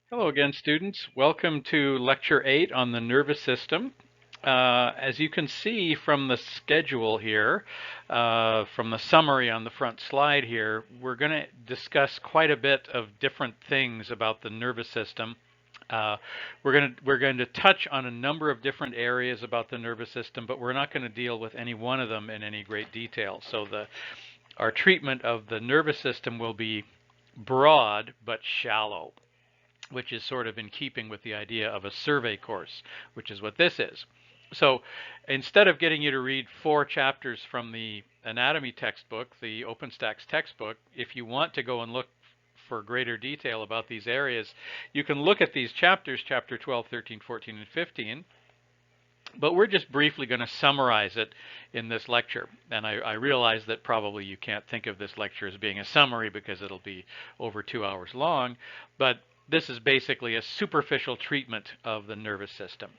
Hello again, students. Welcome to Lecture 8 on the nervous system. As you can see from the schedule here, from the summary on the front slide here, we're going to discuss quite a bit of different things about the nervous system. We're going to touch on a number of different areas about the nervous system, but we're not going to deal with any one of them in any great detail. So our treatment of the nervous system will be broad but shallow, which is sort of in keeping with the idea of a survey course, which is what this is. So instead of getting you to read 4 chapters from the anatomy textbook, the OpenStax textbook, if you want to go and look for greater detail about these areas, you can look at these chapters, chapter 12, 13, 14, and 15, but we're just briefly going to summarize it in this lecture. And I realize that probably you can't think of this lecture as being a summary because it'll be over 2 hours long, but this is basically a superficial treatment of the nervous system.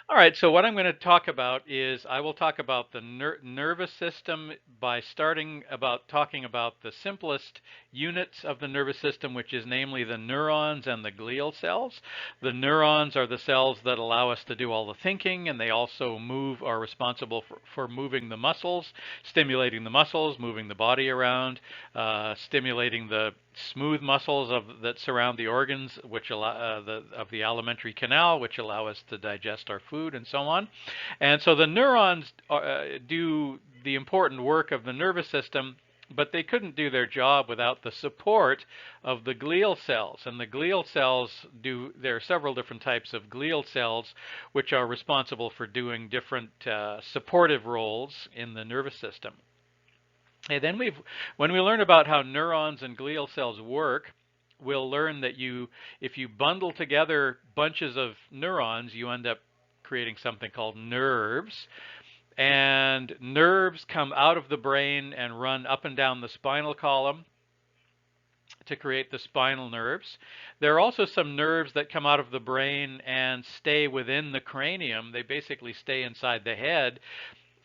All right, so what I'm going to talk about is I will talk about the nervous system by talking about the simplest units of the nervous system, which is namely the neurons and the glial cells. The neurons are the cells that allow us to do all the thinking, and they also are responsible for moving the muscles, stimulating the muscles, moving the body around, stimulating the smooth muscles that surround the organs, which allow of the alimentary canal, which allow us to digest our food and so on. And so the neurons do the important work of the nervous system, but they couldn't do their job without the support of the glial cells. And the glial cells there are several different types of glial cells which are responsible for doing different supportive roles in the nervous system. And then when we learn about how neurons and glial cells work, we'll learn that if you bundle together bunches of neurons, you end up creating something called nerves. And nerves come out of the brain and run up and down the spinal column to create the spinal nerves. There are also some nerves that come out of the brain and stay within the cranium. They basically stay inside the head.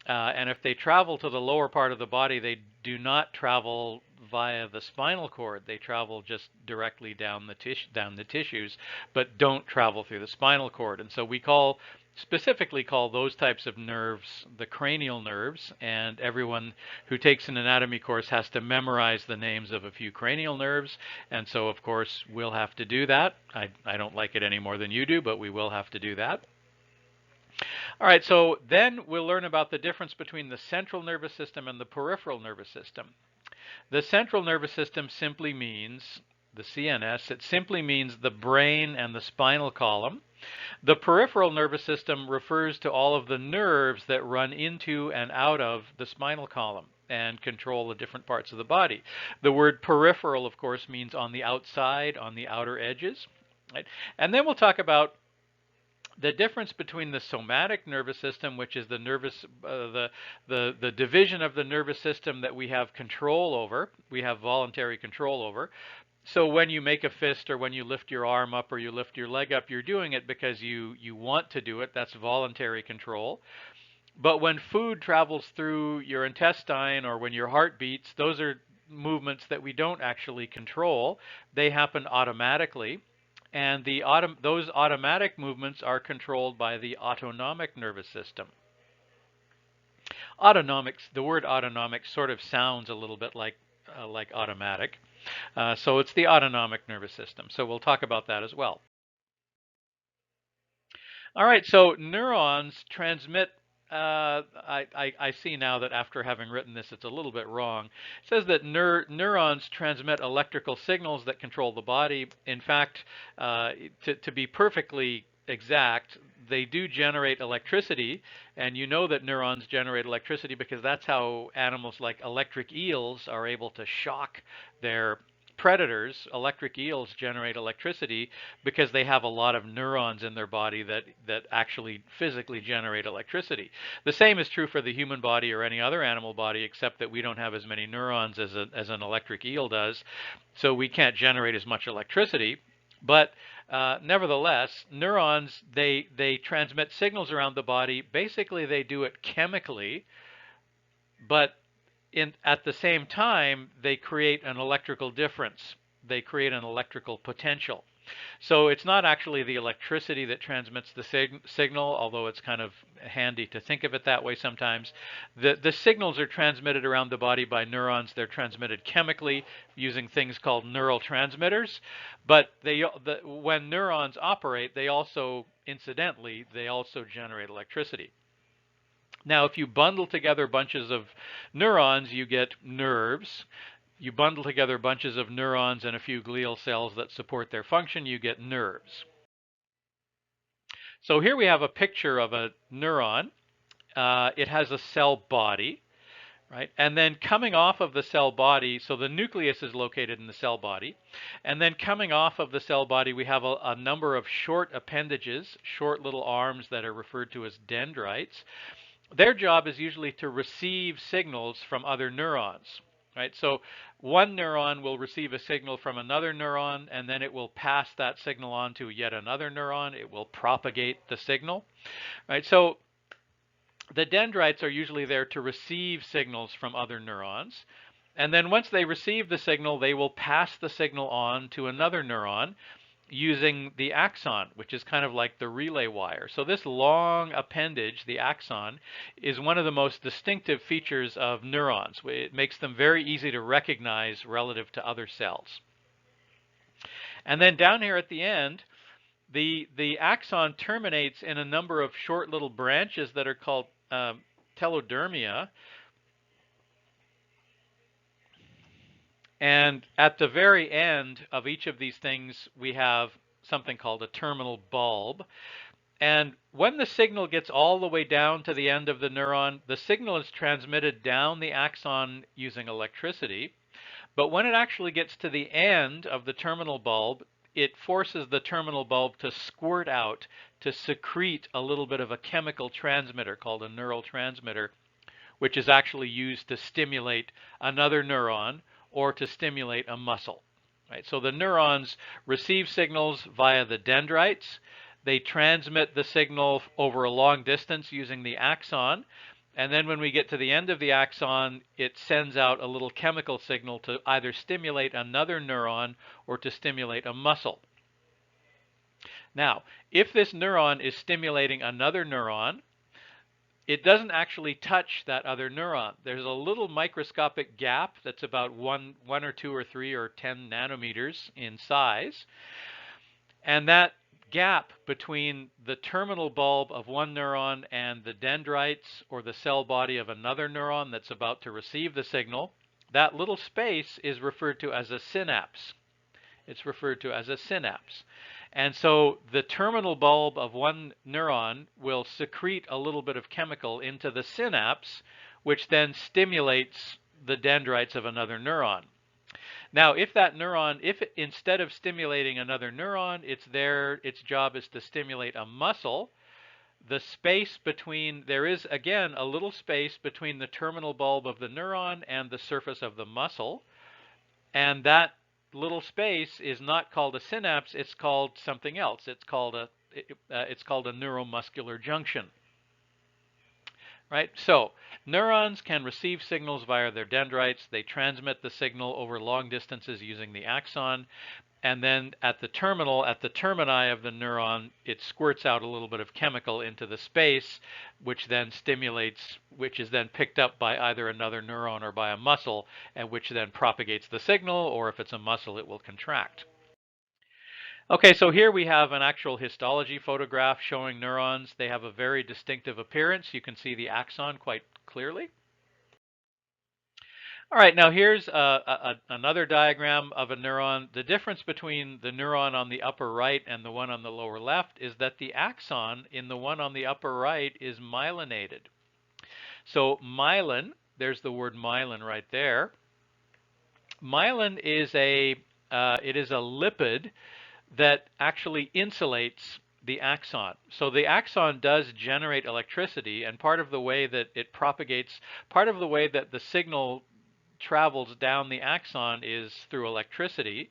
And if they travel to the lower part of the body, they do not travel via the spinal cord. They travel just directly down the tissues, but don't travel through the spinal cord. And so we specifically call those types of nerves the cranial nerves, and everyone who takes an anatomy course has to memorize the names of a few cranial nerves, and so of course we'll have to do that. I don't like it any more than you do, but we will have to do that. All right, so then we'll learn about the difference between the central nervous system and the peripheral nervous system. The central nervous system simply means the CNS. It simply means the brain and the spinal column. The peripheral nervous system refers to all of the nerves that run into and out of the spinal column and control the different parts of the body. The word peripheral, of course, means on the outside, on the outer edges. Right? And then we'll talk about the difference between the somatic nervous system, which is the division of the nervous system that we have control over, we have voluntary control over. So when you make a fist or when you lift your arm up or you lift your leg up, you're doing it because you want to do it. That's voluntary control. But when food travels through your intestine or when your heart beats, those are movements that we don't actually control. They happen automatically. And those automatic movements are controlled by the autonomic nervous system. The word autonomic sort of sounds a little bit like automatic. So it's the autonomic nervous system. So we'll talk about that as well. All right, so neurons transmit. I see now that after having written this, it's a little bit wrong. It says that neurons transmit electrical signals that control the body. In fact, to be perfectly exact, they do generate electricity, and you know that neurons generate electricity because that's how animals like electric eels are able to shock their predators. Electric eels generate electricity because they have a lot of neurons in their body that actually physically generate electricity. The same is true for the human body or any other animal body, except that we don't have as many neurons as an electric eel does, so we can't generate as much electricity. But nevertheless, neurons, they transmit signals around the body. Basically, they do it chemically, but at the same time, they create an electrical difference. they create an electrical potential. So it's not actually the electricity that transmits the signal, although it's kind of handy to think of it that way sometimes. The signals are transmitted around the body by neurons. They're transmitted chemically using things called neural transmitters. But when neurons operate, they also, incidentally, they also generate electricity. Now, if you bundle together bunches of neurons, you get nerves. You bundle together bunches of neurons and a few glial cells that support their function, you get nerves. So here we have a picture of a neuron. It has a cell body, right? And then coming off of the cell body, so the nucleus is located in the cell body. And then coming off of the cell body, we have a number of short appendages, short little arms that are referred to as dendrites. Their job is usually to receive signals from other neurons. Right? So one neuron will receive a signal from another neuron, and then it will pass that signal on to yet another neuron. It will propagate the signal. Right? So the dendrites are usually there to receive signals from other neurons. And then once they receive the signal, they will pass the signal on to another neuron using the axon, which is kind of like the relay wire. So this long appendage, the axon, is one of the most distinctive features of neurons. It makes them very easy to recognize relative to other cells. And then down here at the end, the axon terminates in a number of short little branches that are called telodermia. And at the very end of each of these things, we have something called a terminal bulb. And when the signal gets all the way down to the end of the neuron, the signal is transmitted down the axon using electricity. But when it actually gets to the end of the terminal bulb, it forces the terminal bulb to squirt out, to secrete a little bit of a chemical transmitter called a neural transmitter, which is actually used to stimulate another neuron or to stimulate a muscle. Right? So the neurons receive signals via the dendrites. They transmit the signal over a long distance using the axon. And then when we get to the end of the axon, it sends out a little chemical signal to either stimulate another neuron or to stimulate a muscle. Now, if this neuron is stimulating another neuron, it doesn't actually touch that other neuron. There's a little microscopic gap that's about 1 or 2 or 3 or 10 nanometers in size. And that gap between the terminal bulb of one neuron and the dendrites or the cell body of another neuron that's about to receive the signal, that little space is referred to as a synapse. It's referred to as a synapse. And so the terminal bulb of one neuron will secrete a little bit of chemical into the synapse, which then stimulates the dendrites of another neuron. Now, if that neuron, instead of stimulating another neuron, its job is to stimulate a muscle, the space between, there is again a little space between the terminal bulb of the neuron and the surface of the muscle, and that little space is not called a synapse, it's called something else. It's called a neuromuscular junction. Right? So neurons can receive signals via their dendrites. They transmit the signal over long distances using the axon. And then at the termini of the neuron, it squirts out a little bit of chemical into the space, which then stimulates, which is then picked up by either another neuron or by a muscle, and which then propagates the signal, or if it's a muscle, it will contract. Okay, so here we have an actual histology photograph showing neurons. They have a very distinctive appearance. You can see the axon quite clearly. All right, now here's another diagram of a neuron. The difference between the neuron on the upper right and the one on the lower left is that the axon in the one on the upper right is myelinated. So myelin, there's the word myelin right there. Myelin is it is a lipid that actually insulates the axon. So the axon does generate electricity, and part of the way that it propagates, part of the way that the signal travels down the axon is through electricity.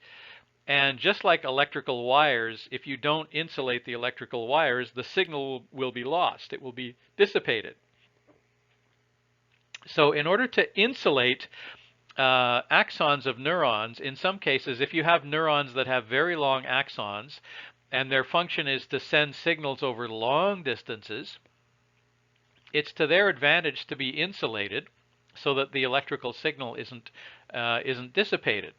And just like electrical wires, if you don't insulate the electrical wires, the signal will be lost. It will be dissipated. So in order to insulate axons of neurons, in some cases, if you have neurons that have very long axons and their function is to send signals over long distances, it's to their advantage to be insulated so that the electrical signal isn't dissipated.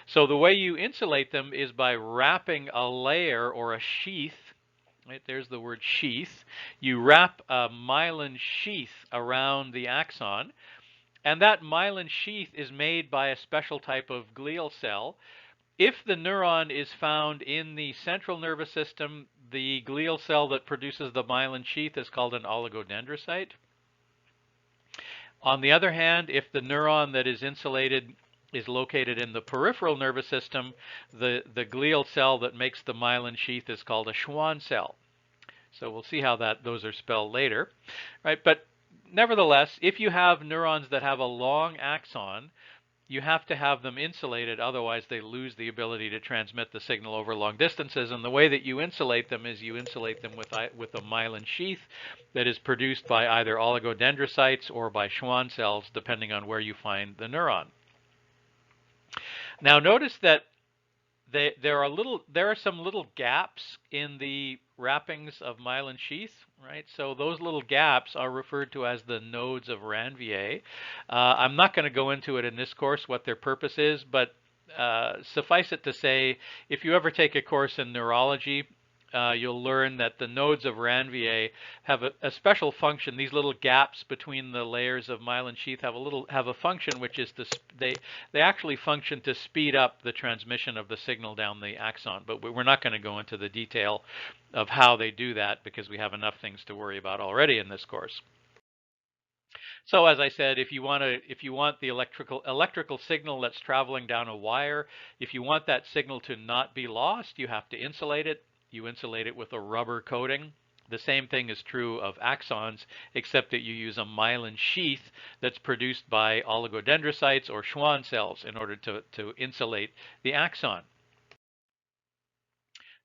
So the way you insulate them is by wrapping a layer or a sheath. Right, there's the word sheath. You wrap a myelin sheath around the axon, and that myelin sheath is made by a special type of glial cell. If the neuron is found in the central nervous system, the glial cell that produces the myelin sheath is called an oligodendrocyte. On the other hand, if the neuron that is insulated is located in the peripheral nervous system, the glial cell that makes the myelin sheath is called a Schwann cell. So we'll see how those are spelled later, right? But nevertheless, if you have neurons that have a long axon, you have to have them insulated, otherwise they lose the ability to transmit the signal over long distances. And the way that you insulate them is you insulate them with a myelin sheath that is produced by either oligodendrocytes or by Schwann cells, depending on where you find the neuron. Now notice that there are some little gaps in the wrappings of myelin sheath, right? So those little gaps are referred to as the nodes of Ranvier. I'm not going to go into it in this course what their purpose is, but suffice it to say, if you ever take a course in neurology, you'll learn that the nodes of Ranvier have a special function. These little gaps between the layers of myelin sheath have a function, which is they actually function to speed up the transmission of the signal down the axon. But we're not going to go into the detail of how they do that because we have enough things to worry about already in this course. So as I said, if you want the electrical signal that's traveling down a wire, if you want that signal to not be lost, you have to insulate it. You insulate it with a rubber coating. The same thing is true of axons, except that you use a myelin sheath that's produced by oligodendrocytes or Schwann cells in order to insulate the axon.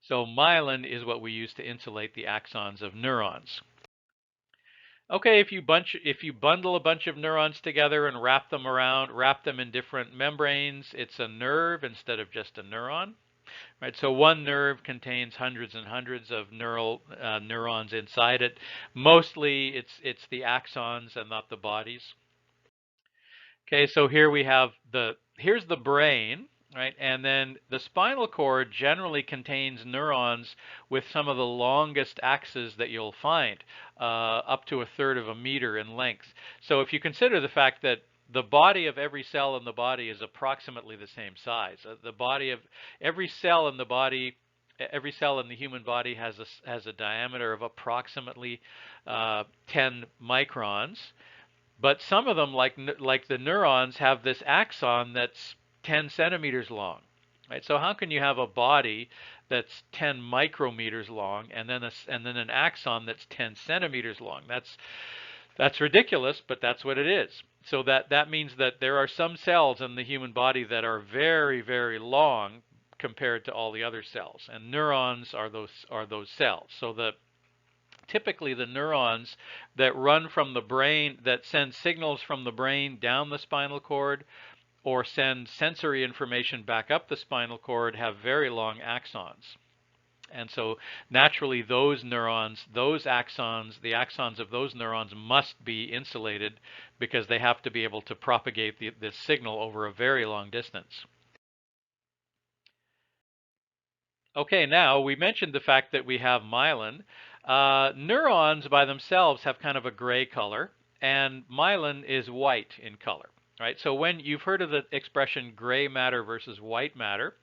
So myelin is what we use to insulate the axons of neurons. Okay, if you bundle a bunch of neurons together and wrap them in different membranes, it's a nerve instead of just a neuron. Right, so one nerve contains hundreds and hundreds of neurons inside it. Mostly, it's the axons and not the bodies. Okay, so here's the brain, right? And then the spinal cord generally contains neurons with some of the longest axes that you'll find, up to 1/3 of a meter in length. So if you consider the fact that the body of every cell in the body is approximately the same size. The body of every cell in the body, every cell in the human body has a diameter of approximately 10 microns. But some of them, like the neurons, have this axon that's 10 centimeters long. Right? So how can you have a body that's 10 micrometers long and then an axon that's 10 centimeters long? That's ridiculous, but that's what it is. So that means that there are some cells in the human body that are very, very long compared to all the other cells, and neurons are those cells. So typically the neurons that run from the brain, that send signals from the brain down the spinal cord or send sensory information back up the spinal cord, have very long axons. And so naturally those neurons, those axons, the axons of those neurons must be insulated because they have to be able to propagate this signal over a very long distance. Okay, now we mentioned the fact that we have myelin. Neurons by themselves have kind of a gray color, and myelin is white in color. Right? So when you've heard of the expression gray matter versus white matter,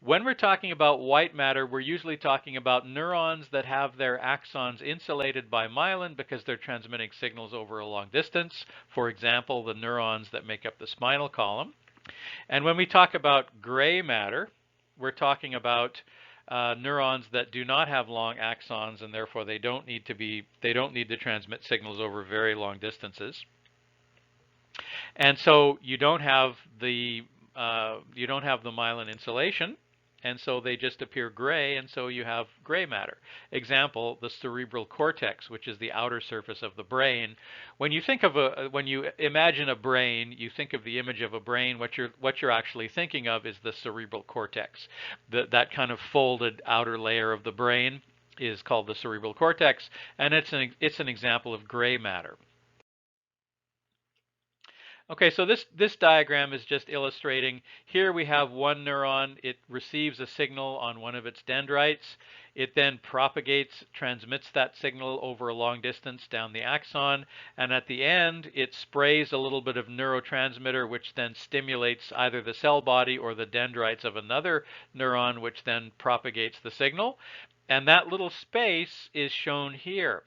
when we're talking about white matter, we're usually talking about neurons that have their axons insulated by myelin because they're transmitting signals over a long distance. For example, the neurons that make up the spinal column. And when we talk about gray matter, we're talking about neurons that do not have long axons, and therefore they don't need to transmit signals over very long distances. And so you don't have the myelin insulation. and so they just appear gray, and so you have gray matter. Example, the cerebral cortex, which is the outer surface of the brain. When you think of when you imagine a brain, you think of the image of a brain. What you're actually thinking of is the cerebral cortex. That kind of folded outer layer of the brain is called the cerebral cortex, and it's an example of gray matter. Okay, so this diagram is just illustrating. Here we have one neuron. It receives a signal on one of its dendrites. It then propagates, transmits that signal over a long distance down the axon, and at the end, it sprays a little bit of neurotransmitter, which then stimulates either the cell body or the dendrites of another neuron, which then propagates the signal. And that little space is shown here.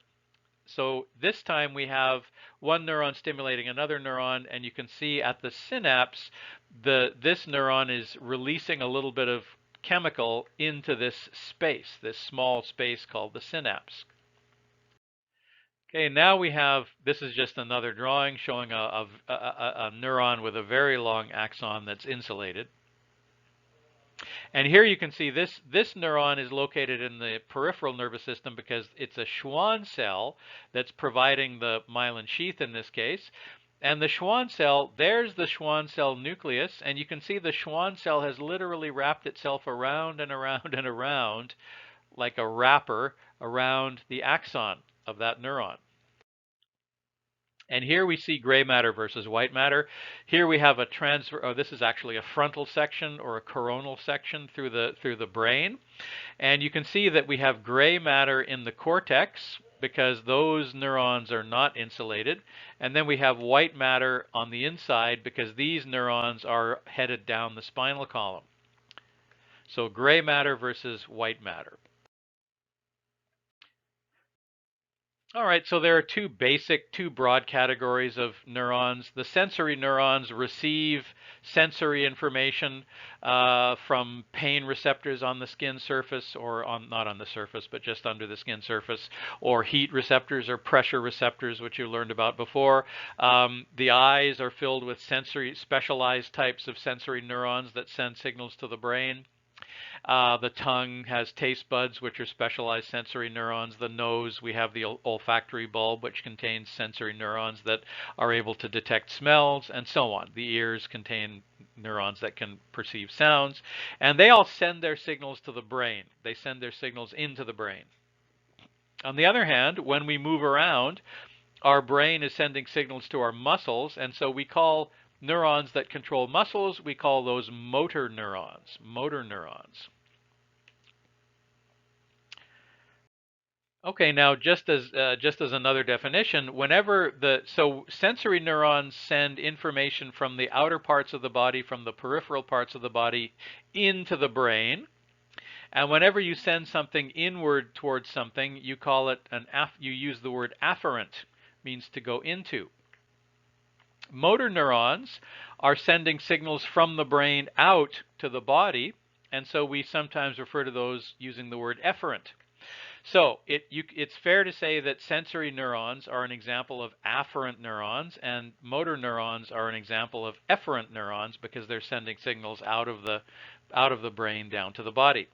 So this time we have one neuron stimulating another neuron, and you can see at the synapse, this neuron is releasing a little bit of chemical into this space, this small space called the synapse. Okay, now we have, this is just another drawing showing a neuron with a very long axon that's insulated. And here you can see this neuron is located in the peripheral nervous system because it's a Schwann cell that's providing the myelin sheath in this case. And the Schwann cell, there's the Schwann cell nucleus, and you can see the Schwann cell has literally wrapped itself around and around and around like a wrapper around the axon of that neuron. And here we see gray matter versus white matter. Here we have a transfer. Oh, this is actually a frontal section or a coronal section through the brain. And you can see that we have gray matter in the cortex because those neurons are not insulated. And then we have white matter on the inside because these neurons are headed down the spinal column. So gray matter versus white matter. All right, so there are two broad categories of neurons. The sensory neurons receive sensory information from pain receptors on the skin surface, or not on the surface, but just under the skin surface, or heat receptors or pressure receptors, which you learned about before. The eyes are filled with specialized types of sensory neurons that send signals to the brain. The tongue has taste buds, which are specialized sensory neurons. The nose, we have the olfactory bulb, which contains sensory neurons that are able to detect smells, and so on. The ears contain neurons that can perceive sounds. And they all send their signals to the brain. They send their signals into the brain. On the other hand, when we move around, our brain is sending signals to our muscles, and so we call neurons that control muscles, we call those motor neurons. Motor neurons. Okay, now just as another definition, so sensory neurons send information from the outer parts of the body, from the peripheral parts of the body, into the brain. And whenever you send something inward towards something, you call it you use the word afferent, means to go into. Motor neurons are sending signals from the brain out to the body, and so we sometimes refer to those using the word efferent. So it's fair to say that sensory neurons are an example of afferent neurons, and motor neurons are an example of efferent neurons because they're sending signals out of the brain down to the body.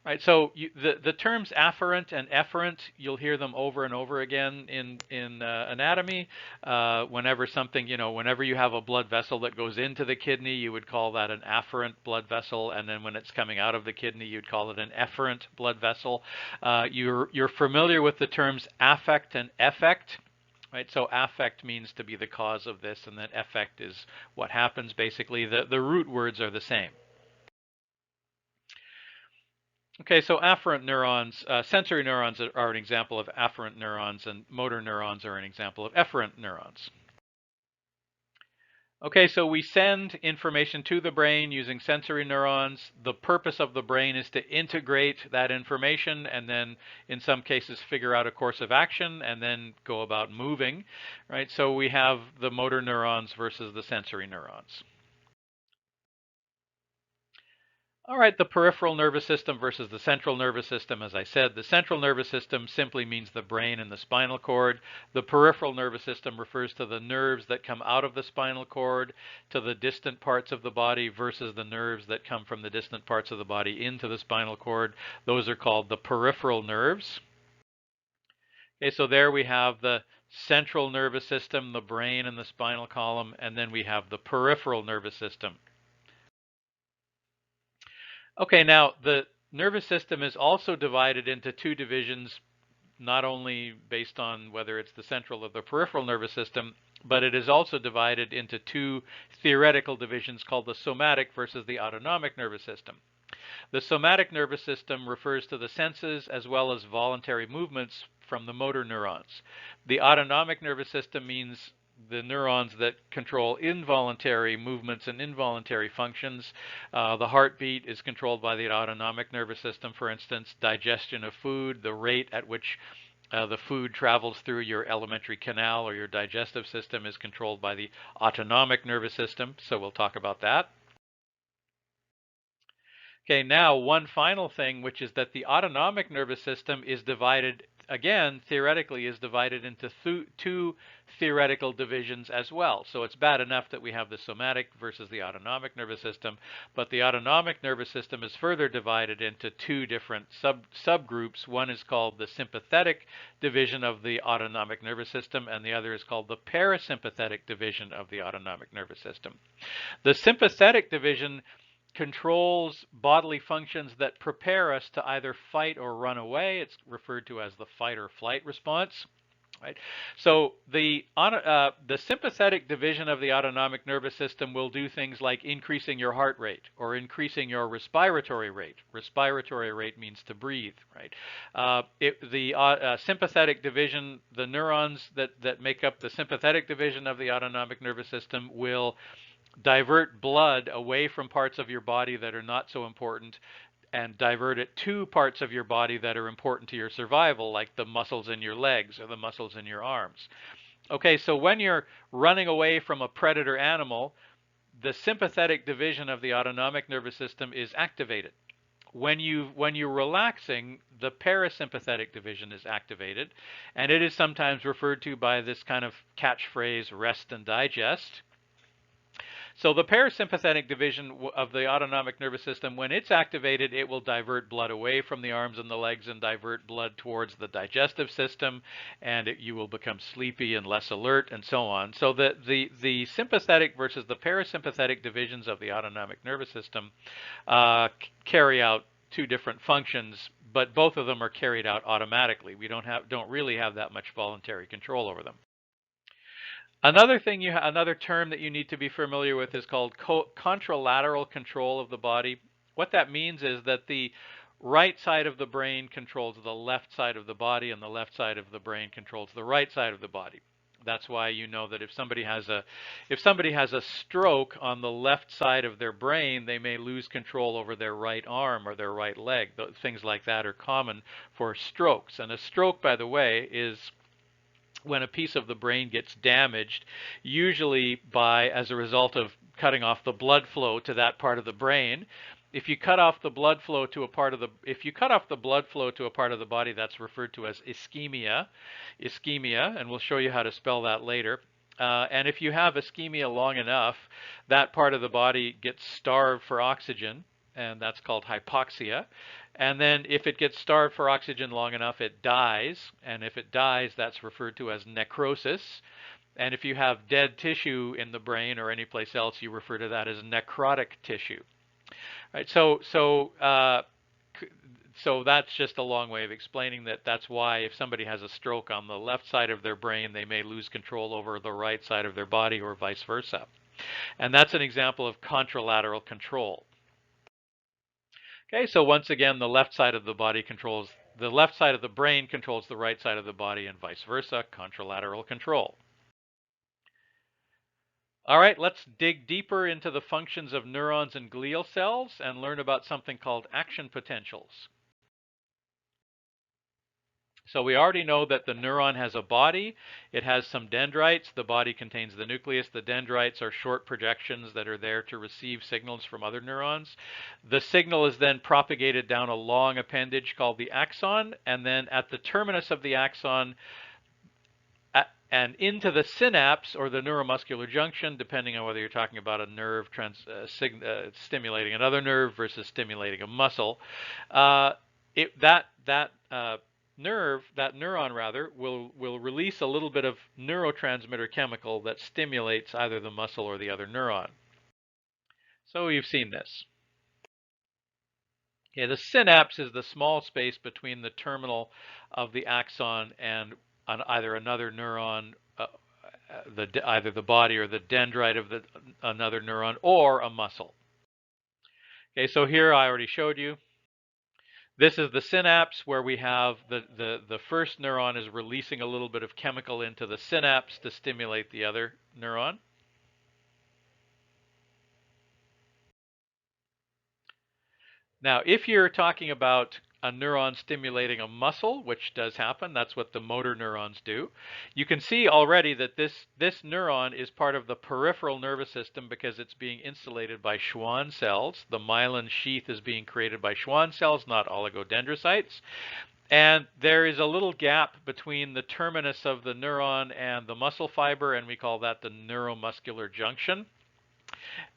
Right, so the terms afferent and efferent, you'll hear them over and over again in anatomy. Whenever you have a blood vessel that goes into the kidney, you would call that an afferent blood vessel, and then when it's coming out of the kidney, you'd call it an efferent blood vessel. You're familiar with the terms affect and effect. Right, so affect means to be the cause of this, and then effect is what happens. Basically, the root words are the same. Okay, so afferent neurons, sensory neurons are an example of afferent neurons, and motor neurons are an example of efferent neurons. Okay, so we send information to the brain using sensory neurons. The purpose of the brain is to integrate that information and then, in some cases, figure out a course of action and then go about moving, right? So we have the motor neurons versus the sensory neurons. All right, the peripheral nervous system versus the central nervous system. As I said, the central nervous system simply means the brain and the spinal cord. The peripheral nervous system refers to the nerves that come out of the spinal cord to the distant parts of the body versus the nerves that come from the distant parts of the body into the spinal cord. Those are called the peripheral nerves. Okay, so there we have the central nervous system, the brain and the spinal column, and then we have the peripheral nervous system. Okay, now the nervous system is also divided into two divisions, not only based on whether it's the central or the peripheral nervous system, but it is also divided into two theoretical divisions called the somatic versus the autonomic nervous system. The somatic nervous system refers to the senses as well as voluntary movements from the motor neurons. The autonomic nervous system means the neurons that control involuntary movements and involuntary functions. The heartbeat is controlled by the autonomic nervous system, for instance, digestion of food, the rate at which the food travels through your alimentary canal or your digestive system is controlled by the autonomic nervous system, so we'll talk about that. Okay, now one final thing, which is that the autonomic nervous system is divided, again, theoretically, is divided into two theoretical divisions as well. So it's bad enough that we have the somatic versus the autonomic nervous system, but the autonomic nervous system is further divided into two different subgroups. One is called the sympathetic division of the autonomic nervous system, and the other is called the parasympathetic division of the autonomic nervous system. The sympathetic division controls bodily functions that prepare us to either fight or run away. It's referred to as the fight or flight response. Right? So the sympathetic division of the autonomic nervous system will do things like increasing your heart rate or increasing your respiratory rate. Respiratory rate means to breathe, right? The sympathetic division, the neurons that make up the sympathetic division of the autonomic nervous system will divert blood away from parts of your body that are not so important and divert it to parts of your body that are important to your survival, like the muscles in your legs or the muscles in your arms. Okay, so when you're running away from a predator animal, the sympathetic division of the autonomic nervous system is activated. When you're relaxing, the parasympathetic division is activated, and it is sometimes referred to by this kind of catchphrase, rest and digest. So the parasympathetic division of the autonomic nervous system, when it's activated, it will divert blood away from the arms and the legs and divert blood towards the digestive system, and you will become sleepy and less alert and so on. So the sympathetic versus the parasympathetic divisions of the autonomic nervous system carry out two different functions, but both of them are carried out automatically. We don't really have that much voluntary control over them. Another term that you need to be familiar with is called contralateral control of the body. What that means is that the right side of the brain controls the left side of the body, and the left side of the brain controls the right side of the body. That's why you know that if somebody has a stroke on the left side of their brain, they may lose control over their right arm or their right leg. Things like that are common for strokes. And a stroke, by the way, is when a piece of the brain gets damaged, usually as a result of cutting off the blood flow to that part of the brain. If you cut off the blood flow to a part of the body, that's referred to as ischemia, and we'll show you how to spell that later. And if you have ischemia long enough, that part of the body gets starved for oxygen, and that's called hypoxia. And then if it gets starved for oxygen long enough, it dies. And if it dies, that's referred to as necrosis. And if you have dead tissue in the brain or any place else, you refer to that as necrotic tissue. Right? So that's just a long way of explaining that. That's why if somebody has a stroke on the left side of their brain, they may lose control over the right side of their body or vice versa. And that's an example of contralateral control. Okay, so once again, the left side of the brain controls the right side of the body and vice versa, contralateral control. All right, let's dig deeper into the functions of neurons and glial cells and learn about something called action potentials. So we already know that the neuron has a body. It has some dendrites. The body contains the nucleus. The dendrites are short projections that are there to receive signals from other neurons. The signal is then propagated down a long appendage called the axon, and then at the terminus of the axon and into the synapse or the neuromuscular junction, depending on whether you're talking about a nerve stimulating another nerve versus stimulating a muscle. That neuron rather, will release a little bit of neurotransmitter chemical that stimulates either the muscle or the other neuron. So you've seen this. Okay, the synapse is the small space between the terminal of the axon and either another neuron, either the body or the dendrite of another neuron, or a muscle. Okay, so here I already showed you. This is the synapse where we have the first neuron is releasing a little bit of chemical into the synapse to stimulate the other neuron. Now, if you're talking about a neuron stimulating a muscle, which does happen, that's what the motor neurons do, you can see already that this neuron is part of the peripheral nervous system because it's being insulated by Schwann cells. The myelin sheath is being created by Schwann cells, not oligodendrocytes. And there is a little gap between the terminus of the neuron and the muscle fiber, and we call that the neuromuscular junction.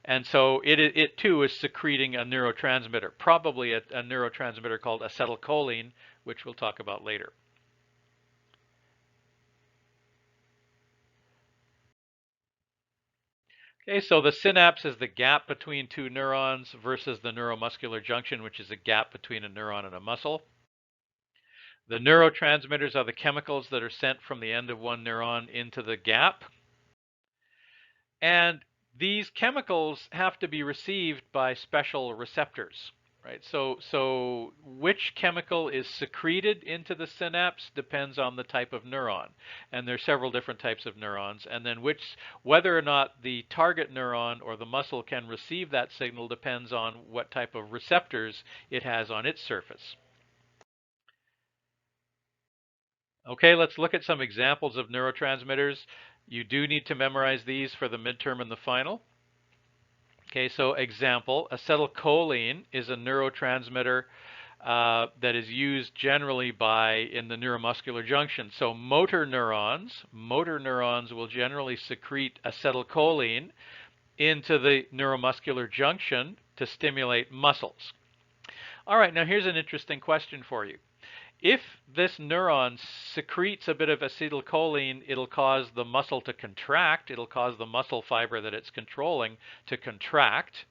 And so it too is secreting a neurotransmitter, probably a neurotransmitter called acetylcholine, which we'll talk about later. Okay, so the synapse is the gap between two neurons versus the neuromuscular junction, which is a gap between a neuron and a muscle. The neurotransmitters are the chemicals that are sent from the end of one neuron into the gap. And these chemicals have to be received by special receptors, right? So which chemical is secreted into the synapse depends on the type of neuron. And there are several different types of neurons. And then whether or not the target neuron or the muscle can receive that signal depends on what type of receptors it has on its surface. Okay, let's look at some examples of neurotransmitters. You do need to memorize these for the midterm and the final. Okay, so example, acetylcholine is a neurotransmitter that is used generally in the neuromuscular junction. So motor neurons will generally secrete acetylcholine into the neuromuscular junction to stimulate muscles. All right, now here's an interesting question for you. If this neuron secretes a bit of acetylcholine, it'll cause the muscle to contract. It'll cause the muscle fiber that it's controlling to contract.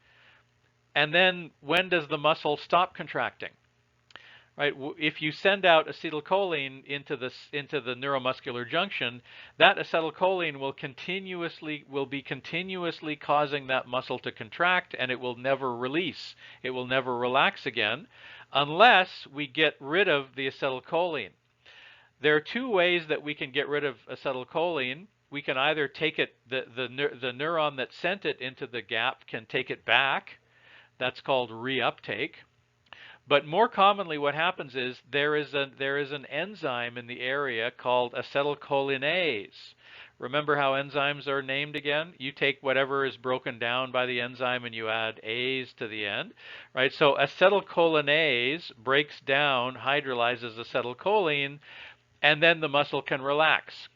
And then when does the muscle stop contracting? Right? If you send out acetylcholine into the neuromuscular junction, that acetylcholine will be continuously causing that muscle to contract, and it will never release. It will never relax again, unless we get rid of the acetylcholine. There are two ways that we can get rid of acetylcholine. We can either take it, the neuron that sent it into the gap can take it back. That's called reuptake. But more commonly what happens is there is an enzyme in the area called acetylcholinease. Remember how enzymes are named again? You take whatever is broken down by the enzyme and you add ase to the end, right? So acetylcholinease breaks down, hydrolyzes acetylcholine, and then the muscle can relax,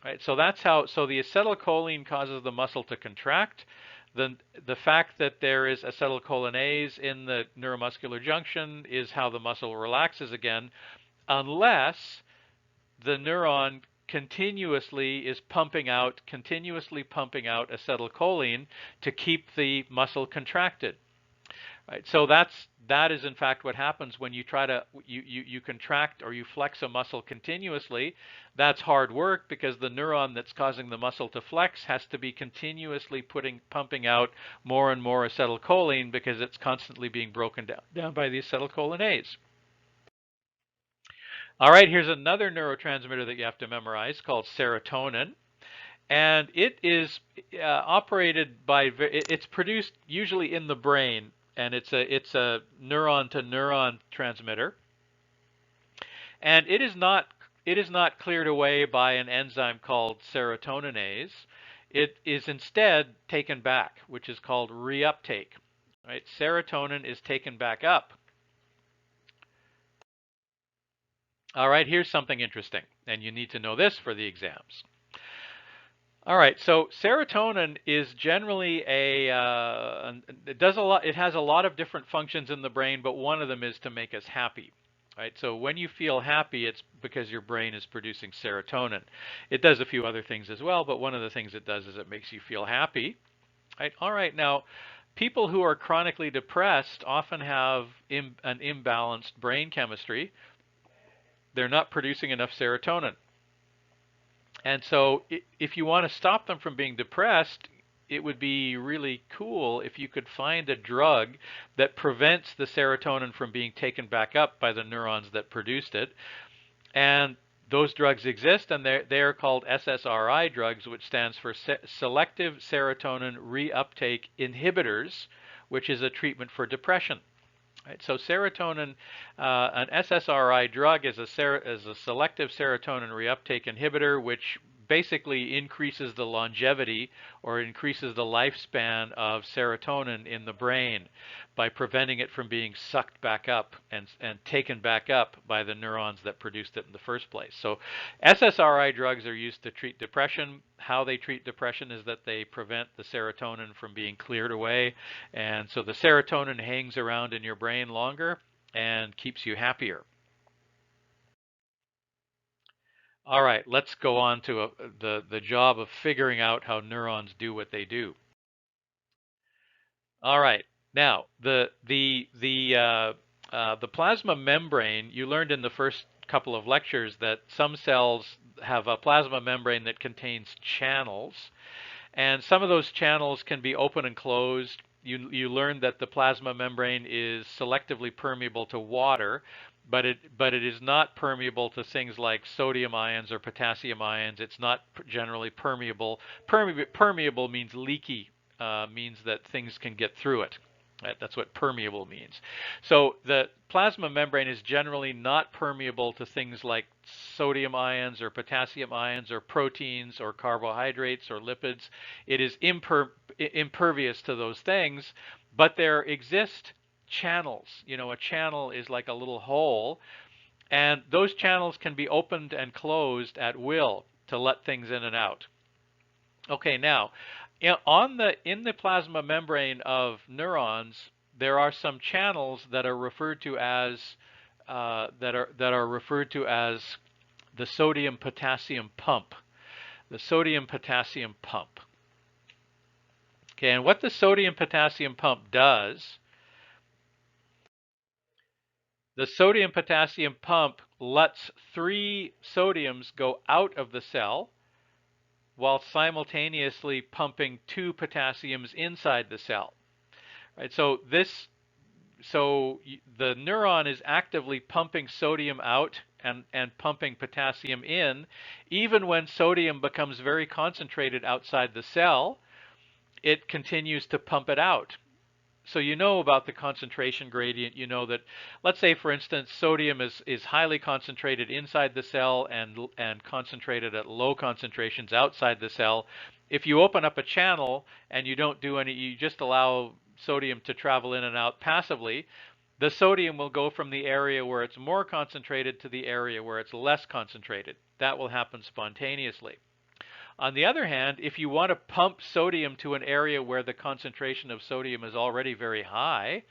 right? So that's so the acetylcholine causes the muscle to contract. The fact that there is acetylcholinease in the neuromuscular junction is how the muscle relaxes again, unless the neuron continuously pumping out acetylcholine to keep the muscle contracted. Right? So that is in fact what happens when you try to you contract or you flex a muscle continuously. That's hard work because the neuron that's causing the muscle to flex has to be continuously pumping out more and more acetylcholine because it's constantly being broken down by the acetylcholinease. All right, here's another neurotransmitter that you have to memorize called serotonin. And it is it's produced usually in the brain, and it's a neuron to neuron transmitter. And it is not it is not cleared away by an enzyme called serotoninase. It is instead taken back, which is called reuptake. Right? Serotonin is taken back up. All right, here's something interesting, and you need to know this for the exams. All right, so serotonin is generally it has a lot of different functions in the brain, but one of them is to make us happy. Right? So when you feel happy, it's because your brain is producing serotonin. It does a few other things as well, but one of the things it does is it makes you feel happy. Right? All right, now people who are chronically depressed often have an imbalanced brain chemistry. They're not producing enough serotonin. And so if you want to stop them from being depressed, it would be really cool if you could find a drug that prevents the serotonin from being taken back up by the neurons that produced it. And those drugs exist, and they're called SSRI drugs, which stands for Selective Serotonin Reuptake Inhibitors, which is a treatment for depression. Right, so serotonin, an SSRI drug is a selective serotonin reuptake inhibitor, which basically increases the longevity or increases the lifespan of serotonin in the brain by preventing it from being sucked back up and taken back up by the neurons that produced it in the first place. So SSRI drugs are used to treat depression. How they treat depression is that they prevent the serotonin from being cleared away, and so the serotonin hangs around in your brain longer and keeps you happier. All right, let's go on to the job of figuring out how neurons do what they do. All right, now the plasma membrane. You learned in the first couple of lectures that some cells have a plasma membrane that contains channels, and some of those channels can be open and closed. You learned that the plasma membrane is selectively permeable to water, but it is not permeable to things like sodium ions or potassium ions. It's not generally permeable. Permeable means leaky, means that things can get through it. Right? That's what permeable means. So the plasma membrane is generally not permeable to things like sodium ions or potassium ions or proteins or carbohydrates or lipids. It is impervious to those things, but there exist channels. You know, a channel is like a little hole, and those channels can be opened and closed at will to let things in and out. Okay, now in the plasma membrane of neurons, there are some channels that are referred to as the sodium-potassium pump. The sodium-potassium pump. Okay, and what the sodium-potassium pump does, the sodium-potassium pump lets 3 sodiums go out of the cell while simultaneously pumping 2 potassiums inside the cell. Right? So the neuron is actively pumping sodium out and pumping potassium in. Even when sodium becomes very concentrated outside the cell, it continues to pump it out. So you know about the concentration gradient. You know that, let's say, for instance, sodium is highly concentrated inside the cell and concentrated at low concentrations outside the cell. If you open up a channel and you don't do any, you just allow sodium to travel in and out passively, the sodium will go from the area where it's more concentrated to the area where it's less concentrated. That will happen spontaneously. On the other hand, if you want to pump sodium to an area where the concentration of sodium is already very high,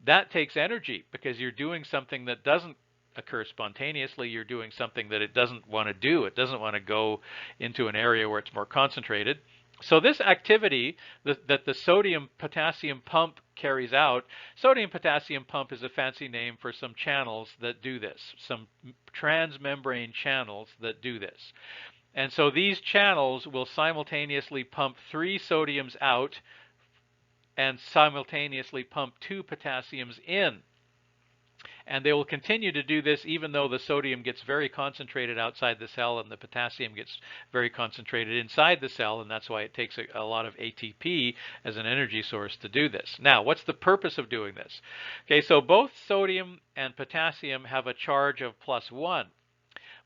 that takes energy because you're doing something that doesn't occur spontaneously. You're doing something that it doesn't want to do. It doesn't want to go into an area where it's more concentrated. So this activity that the sodium-potassium pump carries out, sodium-potassium pump is a fancy name for some channels that do this, some transmembrane channels that do this. And so these channels will simultaneously pump 3 sodiums out and simultaneously pump 2 potassiums in. And they will continue to do this even though the sodium gets very concentrated outside the cell and the potassium gets very concentrated inside the cell, and that's why it takes a lot of ATP as an energy source to do this. Now, what's the purpose of doing this? Okay, so both sodium and potassium have a charge of +1.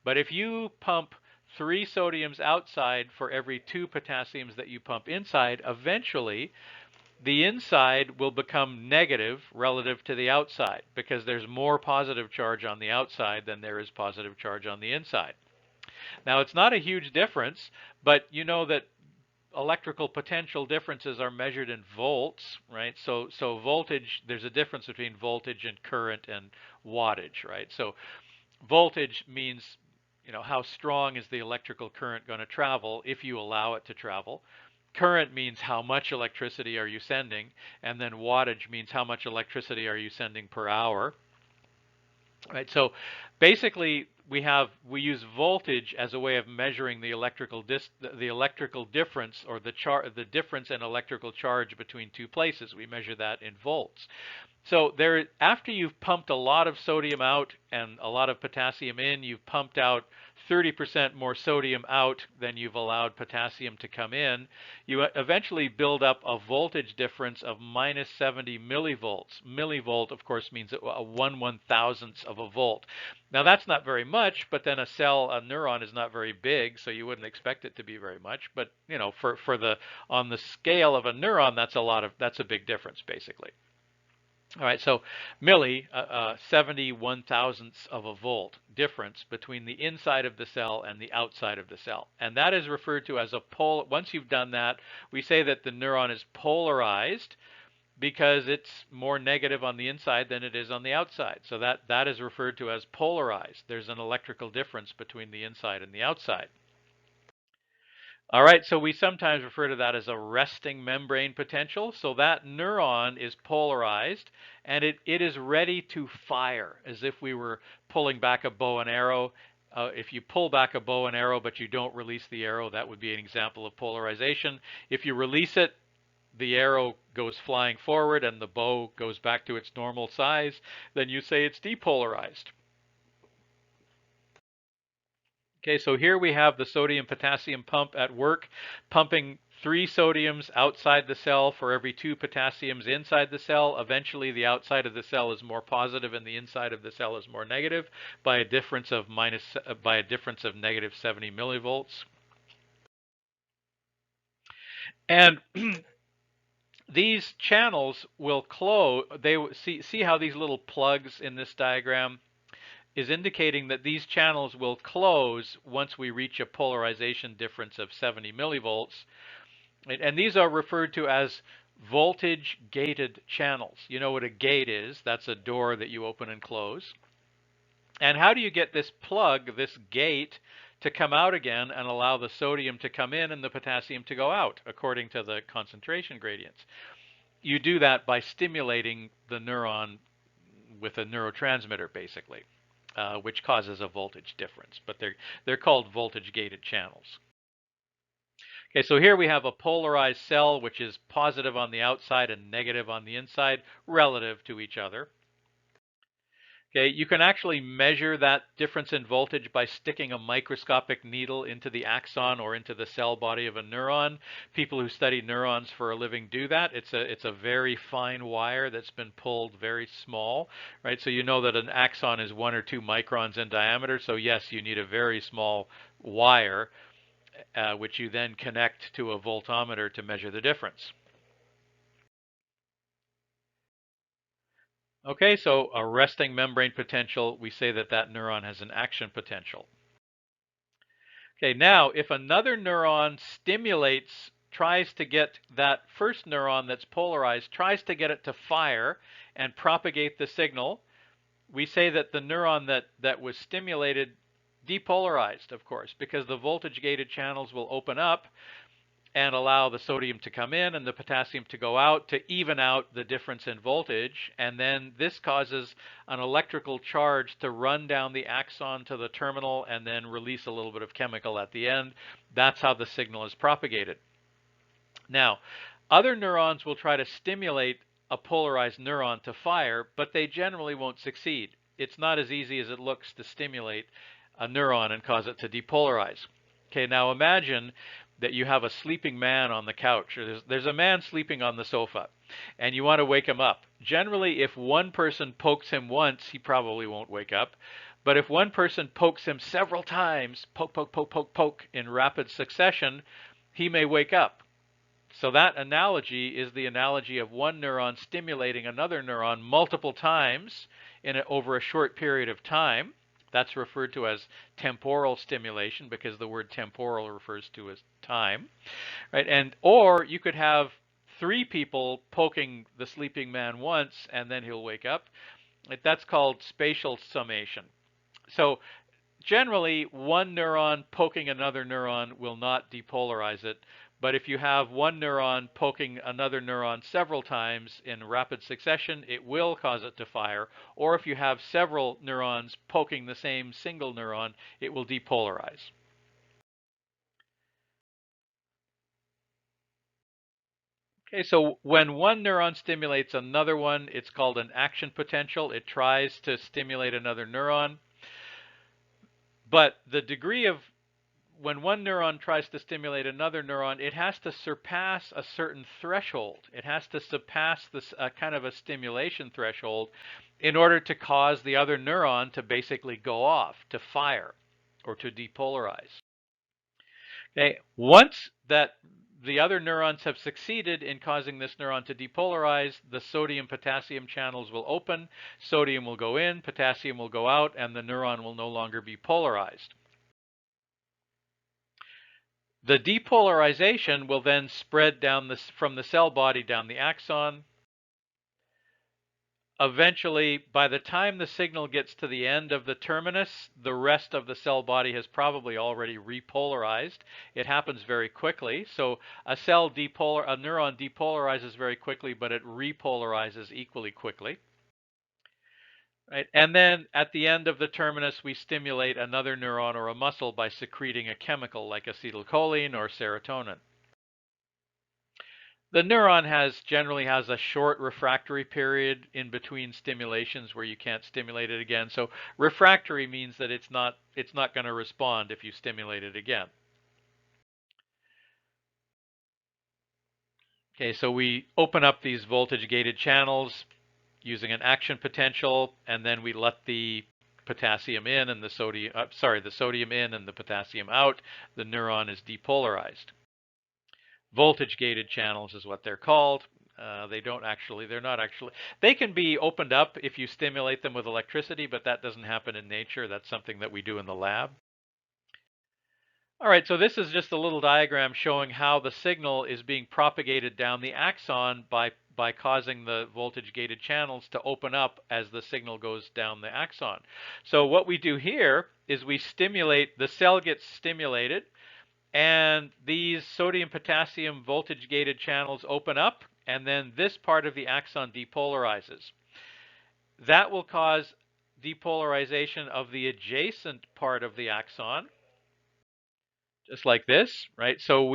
But if you pump 3 sodiums outside for every 2 potassiums that you pump inside, eventually the inside will become negative relative to the outside because there's more positive charge on the outside than there is positive charge on the inside. Now, it's not a huge difference, but you know that electrical potential differences are measured in volts, right? So voltage, there's a difference between voltage and current and wattage, right? So voltage means, how strong is the electrical current going to travel if you allow it to travel. Current means how much electricity are you sending, and then wattage means how much electricity are you sending per hour. Right. So basically we use voltage as a way of measuring the electrical difference, or the difference in electrical charge between two places. We measure that in volts. So after you've pumped a lot of sodium out and a lot of potassium in, you've pumped out 30% more sodium out than you've allowed potassium to come in, you eventually build up a voltage difference of minus 70 millivolts. Millivolt, of course, means a 1/1000th of a volt. Now, that's not very much, but then a neuron is not very big, so you wouldn't expect it to be very much. But, on the scale of a neuron, that's a big difference, basically. All right, so milli, 71/1000th of a volt difference between the inside of the cell and the outside of the cell. And that is referred to as once you've done that, we say that the neuron is polarized because it's more negative on the inside than it is on the outside. So that is referred to as polarized. There's an electrical difference between the inside and the outside. All right, so we sometimes refer to that as a resting membrane potential. So that neuron is polarized, and it is ready to fire, as if we were pulling back a bow and arrow. If you pull back a bow and arrow but you don't release the arrow, that would be an example of polarization. If you release it, the arrow goes flying forward and the bow goes back to its normal size, then you say it's depolarized. Okay, so here we have the sodium-potassium pump at work, pumping 3 sodiums outside the cell for every 2 potassiums inside the cell. Eventually, the outside of the cell is more positive and the inside of the cell is more negative by a difference of negative 70 millivolts. And these channels will close. See how these little plugs in this diagram is indicating that these channels will close once we reach a polarization difference of 70 millivolts. And these are referred to as voltage-gated channels. You know what a gate is? That's a door that you open and close. And how do you get this plug, this gate, to come out again and allow the sodium to come in and the potassium to go out, according to the concentration gradients? You do that by stimulating the neuron with a neurotransmitter, basically. Which causes a voltage difference, but they're called voltage-gated channels. Okay, so here we have a polarized cell, which is positive on the outside and negative on the inside, relative to each other. Okay, you can actually measure that difference in voltage by sticking a microscopic needle into the axon or into the cell body of a neuron. People who study neurons for a living do that. It's a very fine wire that's been pulled very small, right? So you know that an axon is 1 or 2 microns in diameter. So yes, you need a very small wire, which you then connect to a voltometer to measure the difference. Okay, so a resting membrane potential, we say that neuron has an action potential. Okay, now if another neuron tries to get that first neuron that's polarized, tries to get it to fire and propagate the signal, we say that the neuron that was stimulated depolarized, of course, because the voltage-gated channels will open up and allow the sodium to come in and the potassium to go out to even out the difference in voltage. And then this causes an electrical charge to run down the axon to the terminal and then release a little bit of chemical at the end. That's how the signal is propagated. Now, other neurons will try to stimulate a polarized neuron to fire, but they generally won't succeed. It's not as easy as it looks to stimulate a neuron and cause it to depolarize. Okay, now imagine that you have a sleeping man on the couch, or there's a man sleeping on the sofa, and you want to wake him up. Generally, if one person pokes him once, he probably won't wake up. But if one person pokes him several times, poke, poke, poke, poke, poke, in rapid succession, he may wake up. So that analogy is the analogy of one neuron stimulating another neuron multiple times over a short period of time. That's referred to as temporal stimulation because the word temporal refers to as time, right? Or you could have three people poking the sleeping man once and then he'll wake up. That's called spatial summation. So generally, one neuron poking another neuron will not depolarize it. But if you have one neuron poking another neuron several times in rapid succession, it will cause it to fire. Or if you have several neurons poking the same single neuron, it will depolarize. Okay, so when one neuron stimulates another one, it's called an action potential. It tries to stimulate another neuron. But the degree of when one neuron tries to stimulate another neuron, it has to surpass a certain threshold. It has to surpass this kind of a stimulation threshold in order to cause the other neuron to basically go off, to fire, or to depolarize. Okay, once that the other neurons have succeeded in causing this neuron to depolarize, the sodium-potassium channels will open, sodium will go in, potassium will go out, and the neuron will no longer be polarized. The depolarization will then spread down from the cell body down the axon. Eventually, by the time the signal gets to the end of the terminus, the rest of the cell body has probably already repolarized. It happens very quickly. So a neuron depolarizes very quickly, but it repolarizes equally quickly. Right? And then at the end of the terminus, we stimulate another neuron or a muscle by secreting a chemical like acetylcholine or serotonin. The neuron generally has a short refractory period in between stimulations where you can't stimulate it again. So refractory means that it's not going to respond if you stimulate it again. Okay, so we open up these voltage-gated channels using an action potential, and then we let the potassium in and the sodium in and the potassium out. The neuron is depolarized. Voltage-gated channels is what they're called. They can be opened up if you stimulate them with electricity, but that doesn't happen in nature. That's something that we do in the lab. All right, so this is just a little diagram showing how the signal is being propagated down the axon by causing the voltage-gated channels to open up as the signal goes down the axon. So what we do here is the cell gets stimulated, and these sodium-potassium voltage-gated channels open up, and then this part of the axon depolarizes. That will cause depolarization of the adjacent part of the axon, just like this, right? So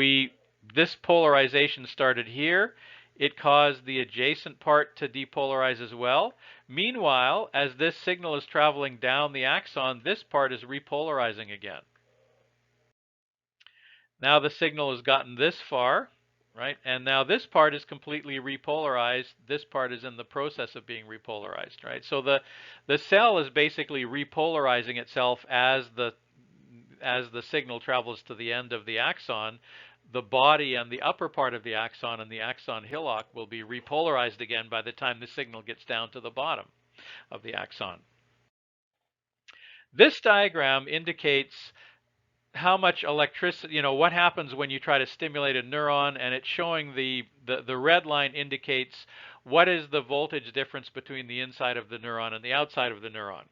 this polarization started here. It caused the adjacent part to depolarize as well. Meanwhile, as this signal is traveling down the axon, this part is repolarizing again. Now the signal has gotten this far, right? And now this part is completely repolarized. This part is in the process of being repolarized, right? So the cell is basically repolarizing itself as the signal travels to the end of the axon. The body and the upper part of the axon and the axon hillock will be repolarized again by the time the signal gets down to the bottom of the axon. This diagram indicates how much electricity, what happens when you try to stimulate a neuron, and it's showing the red line indicates what is the voltage difference between the inside of the neuron and the outside of the neuron.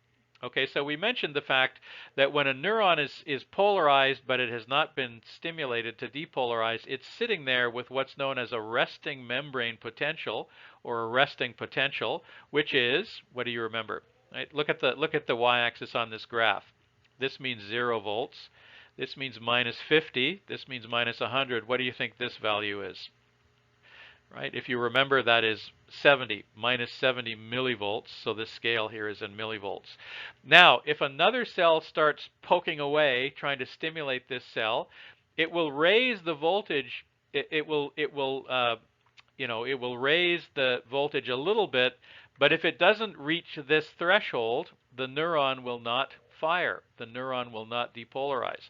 Okay, so we mentioned the fact that when a neuron is polarized but it has not been stimulated to depolarize, it's sitting there with what's known as a resting membrane potential or a resting potential, which is, what do you remember? Right? Look at the y-axis on this graph. This means 0 volts. This means minus 50. This means minus 100. What do you think this value is? Right? If you remember, that is 70, minus 70 millivolts. So this scale here is in millivolts. Now, if another cell starts poking away, trying to stimulate this cell, it will raise the voltage. It will it will raise the voltage a little bit, but if it doesn't reach this threshold, the neuron will not fire. The neuron will not depolarize.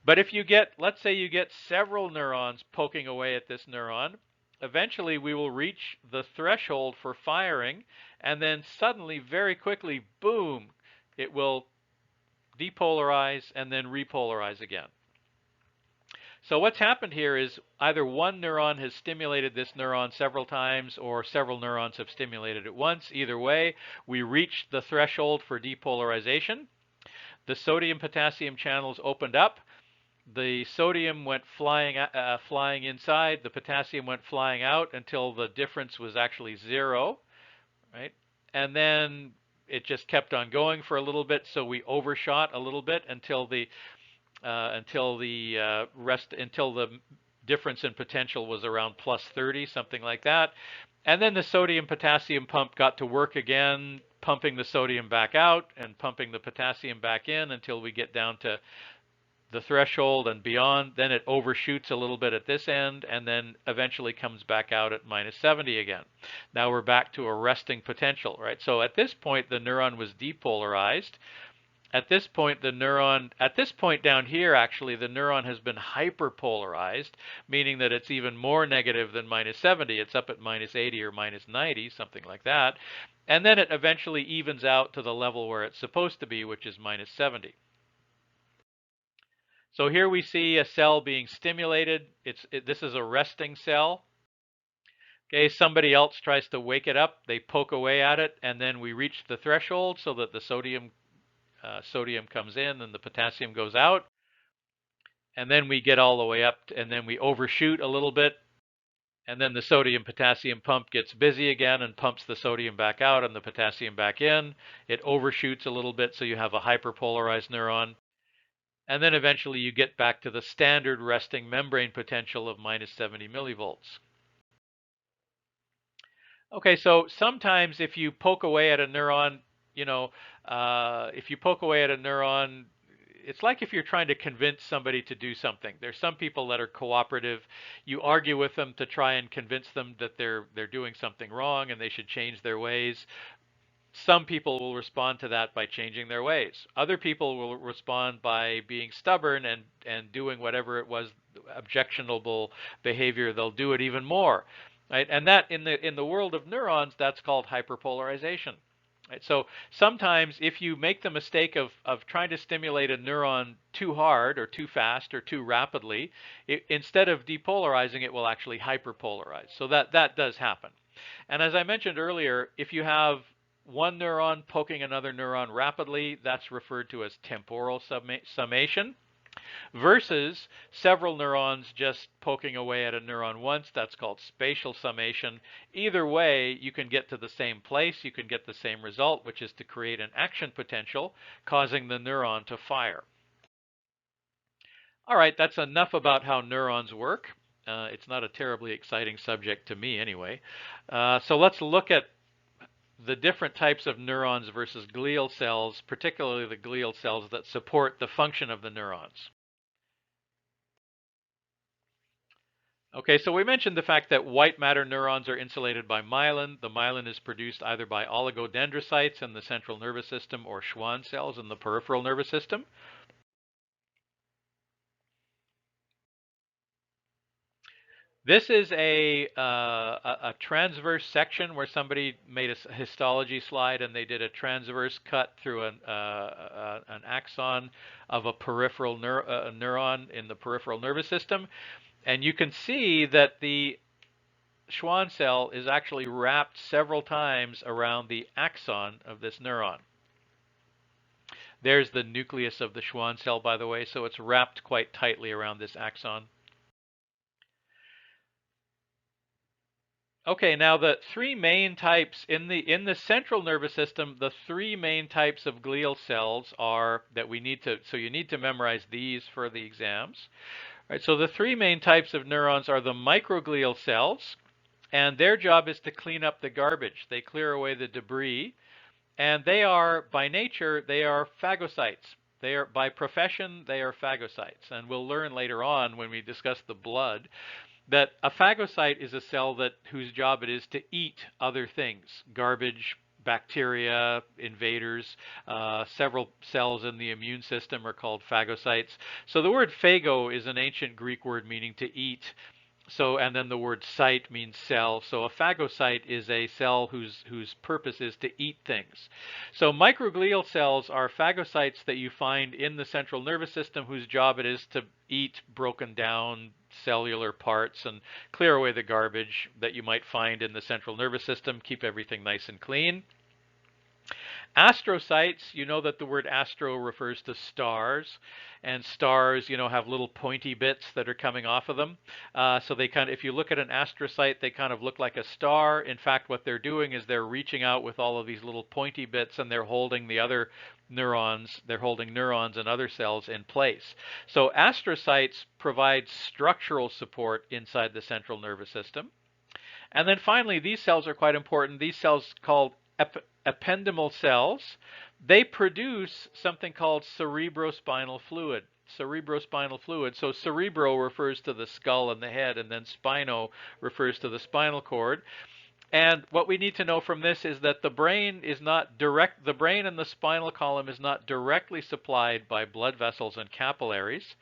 But if you get, let's say you get several neurons poking away at this neuron, eventually we will reach the threshold for firing, and then suddenly, very quickly, boom, it will depolarize and then repolarize again. So what's happened here is either one neuron has stimulated this neuron several times or several neurons have stimulated it once. Either way, we reached the threshold for depolarization. The sodium-potassium channels opened up. The sodium went flying inside. The potassium went flying out until the difference was actually zero, right? And then it just kept on going for a little bit, so we overshot a little bit until the difference in potential was around plus 30, something like that. And then the sodium-potassium pump got to work again, pumping the sodium back out and pumping the potassium back in until we get down to the threshold and beyond. Then it overshoots a little bit at this end and then eventually comes back out at minus 70 again. Now we're back to a resting potential, right? So at this point, the neuron was depolarized. At this point, down here, actually, the neuron has been hyperpolarized, meaning that it's even more negative than minus 70. It's up at minus 80 or minus 90, something like that. And then it eventually evens out to the level where it's supposed to be, which is minus 70. So here we see a cell being stimulated. This is a resting cell. Okay, somebody else tries to wake it up. They poke away at it, and then we reach the threshold so that the sodium comes in and the potassium goes out. And then we get all the way up, and then we overshoot a little bit. And then the sodium-potassium pump gets busy again and pumps the sodium back out and the potassium back in. It overshoots a little bit, so you have a hyperpolarized neuron. And then eventually you get back to the standard resting membrane potential of minus 70 millivolts. Okay, so sometimes if you poke away at a neuron, it's like if you're trying to convince somebody to do something. There's some people that are cooperative. You argue with them to try and convince them that they're doing something wrong and they should change their ways. Some people will respond to that by changing their ways. Other people will respond by being stubborn and doing whatever it was objectionable behavior. They'll do it even more, right? And that in the world of neurons, that's called hyperpolarization. Right? So sometimes if you make the mistake of trying to stimulate a neuron too hard or too fast or too rapidly, instead of depolarizing, it will actually hyperpolarize. So that does happen. And as I mentioned earlier, if you have one neuron poking another neuron rapidly, that's referred to as temporal summation, versus several neurons just poking away at a neuron once, that's called spatial summation. Either way, you can get to the same place, you can get the same result, which is to create an action potential, causing the neuron to fire. All right, that's enough about how neurons work. It's not a terribly exciting subject to me anyway. So let's look at the different types of neurons versus glial cells, particularly the glial cells that support the function of the neurons. Okay, so we mentioned the fact that white matter neurons are insulated by myelin. The myelin is produced either by oligodendrocytes in the central nervous system or Schwann cells in the peripheral nervous system. This is a transverse section where somebody made a histology slide and they did a transverse cut through an axon of a peripheral neuron in the peripheral nervous system. And you can see that the Schwann cell is actually wrapped several times around the axon of this neuron. There's the nucleus of the Schwann cell, by the way, so it's wrapped quite tightly around this axon. Okay, now the three main types in the central nervous system, the three main types of glial cells are that we need to, so you need to memorize these for the exams. Right, so the three main types of neurons are the microglial cells, and their job is to clean up the garbage. They clear away the debris, and they are, by nature, they are phagocytes. They are, by profession, they are phagocytes, and we'll learn later on when we discuss the blood that a phagocyte is a cell whose job it is to eat other things, garbage, bacteria, invaders. Several cells in the immune system are called phagocytes. So the word phago is an ancient Greek word meaning to eat. So, and then the word cyte means cell. So a phagocyte is a cell whose purpose is to eat things. So microglial cells are phagocytes that you find in the central nervous system whose job it is to eat broken down cellular parts and clear away the garbage that you might find in the central nervous system, keep everything nice and clean. Astrocytes, you know that the word astro refers to stars, and stars, have little pointy bits that are coming off of them. So they if you look at an astrocyte, they kind of look like a star. In fact, what they're doing is they're reaching out with all of these little pointy bits, and they're holding the other neurons. They're holding neurons and other cells in place. So astrocytes provide structural support inside the central nervous system. And then finally, these cells are quite important. These cells called ependymal cells, they produce something called cerebrospinal fluid. Cerebrospinal fluid. So cerebro refers to the skull and the head, and then spino refers to the spinal cord. And what we need to know from this is that the brain and the spinal column is not directly supplied by blood vessels and capillaries.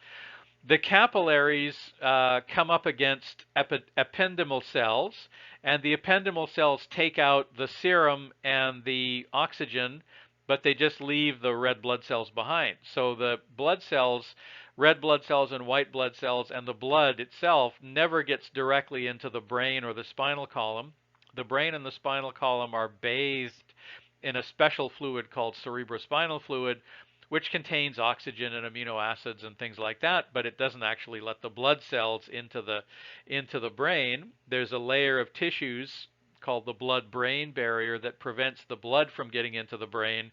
The capillaries come up against ependymal cells, and the ependymal cells take out the serum and the oxygen, but they just leave the red blood cells behind. So the blood cells, red blood cells and white blood cells, and the blood itself never gets directly into the brain or the spinal column. The brain and the spinal column are bathed in a special fluid called cerebrospinal fluid, which contains oxygen and amino acids and things like that, but it doesn't actually let the blood cells into the brain. There's a layer of tissues called the blood-brain barrier that prevents the blood from getting into the brain,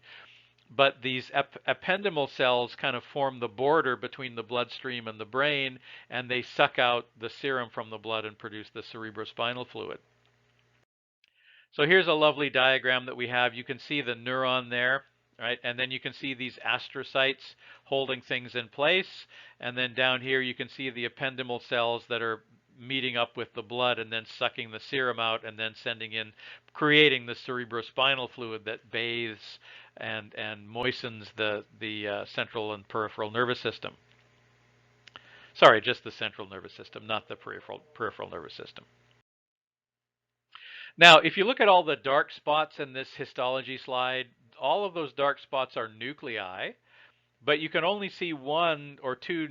but these ependymal cells kind of form the border between the bloodstream and the brain, and they suck out the serum from the blood and produce the cerebrospinal fluid. So here's a lovely diagram that we have. You can see the neuron there. Right, and then you can see these astrocytes holding things in place, and then down here you can see the ependymal cells that are meeting up with the blood and then sucking the serum out and then creating the cerebrospinal fluid that bathes and moistens the central and peripheral nervous system. Sorry, just the central nervous system, not the peripheral nervous system. Now, if you look at all the dark spots in this histology slide, all of those dark spots are nuclei, but you can only see one or two,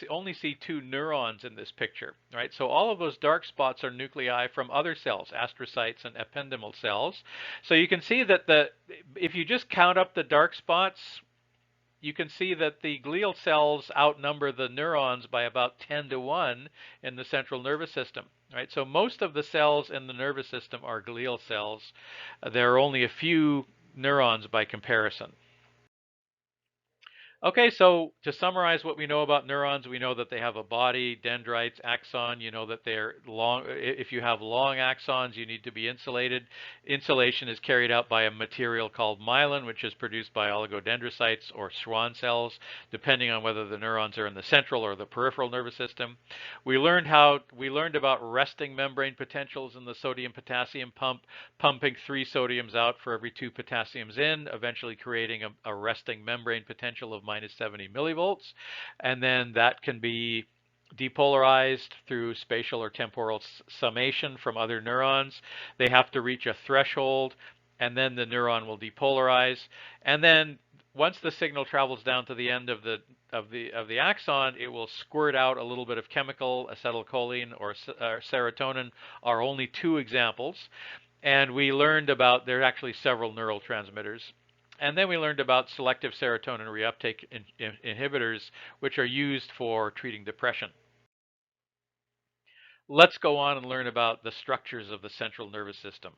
only see two neurons in this picture, right? So all of those dark spots are nuclei from other cells, astrocytes and ependymal cells. So you can see that if you just count up the dark spots, you can see that the glial cells outnumber the neurons by about 10 to 1 in the central nervous system. Right? So most of the cells in the nervous system are glial cells. There are only a few neurons by comparison. Okay, so to summarize what we know about neurons, we know that they have a body, dendrites, axon. You know that they're long. If you have long axons, you need to be insulated. Insulation is carried out by a material called myelin, which is produced by oligodendrocytes or Schwann cells, depending on whether the neurons are in the central or the peripheral nervous system. We learned about resting membrane potentials in the sodium-potassium pump, pumping 3 sodiums out for every 2 potassiums in, eventually creating a resting membrane potential of minus 70 millivolts, and then that can be depolarized through spatial or temporal summation from other neurons. They have to reach a threshold, and then the neuron will depolarize. And then once the signal travels down to the end of the axon, it will squirt out a little bit of chemical. Acetylcholine or serotonin are only 2 examples. And we learned about, there are actually several neurotransmitters. And then we learned about selective serotonin reuptake inhibitors, which are used for treating depression. Let's go on and learn about the structures of the central nervous system.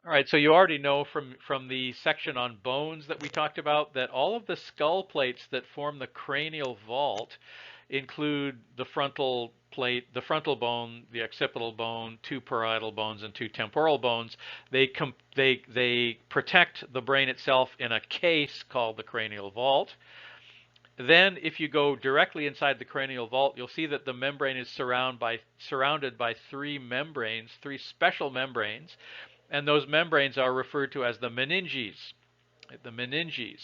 All right, so you already know from the section on bones that we talked about that all of the skull plates that form the cranial vault include the frontal plate, the frontal bone, the occipital bone, 2 parietal bones, and 2 temporal bones. They protect the brain itself in a case called the cranial vault. Then if you go directly inside the cranial vault, you'll see that the membrane is surrounded by three membranes, three special membranes, and those membranes are referred to as the meninges. The meninges,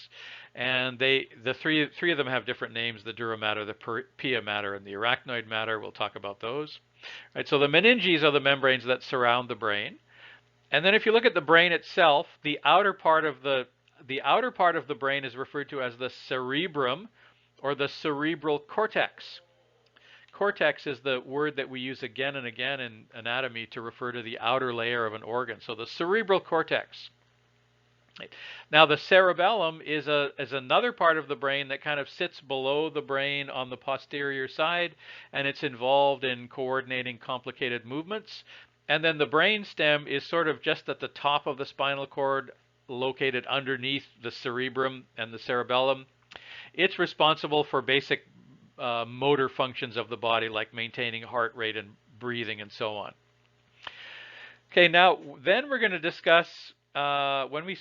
and the three of them have different names: the dura mater, the pia mater, and the arachnoid mater. We'll talk about those. Right, so the meninges are the membranes that surround the brain. And then if you look at the brain itself, the outer part of the brain is referred to as the cerebrum or the cerebral cortex. Cortex is the word that we use again and again in anatomy to refer to the outer layer of an organ. So the cerebral cortex. Now the cerebellum is another part of the brain that kind of sits below the brain on the posterior side, and it's involved in coordinating complicated movements. And then the brain stem is sort of just at the top of the spinal cord, located underneath the cerebrum and the cerebellum. It's responsible for basic motor functions of the body, like maintaining heart rate and breathing and so on. Okay, now then we're going to discuss when we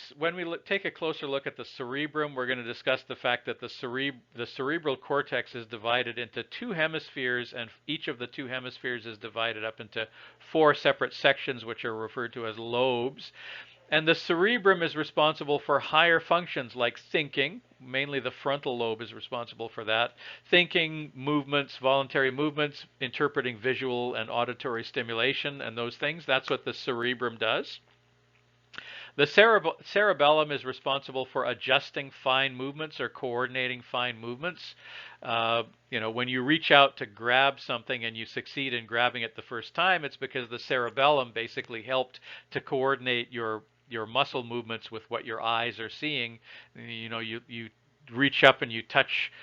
take a closer look at the cerebrum, we're going to discuss the fact that the cerebral cortex is divided into two hemispheres, and each of the two hemispheres is divided up into four separate sections, which are referred to as lobes. And the cerebrum is responsible for higher functions like thinking. Mainly the frontal lobe is responsible for that. Thinking, movements, voluntary movements, interpreting visual and auditory stimulation and those things. That's what the cerebrum does. The cerebellum is responsible for adjusting fine movements or coordinating fine movements. When you reach out to grab something and you succeed in grabbing it the first time, it's because the cerebellum basically helped to coordinate your muscle movements with what your eyes are seeing. You reach up and you touch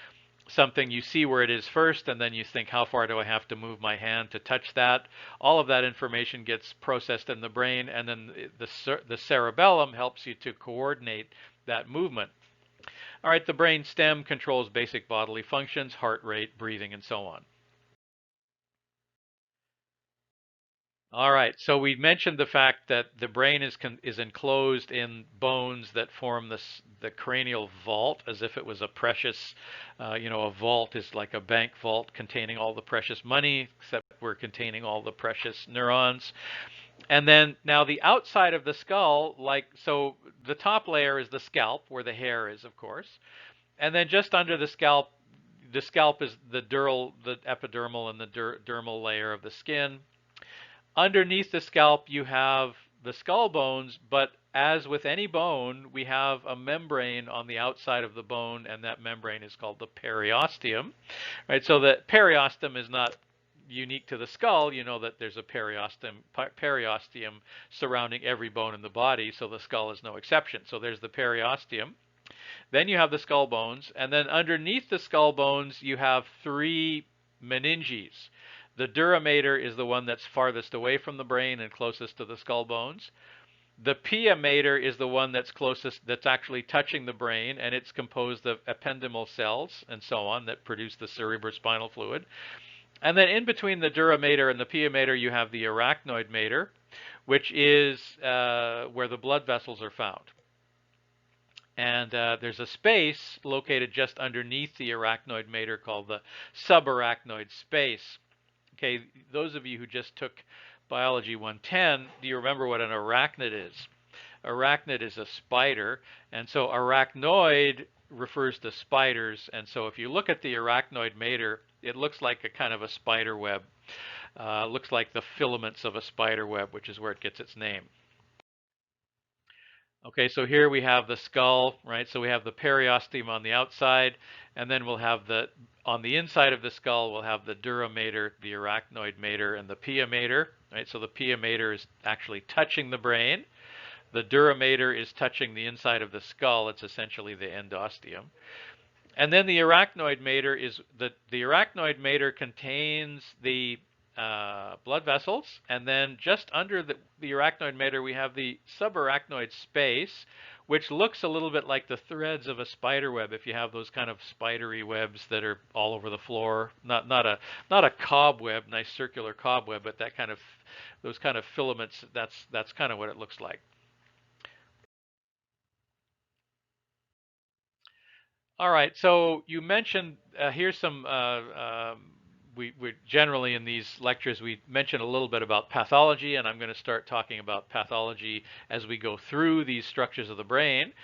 something, you see where it is first, and then you think, how far do I have to move my hand to touch that? All of that information gets processed in the brain, and then the cerebellum helps you to coordinate that movement. All right, the brain stem controls basic bodily functions, heart rate, breathing, and so on. All right, so we mentioned the fact that the brain is enclosed in bones that form the cranial vault, as if it was a precious, a vault is like a bank vault containing all the precious money, except we're containing all the precious neurons. And then now the outside of the skull, so the top layer is the scalp, where the hair is, of course, and then just under the scalp is the epidermal and the dermal layer of the skin. Underneath the scalp, you have the skull bones, but as with any bone, we have a membrane on the outside of the bone, and that membrane is called the periosteum. Right? So the periosteum is not unique to the skull. You know that there's a periosteum surrounding every bone in the body, so the skull is no exception. So there's the periosteum. Then you have the skull bones, and then underneath the skull bones, you have three meninges. The dura mater is the one that's farthest away from the brain and closest to the skull bones. The pia mater is the one that's actually touching the brain, and it's composed of ependymal cells and so on that produce the cerebrospinal fluid. And then in between the dura mater and the pia mater, you have the arachnoid mater, which is where the blood vessels are found. And there's a space located just underneath the arachnoid mater called the subarachnoid space. Okay, those of you who just took Biology 110, do you remember what an arachnid is? Arachnid is a spider, and so arachnoid refers to spiders, and so if you look at the arachnoid mater, it looks like a kind of a spider web. Looks like the filaments of a spider web, which is where it gets its name. Okay, so here we have the skull, right? So we have the periosteum on the outside, and then we'll have on the inside of the skull, we'll have the dura mater, the arachnoid mater, and the pia mater, right? So the pia mater is actually touching the brain. The dura mater is touching the inside of the skull. It's essentially the endosteum. And then the arachnoid mater the arachnoid mater contains the blood vessels, and then just under the arachnoid mater we have the subarachnoid space, which looks a little bit like the threads of a spider web. If you have those kind of spidery webs that are all over the floor, not a cobweb, nice circular cobweb, but those kind of filaments. That's kind of what it looks like. All right. So you mentioned here's some. We generally in these lectures we mention a little bit about pathology, and I'm going to start talking about pathology as we go through these structures of the brain.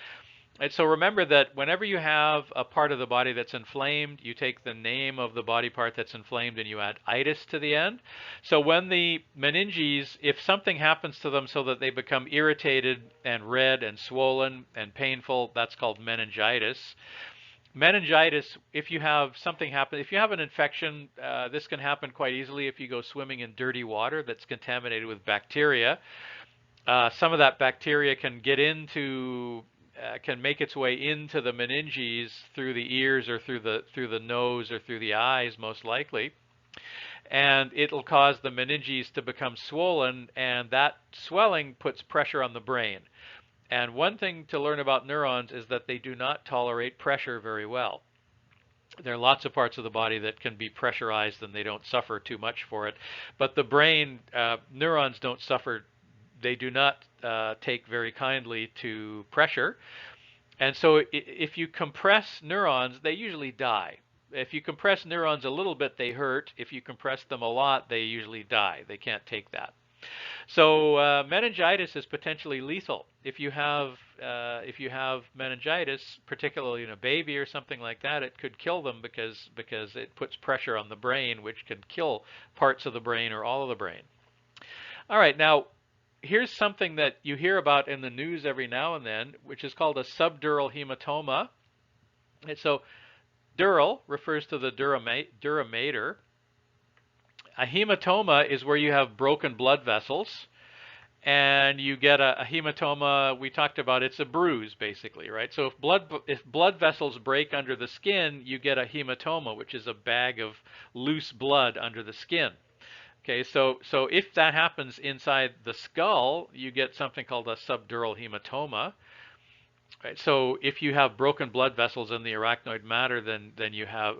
And so remember that whenever you have a part of the body that's inflamed, you take the name of the body part that's inflamed and you add itis to the end. So when the meninges, if something happens to them so that they become irritated and red and swollen and painful, that's called meningitis. Meningitis, if you have something happen, if you have an infection, this can happen quite easily if you go swimming in dirty water that's contaminated with bacteria. Some of that bacteria can get into, can make its way into the meninges through the ears or through the nose or through the eyes, most likely, and it'll cause the meninges to become swollen, and that swelling puts pressure on the brain. And one thing to learn about neurons is that they do not tolerate pressure very well. There are lots of parts of the body that can be pressurized and they don't suffer too much for it. But the brain, neurons don't suffer. They do not take very kindly to pressure. And so if you compress neurons, they usually die. If you compress neurons a little bit, they hurt. If you compress them a lot, they usually die. They can't take that. So meningitis is potentially lethal. If you have meningitis, particularly in a baby or something like that, it could kill them because it puts pressure on the brain, which can kill parts of the brain or all of the brain. All right, now here's something that you hear about in the news every now and then, which is called a subdural hematoma. And so dural refers to the dura mater. A hematoma is where you have broken blood vessels, and you get a hematoma. We talked about it's a bruise, basically, right? So if blood vessels break under the skin, you get a hematoma, which is a bag of loose blood under the skin. Okay, so if that happens inside the skull, you get something called a subdural hematoma. Right. So if you have broken blood vessels in the arachnoid mater, then you have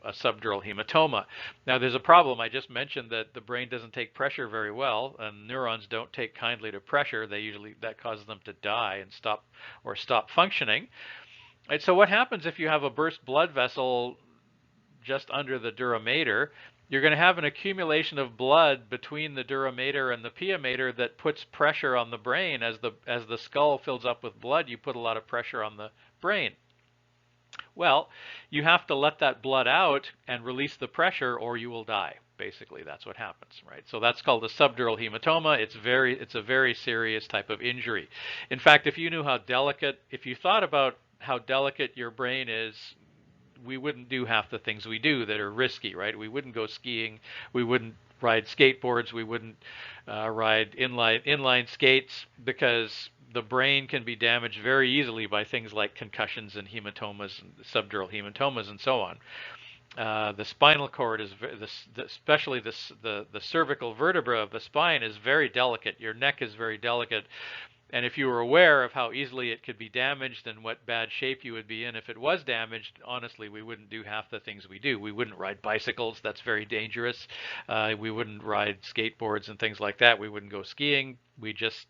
a subdural hematoma. Now there's a problem. I just mentioned that the brain doesn't take pressure very well, and neurons don't take kindly to pressure. That causes them to die and stop functioning. Right. So what happens if you have a burst blood vessel just under the dura mater? You're going to have an accumulation of blood between the dura mater and the pia mater that puts pressure on the brain. As the skull fills up with blood, you put a lot of pressure on the brain. Well, you have to let that blood out and release the pressure, or you will die. Basically, that's what happens, right? So that's called a subdural hematoma. It's a very serious type of injury. In fact, if you thought about how delicate your brain is, we wouldn't do half the things we do that are risky, right? We wouldn't go skiing, we wouldn't ride skateboards, we wouldn't ride inline skates, because the brain can be damaged very easily by things like concussions and hematomas, and subdural hematomas, and so on. The spinal cord is especially the cervical vertebra of the spine is very delicate. Your neck is very delicate. And if you were aware of how easily it could be damaged and what bad shape you would be in if it was damaged, honestly, we wouldn't do half the things we do. We wouldn't ride bicycles. That's very dangerous. We wouldn't ride skateboards and things like that. We wouldn't go skiing. We just,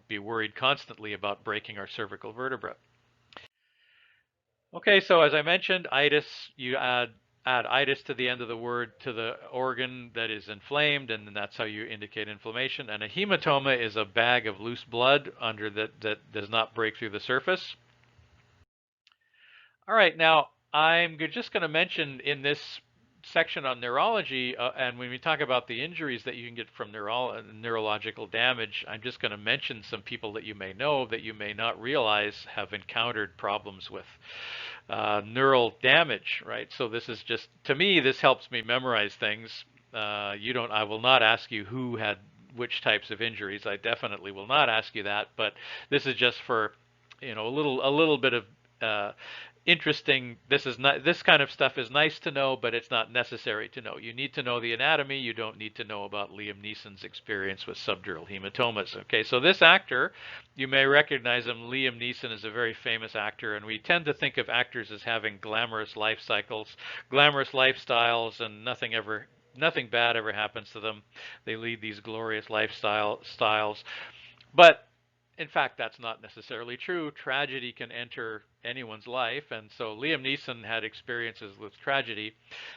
be worried constantly about breaking our cervical vertebra. Okay, so as I mentioned, itis, you add itis to the end of the word to the organ that is inflamed, and that's how you indicate inflammation. And a hematoma is a bag of loose blood under that does not break through the surface. All right, now I'm just going to mention in this section on neurology, and when we talk about the injuries that you can get from neurological damage, I'm just going to mention some people that you may know that you may not realize have encountered problems with neural damage, right? So this is just, to me, this helps me memorize things. I will not ask you who had which types of injuries. I definitely will not ask you that, but this is just for, a little bit of interesting. This kind of stuff is nice to know, but it's not necessary to know. You need to know the anatomy. You don't need to know about Liam Neeson's experience with subdural hematomas. Okay, so this actor, you may recognize him. Liam Neeson is a very famous actor, and we tend to think of actors as having glamorous life cycles, glamorous lifestyles, and nothing bad ever happens to them. They lead these glorious lifestyles. But in fact, that's not necessarily true. Tragedy can enter anyone's life, and so Liam Neeson had experiences with tragedy.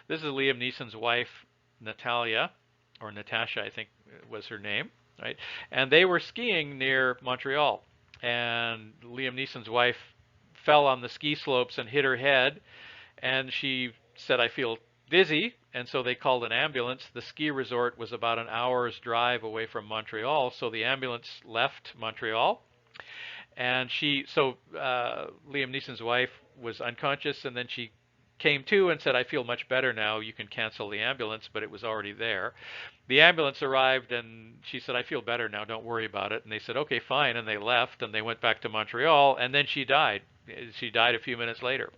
This is Liam Neeson's wife, Natalia, or Natasha, I think was her name, right? And they were skiing near Montreal, and Liam Neeson's wife fell on the ski slopes and hit her head, and she said, "I feel dizzy," and so they called an ambulance. The ski resort was about an hour's drive away from Montreal, so the ambulance left Montreal, and Liam Neeson's wife was unconscious, and then she came to and said, "I feel much better now. You can cancel the ambulance," but it was already there. The ambulance arrived, and she said, "I feel better now. Don't worry about it." And they said, "Okay, fine," and they left, and they went back to Montreal, and then she died. She died a few minutes later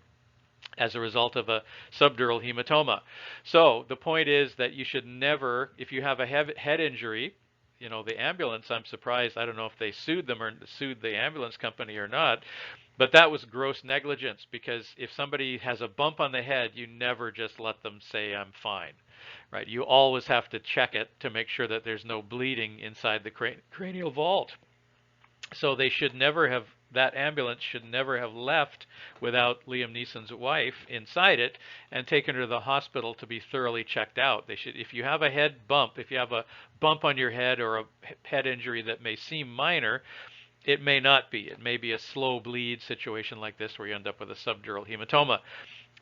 as a result of a subdural hematoma. So the point is that you should never, if you have a head injury, the ambulance, I'm surprised, I don't know if they sued them or sued the ambulance company or not, but that was gross negligence, because if somebody has a bump on the head, you never just let them say, "I'm fine," right? You always have to check it to make sure that there's no bleeding inside the cranial vault. So that ambulance should never have left without Liam Neeson's wife inside it and taken her to the hospital to be thoroughly checked out. If you have a if you have a bump on your head or a head injury that may seem minor, it may not be. It may be a slow bleed situation like this where you end up with a subdural hematoma.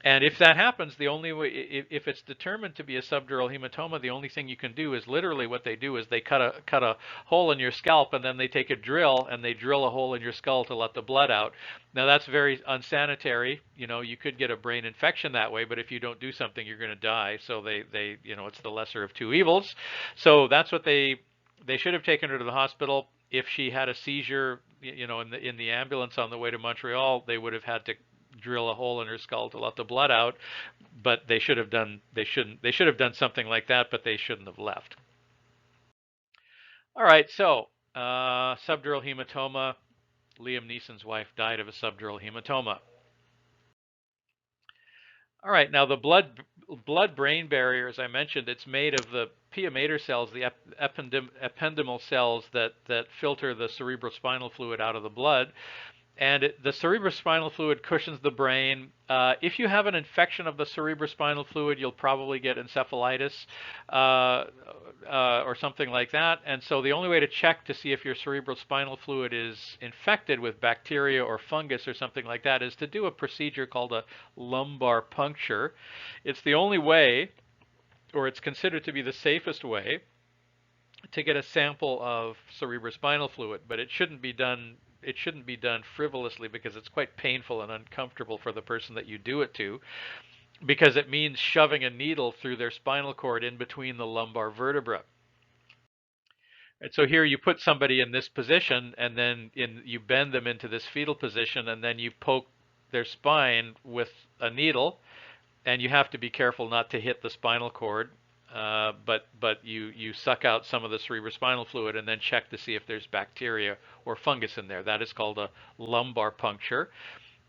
And if that happens, the only way, if it's determined to be a subdural hematoma, the only thing you can do is literally what they do is they cut a hole in your scalp, and then they take a drill and they drill a hole in your skull to let the blood out. Now that's very unsanitary. You could get a brain infection that way, but if you don't do something, you're going to die. So it's the lesser of two evils. So that's what they should have taken her to the hospital. If she had a seizure, in the ambulance on the way to Montreal, they would have had to drill a hole in her skull to let the blood out, but they should have done something like that, but they shouldn't have left. All right, so subdural hematoma. Liam Neeson's wife died of a subdural hematoma. All right, now the blood-brain barrier, as I mentioned, it's made of the pia mater cells, the ependymal cells that filter the cerebrospinal fluid out of the blood. And the cerebrospinal fluid cushions the brain. If you have an infection of the cerebrospinal fluid, you'll probably get encephalitis or something like that. And so the only way to check to see if your cerebrospinal fluid is infected with bacteria or fungus or something like that is to do a procedure called a lumbar puncture. It's the only way, or it's considered to be the safest way, to get a sample of cerebrospinal fluid, but it shouldn't be done frivolously, because it's quite painful and uncomfortable for the person that you do it to, because it means shoving a needle through their spinal cord in between the lumbar vertebra. And so here you put somebody in this position, and then you bend them into this fetal position, and then you poke their spine with a needle, and you have to be careful not to hit the spinal cord. But you suck out some of the cerebrospinal fluid and then check to see if there's bacteria or fungus in there. That is called a lumbar puncture,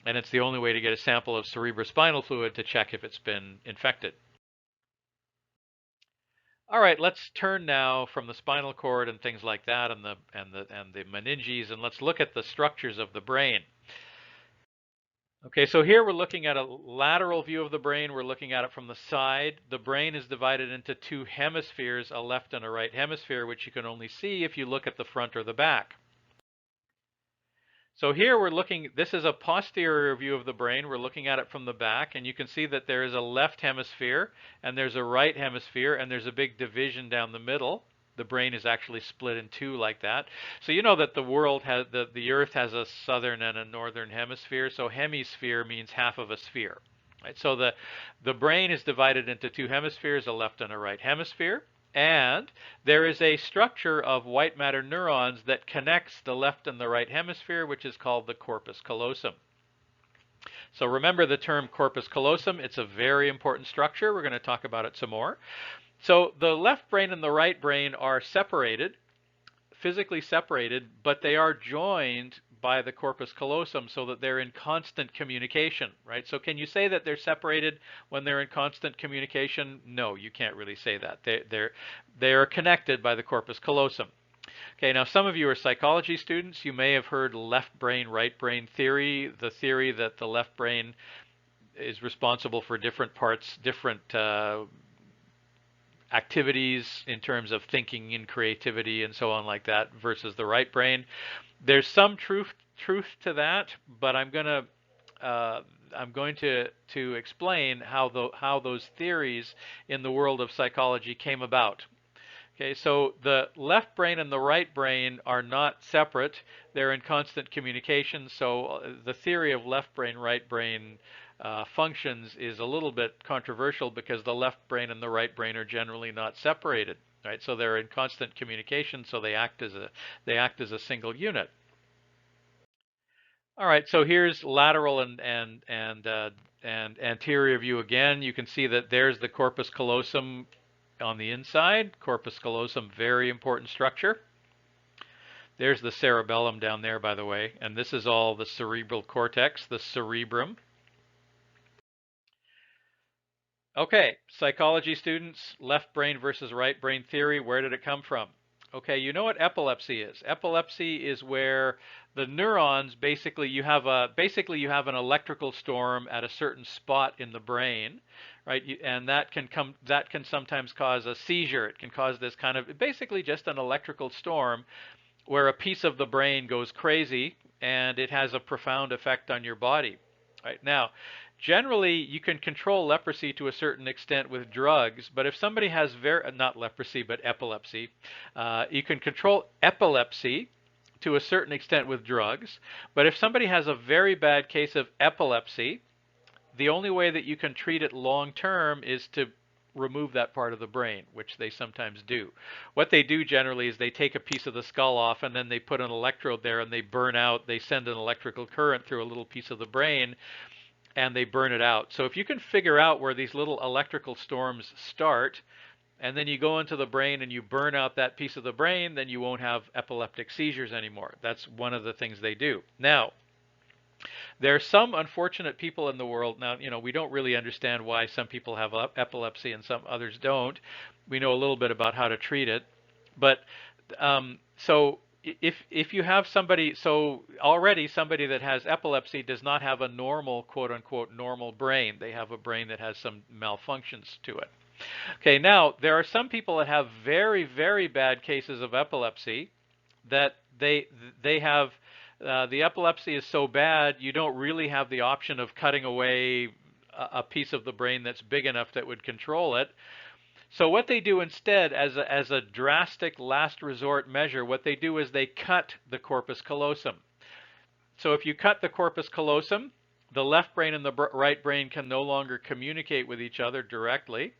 and it's the only way to get a sample of cerebrospinal fluid to check if it's been infected. All right, let's turn now from the spinal cord and things like that, and the meninges, and let's look at the structures of the brain. Okay, so here we're looking at a lateral view of the brain. We're looking at it from the side. The brain is divided into two hemispheres, a left and a right hemisphere, which you can only see if you look at the front or the back. So here we're looking, this is a posterior view of the brain. We're looking at it from the back, and you can see that there is a left hemisphere, and there's a right hemisphere, and there's a big division down the middle. The brain is actually split in two like that. So you know that the Earth has a southern and a northern hemisphere. So hemisphere means half of a sphere. Right? So the brain is divided into two hemispheres, a left and a right hemisphere. And there is a structure of white matter neurons that connects the left and the right hemisphere, which is called the corpus callosum. So remember the term corpus callosum. It's a very important structure. We're going to talk about it some more. So the left brain and the right brain are separated, physically separated, but they are joined by the corpus callosum so that they're in constant communication, right? So can you say that they're separated when they're in constant communication? No, you can't really say that. They are connected by the corpus callosum. Okay, now some of you are psychology students. You may have heard left brain, right brain theory, the theory that the left brain is responsible for different parts, different activities in terms of thinking and creativity and so on like that versus the right brain. There's some truth to that, but uh, I'm going to explain how those theories in the world of psychology came about. Okay, so the left brain and the right brain are not separate. They're in constant communication. So the theory of left brain, right brain functions is a little bit controversial because the left brain and the right brain are generally not separated. Right, so they're in constant communication. So they act as a single unit. All right, so here's lateral and anterior view again. You can see that there's the corpus callosum on the inside. Corpus callosum, very important structure. There's the cerebellum down there, by the way, and this is all the cerebral cortex, the cerebrum. Okay, psychology students, left brain versus right brain theory, where did it come from? Okay, you know what epilepsy is. Epilepsy is where the neurons basically you have an electrical storm at a certain spot in the brain, right? And that can sometimes cause a seizure. It can cause this kind of basically just an electrical storm where a piece of the brain goes crazy and it has a profound effect on your body. Right now, generally you can control leprosy to a certain extent with drugs, but if somebody has not leprosy but epilepsy, you can control epilepsy to a certain extent with drugs. But if somebody has a very bad case of epilepsy, the only way that you can treat it long term is to remove that part of the brain, which they sometimes do. What they do generally is they take a piece of the skull off and then they put an electrode there and they send an electrical current through a little piece of the brain and they burn it out. So if you can figure out where these little electrical storms start, and then you go into the brain and you burn out that piece of the brain, then you won't have epileptic seizures anymore. That's one of the things they do. Now, there are some unfortunate people in the world. Now, we don't really understand why some people have epilepsy and some others don't. We know a little bit about how to treat it. But so if you have somebody, so already somebody that has epilepsy does not have a normal, quote unquote, normal brain. They have a brain that has some malfunctions to it. Okay, now there are some people that have very, very bad cases of epilepsy that they have the epilepsy is so bad you don't really have the option of cutting away a piece of the brain that's big enough that would control it. So what they do instead, as a drastic last resort measure, what they do is they cut the corpus callosum. So if you cut the corpus callosum, the left brain and the right brain can no longer communicate with each other directly.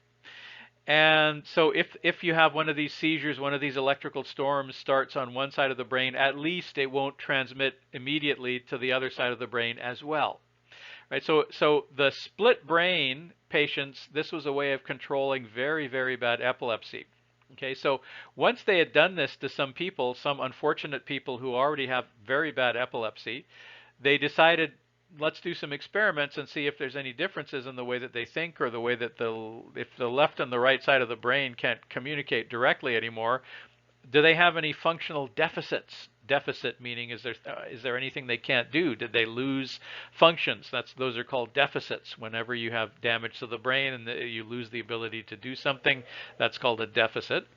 And so if you have one of these seizures, one of these electrical storms starts on one side of the brain, at least it won't transmit immediately to the other side of the brain as well. Right? So the split brain patients, this was a way of controlling very, very bad epilepsy. Okay, so once they had done this to some people, some unfortunate people who already have very bad epilepsy, they decided, let's do some experiments and see if there's any differences in the way that they think or the way that if the left and the right side of the brain can't communicate directly anymore, do they have any functional deficits? Deficit meaning is there anything they can't do? Did they lose functions? Those are called deficits. Whenever you have damage to the brain and you lose the ability to do something, that's called a deficit.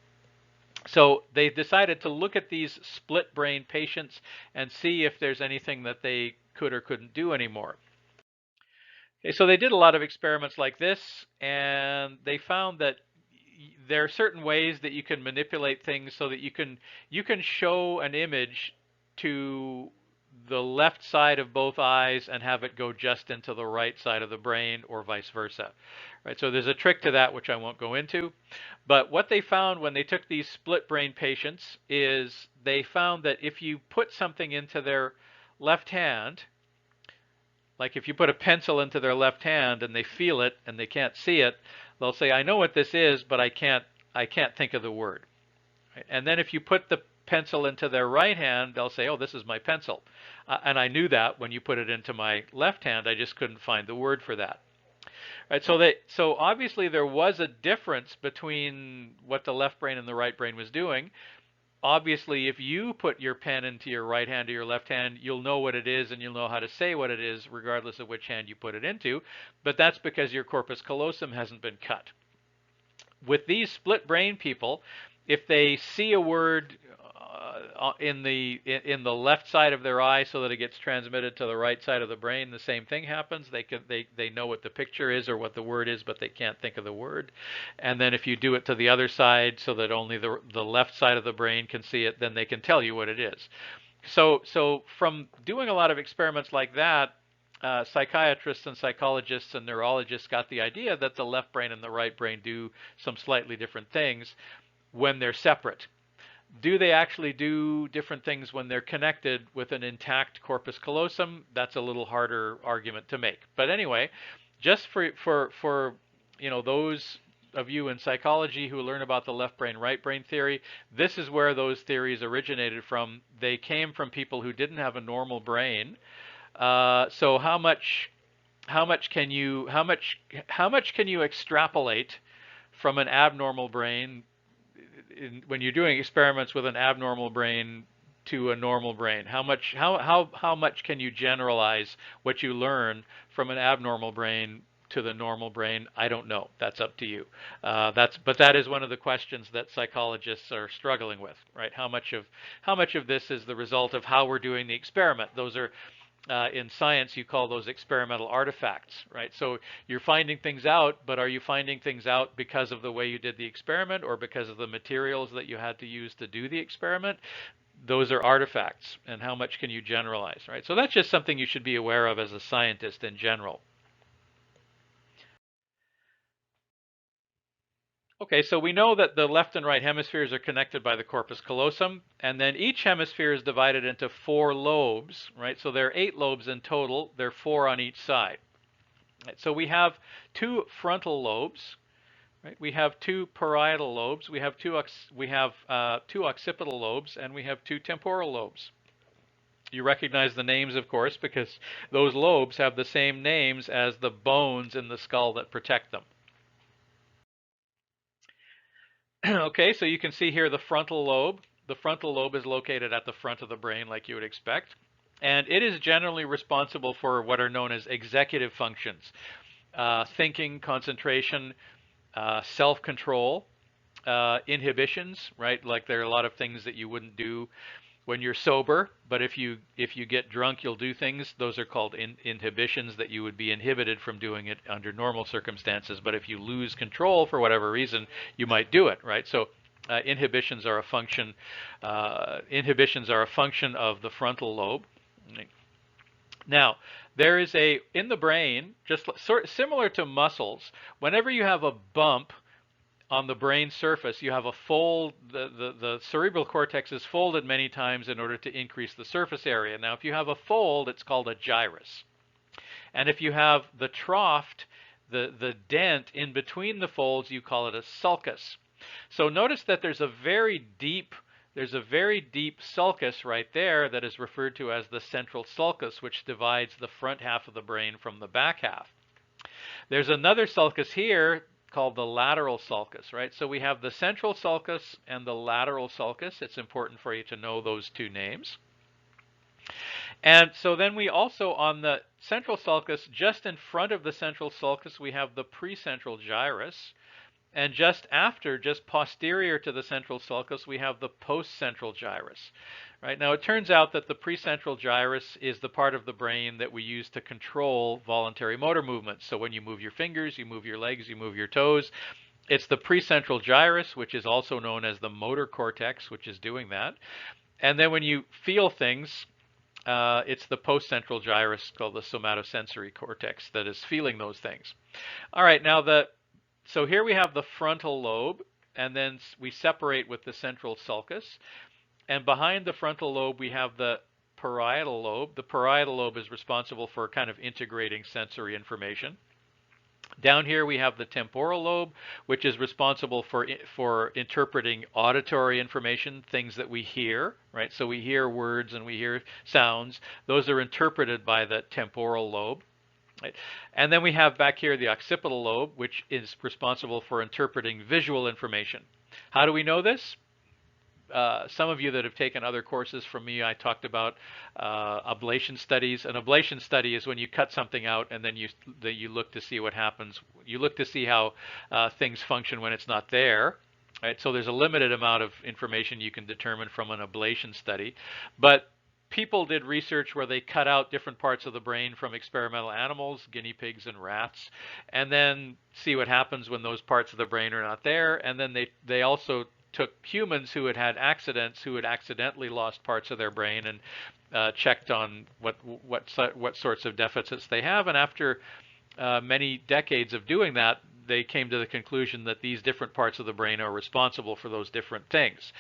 So they decided to look at these split brain patients and see if there's anything that they could or couldn't do anymore. Okay, so they did a lot of experiments like this, and they found that there are certain ways that you can manipulate things so that you can show an image to the left side of both eyes and have it go just into the right side of the brain or vice versa. Right? So there's a trick to that which I won't go into. But what they found when they took these split brain patients is they found that if you put something into their left hand, like if you put a pencil into their left hand and they feel it and they can't see it, they'll say, I know what this is, but I can't think of the word. And then if you put the pencil into their right hand, they'll say, oh, this is my pencil. And I knew that when you put it into my left hand, I just couldn't find the word for that. Right, so obviously there was a difference between what the left brain and the right brain was doing. obviously, if you put your pen into your right hand or your left hand, you'll know what it is and you'll know how to say what it is, regardless of which hand you put it into. But that's because your corpus callosum hasn't been cut. With these split brain people, if they see a word in the left side of their eye so that it gets transmitted to the right side of the brain, the same thing happens. They know what the picture is or what the word is, but they can't think of the word. And then if you do it to the other side so that only the left side of the brain can see it, then they can tell you what it is. So from doing a lot of experiments like that, psychiatrists and psychologists and neurologists got the idea that the left brain and the right brain do some slightly different things when they're separate. Do they actually do different things when they're connected with an intact corpus callosum? That's a little harder argument to make. But anyway, just for those of you in psychology who learn about the left brain, right brain theory, this is where those theories originated from. They came from people who didn't have a normal brain. So how much can you extrapolate from an abnormal brain when you're doing experiments with an abnormal brain to a normal brain? How much can you generalize what you learn from an abnormal brain to the normal brain? I don't know. That's up to you. But that is one of the questions that psychologists are struggling with, right? How much of this is the result of how we're doing the experiment? Those are in science, you call those experimental artifacts, right? So you're finding things out, but are you finding things out because of the way you did the experiment or because of the materials that you had to use to do the experiment? Those are artifacts, and how much can you generalize, right? So that's just something you should be aware of as a scientist in general. Okay, so we know that the left and right hemispheres are connected by the corpus callosum, and then each hemisphere is divided into 4 lobes, right? So there are 8 lobes in total. There are 4 on each side. Right? So we have 2 frontal lobes, right? We have 2 parietal lobes. We have 2 occipital lobes, and we have 2 temporal lobes. You recognize the names, of course, because those lobes have the same names as the bones in the skull that protect them. Okay, so you can see here the frontal lobe. The frontal lobe is located at the front of the brain, like you would expect. And it is generally responsible for what are known as executive functions. Thinking, concentration, self-control, inhibitions, right? Like there are a lot of things that you wouldn't do when you're sober, but if you get drunk, you'll do things. Those are called inhibitions, that you would be inhibited from doing it under normal circumstances. But if you lose control for whatever reason, you might do it, right? So inhibitions are a function. Inhibitions are a function of the frontal lobe. Now, there is in the brain, just similar to muscles, whenever you have a bump on the brain surface, you have a fold. The cerebral cortex is folded many times in order to increase the surface area. Now, if you have a fold, it's called a gyrus. And if you have the trough, the dent in between the folds, you call it a sulcus. So notice that there's a very deep sulcus right there that is referred to as the central sulcus, which divides the front half of the brain from the back half. There's another sulcus here called the lateral sulcus, right? So we have the central sulcus and the lateral sulcus. It's important for you to know those 2 names. And so then we also, on the central sulcus, just in front of the central sulcus, we have the Precentral Gyrus. And just posterior to the central sulcus, we have the postcentral gyrus. Right? Now, it turns out that the precentral gyrus is the part of the brain that we use to control voluntary motor movements. So when you move your fingers, you move your legs, you move your toes, it's the precentral gyrus, which is also known as the motor cortex, which is doing that. And then when you feel things, it's the postcentral gyrus, called the somatosensory cortex, that is feeling those things. All right, now so here we have the frontal lobe, and then we separate with the central sulcus. And behind the frontal lobe, we have the parietal lobe. The parietal lobe is responsible for kind of integrating sensory information. Down here, we have the temporal lobe, which is responsible for interpreting auditory information, things that we hear, right? So we hear words and we hear sounds. Those are interpreted by the temporal lobe. Right. And then we have back here the occipital lobe, which is responsible for interpreting visual information. How do we know this? some of you that have taken other courses from me, I talked about ablation studies. An ablation study is when you cut something out and then you look to see what happens. You look to see how things function when it's not there. Right? So there's a limited amount of information you can determine from an ablation study. But people did research where they cut out different parts of the brain from experimental animals, guinea pigs and rats, and then see what happens when those parts of the brain are not there. And then they also took humans who had had accidents, who had accidentally lost parts of their brain, and checked on what sorts of deficits they have. And after many decades of doing that, they came to the conclusion that these different parts of the brain are responsible for those different things.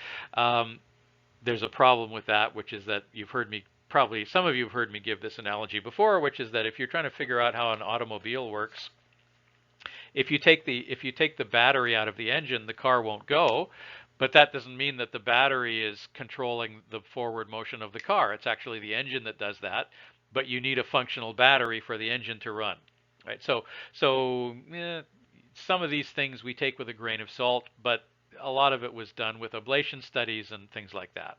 There's a problem with that, which is that you've heard me, probably some of you have heard me give this analogy before, which is that if you're trying to figure out how an automobile works, if you take the battery out of the engine, the car won't go. But that doesn't mean that the battery is controlling the forward motion of the car. It's actually the engine that does that. But you need a functional battery for the engine to run, right? So some of these things we take with a grain of salt, but a lot of it was done with ablation studies and things like that.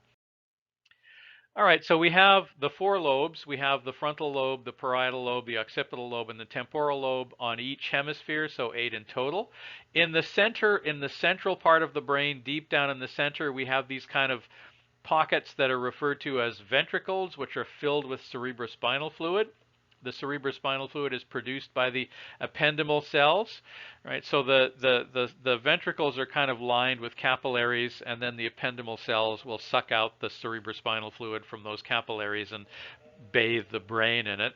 All right, so we have the 4 lobes. We have the frontal lobe, the parietal lobe, the occipital lobe, and the temporal lobe on each hemisphere, so 8 in total. In the central part of the brain, deep down in the center, we have these kind of pockets that are referred to as ventricles, which are filled with cerebrospinal fluid. The cerebrospinal fluid is produced by the ependymal cells, right? So the ventricles are kind of lined with capillaries, and then the ependymal cells will suck out the cerebrospinal fluid from those capillaries and bathe the brain in it.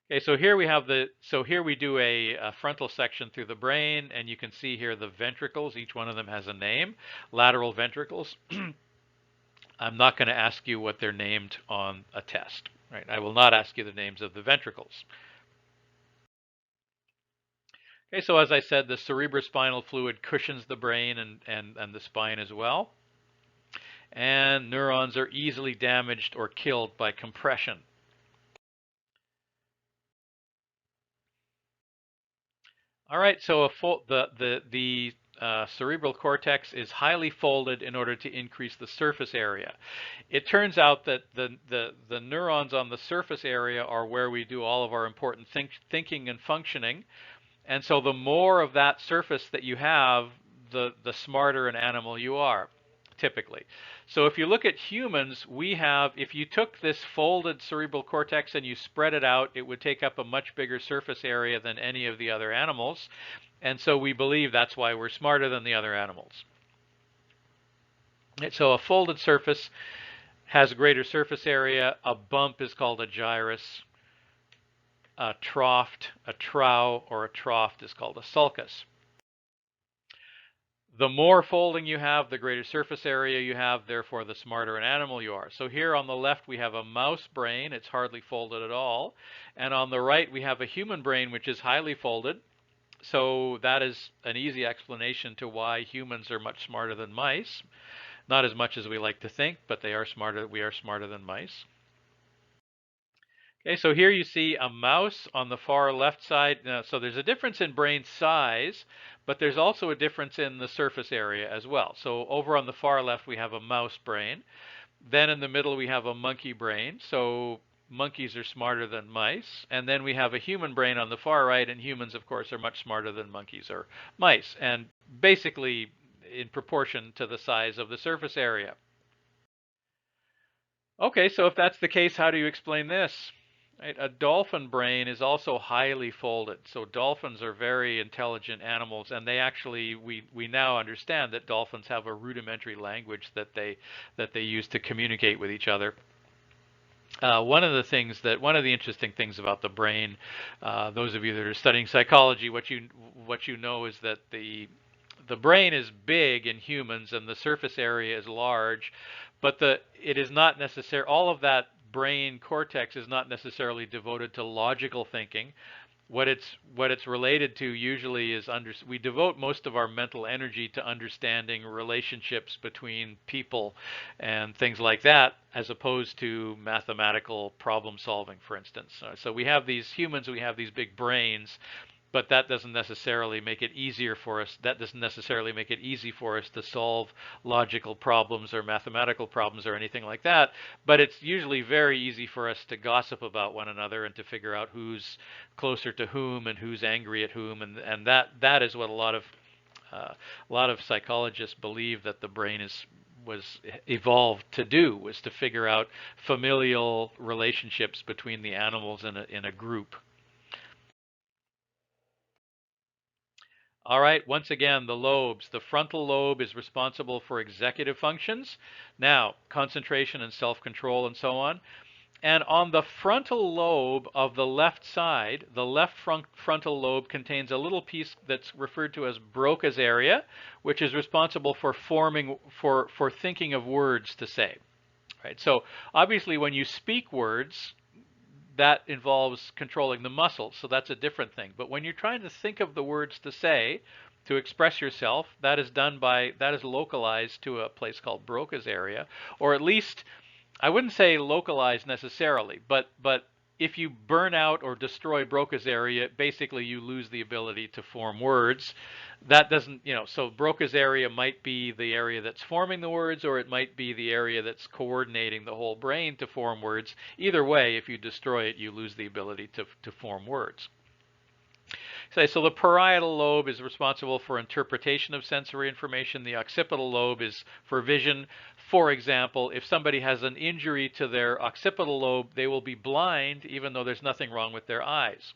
Okay, so here we do a frontal section through the brain, and you can see here the ventricles. Each one of them has a name. Lateral ventricles. I'm not going to ask you what they're named on a test. Right? I will not ask you the names of the ventricles. Okay, so as I said, the cerebrospinal fluid cushions the brain and the spine as well. And neurons are easily damaged or killed by compression. All right, so the cerebral cortex is highly folded in order to increase the surface area. It turns out that the neurons on the surface area are where we do all of our important thinking and functioning. And so the more of that surface that you have, the smarter an animal you are, typically. So if you look at humans, if you took this folded cerebral cortex and you spread it out, it would take up a much bigger surface area than any of the other animals. And so we believe that's why we're smarter than the other animals. And so a folded surface has a greater surface area. A bump is called a gyrus. A trough, or a trough is called a sulcus. The more folding you have, the greater surface area you have, therefore the smarter an animal you are. So here on the left we have a mouse brain, it's hardly folded at all. And on the right we have a human brain which is highly folded. So that is an easy explanation to why humans are much smarter than mice. Not as much as we like to think, but we are smarter than mice. Okay, so here you see a mouse on the far left side. Now, so there's a difference in brain size, but there's also a difference in the surface area as well. So over on the far left, we have a mouse brain. Then in the middle, we have a monkey brain. So monkeys are smarter than mice. And then we have a human brain on the far right, and humans, of course, are much smarter than monkeys or mice, and basically in proportion to the size of the surface area. Okay, so if that's the case, how do you explain this? Right? A dolphin brain is also highly folded. So dolphins are very intelligent animals, and they actually, we now understand that dolphins have a rudimentary language that they use to communicate with each other. One of the interesting things about the brain, those of you that are studying psychology, what you know is that the brain is big in humans and the surface area is large, but it is not necessary. All of that brain cortex is not necessarily devoted to logical thinking. What it's related to usually is we devote most of our mental energy to understanding relationships between people and things like that, as opposed to mathematical problem solving, for instance. So we have these humans, we have these big brains, but that doesn't necessarily make it easier for us. That doesn't necessarily make it easy for us to solve logical problems or mathematical problems or anything like that. But it's usually very easy for us to gossip about one another and to figure out who's closer to whom and who's angry at whom, and that is what uh, a lot of psychologists believe that the brain was evolved to do, was to figure out familial relationships between the animals in a group. All right, once again, the lobes. The frontal lobe is responsible for executive functions, now concentration and self-control and so on. And on the frontal lobe of the left side, the left frontal lobe contains a little piece that's referred to as Broca's area, which is responsible for for thinking of words to say. Right? So obviously when you speak words, that involves controlling the muscles, so that's a different thing. But when you're trying to think of the words to say, to express yourself, that is localized to a place called Broca's area, or at least I wouldn't say localized necessarily, but if you burn out or destroy Broca's area, basically you lose the ability to form words. That doesn't, so Broca's area might be the area that's forming the words, or it might be the area that's coordinating the whole brain to form words. Either way, if you destroy it, you lose the ability to form words. So the parietal lobe is responsible for interpretation of sensory information. The occipital lobe is for vision. For example, if somebody has an injury to their occipital lobe, they will be blind even though there's nothing wrong with their eyes.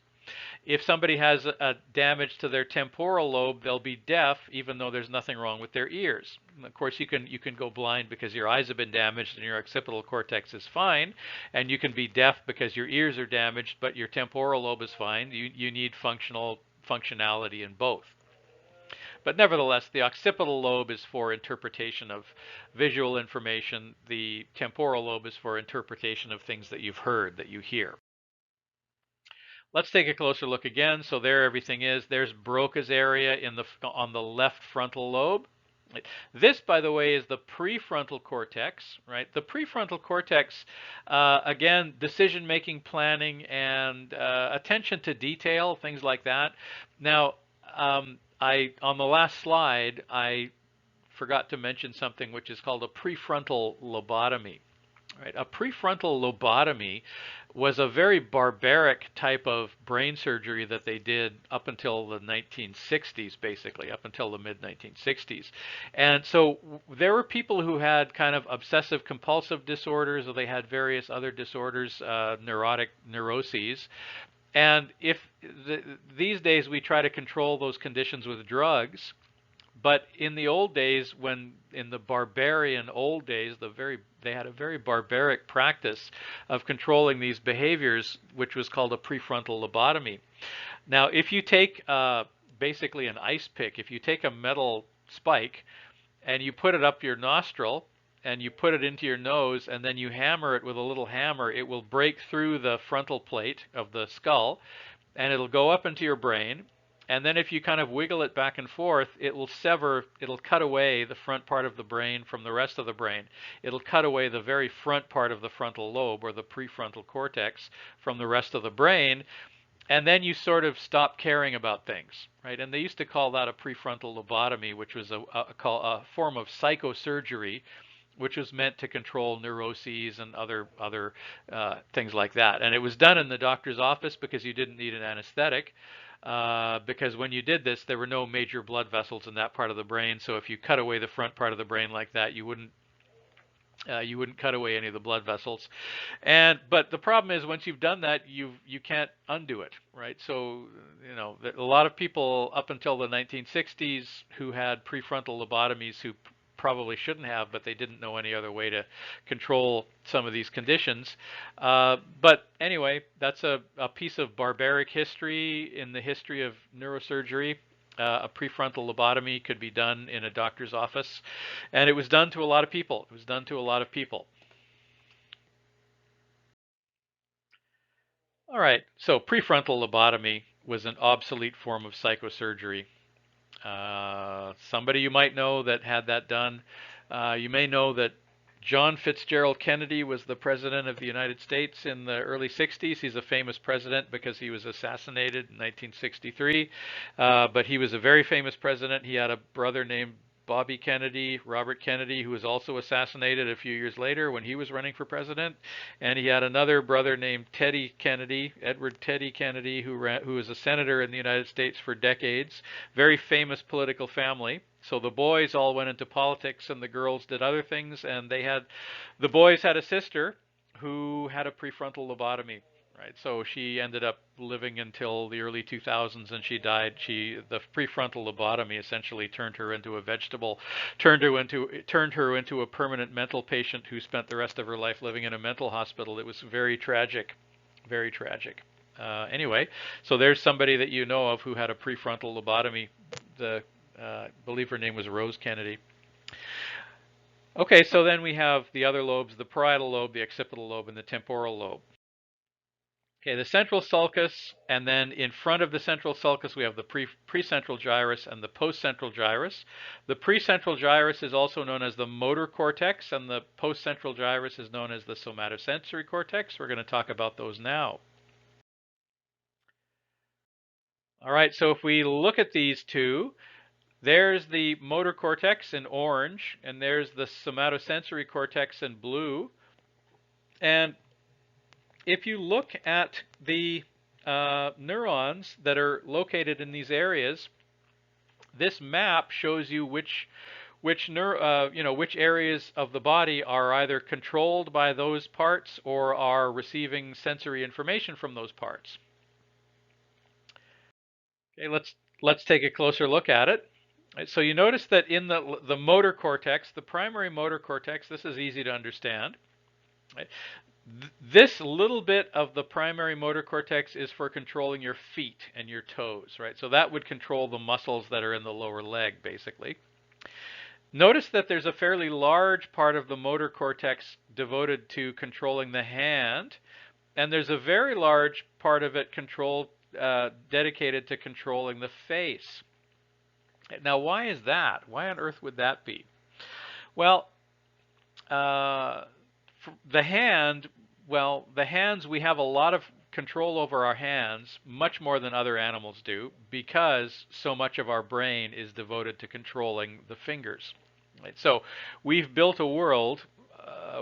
If somebody has a damage to their temporal lobe, they'll be deaf even though there's nothing wrong with their ears. And of course, you can go blind because your eyes have been damaged and your occipital cortex is fine, and you can be deaf because your ears are damaged but your temporal lobe is fine. You need functionality in both. But nevertheless, the occipital lobe is for interpretation of visual information. The temporal lobe is for interpretation of things that you've heard, that you hear. Let's take a closer look again. So there everything is. There's Broca's area on the left frontal lobe. This, by the way, is the prefrontal cortex, right? The prefrontal cortex, again, decision-making, planning, and attention to detail, things like that. Now, on the last slide, I forgot to mention something which is called a prefrontal lobotomy. Right? A prefrontal lobotomy was a very barbaric type of brain surgery that they did up until the 1960s, basically, up until the mid-1960s. And so there were people who had kind of obsessive compulsive disorders, or they had various other disorders, neurotic neuroses. And these days we try to control those conditions with drugs, but in the old days, in the barbarian old days, they had a very barbaric practice of controlling these behaviors, which was called a prefrontal lobotomy. Now, if you take basically an ice pick, if you take a metal spike and you put it up your nostril and you put it into your nose and then you hammer it with a little hammer, it will break through the frontal plate of the skull and it'll go up into your brain. And then if you kind of wiggle it back and forth, it'll cut away the front part of the brain from the rest of the brain. It'll cut away the very front part of the frontal lobe, or the prefrontal cortex, from the rest of the brain. And then you sort of stop caring about things, right? And they used to call that a prefrontal lobotomy, which was a form of psychosurgery, which was meant to control neuroses and other things like that. And it was done in the doctor's office because you didn't need an anesthetic. Because when you did this, there were no major blood vessels in that part of the brain. So if you cut away the front part of the brain like that, you wouldn't cut away any of the blood vessels. But the problem is once you've done that, you can't undo it, right? So a lot of people up until the 1960s who had prefrontal lobotomies who probably shouldn't have, but they didn't know any other way to control some of these conditions. But anyway, that's a piece of barbaric history in the history of neurosurgery. A prefrontal lobotomy could be done in a doctor's office, and it was done to a lot of people. It was done to a lot of people. All right, so prefrontal lobotomy was an obsolete form of psychosurgery. Somebody you might know that had that done. You may know that John Fitzgerald Kennedy was the president of the United States in the early 60s. He's a famous president because he was assassinated in 1963. But he was a very famous president. He had a brother named Bobby Kennedy, Robert Kennedy, who was also assassinated a few years later when he was running for president. And he had another brother named Teddy Kennedy, Edward Teddy Kennedy, who was a senator in the United States for decades. Very famous political family. So the boys all went into politics and the girls did other things. And the boys had a sister who had a prefrontal lobotomy. Right, so she ended up living until the early 2000s, and she died. The prefrontal lobotomy essentially turned her into a vegetable, turned her into a permanent mental patient who spent the rest of her life living in a mental hospital. It was very tragic, very tragic. Anyway, so there's somebody that you know of who had a prefrontal lobotomy. I believe her name was Rose Kennedy. Okay, so then we have the other lobes: the parietal lobe, the occipital lobe, and the temporal lobe. Okay, the central sulcus, and then in front of the central sulcus we have the precentral gyrus and the postcentral gyrus. The precentral gyrus is also known as the motor cortex, and the postcentral gyrus is known as the somatosensory cortex. We're going to talk about those now. All right, so if we look at these two, there's the motor cortex in orange, and there's the somatosensory cortex in blue. And if you look at the neurons that are located in these areas, this map shows you which areas of the body are either controlled by those parts or are receiving sensory information from those parts. Okay, let's take a closer look at it. Right, so you notice that in the motor cortex, the primary motor cortex, this is easy to understand. Right? This little bit of the primary motor cortex is for controlling your feet and your toes, right? So that would control the muscles that are in the lower leg, basically. Notice that there's a fairly large part of the motor cortex devoted to controlling the hand, and there's a very large part of it dedicated to controlling the face. Now, why is that? Why on earth would that be? Well, the hands, we have a lot of control over our hands, much more than other animals do, because so much of our brain is devoted to controlling the fingers. Right? So we've built a world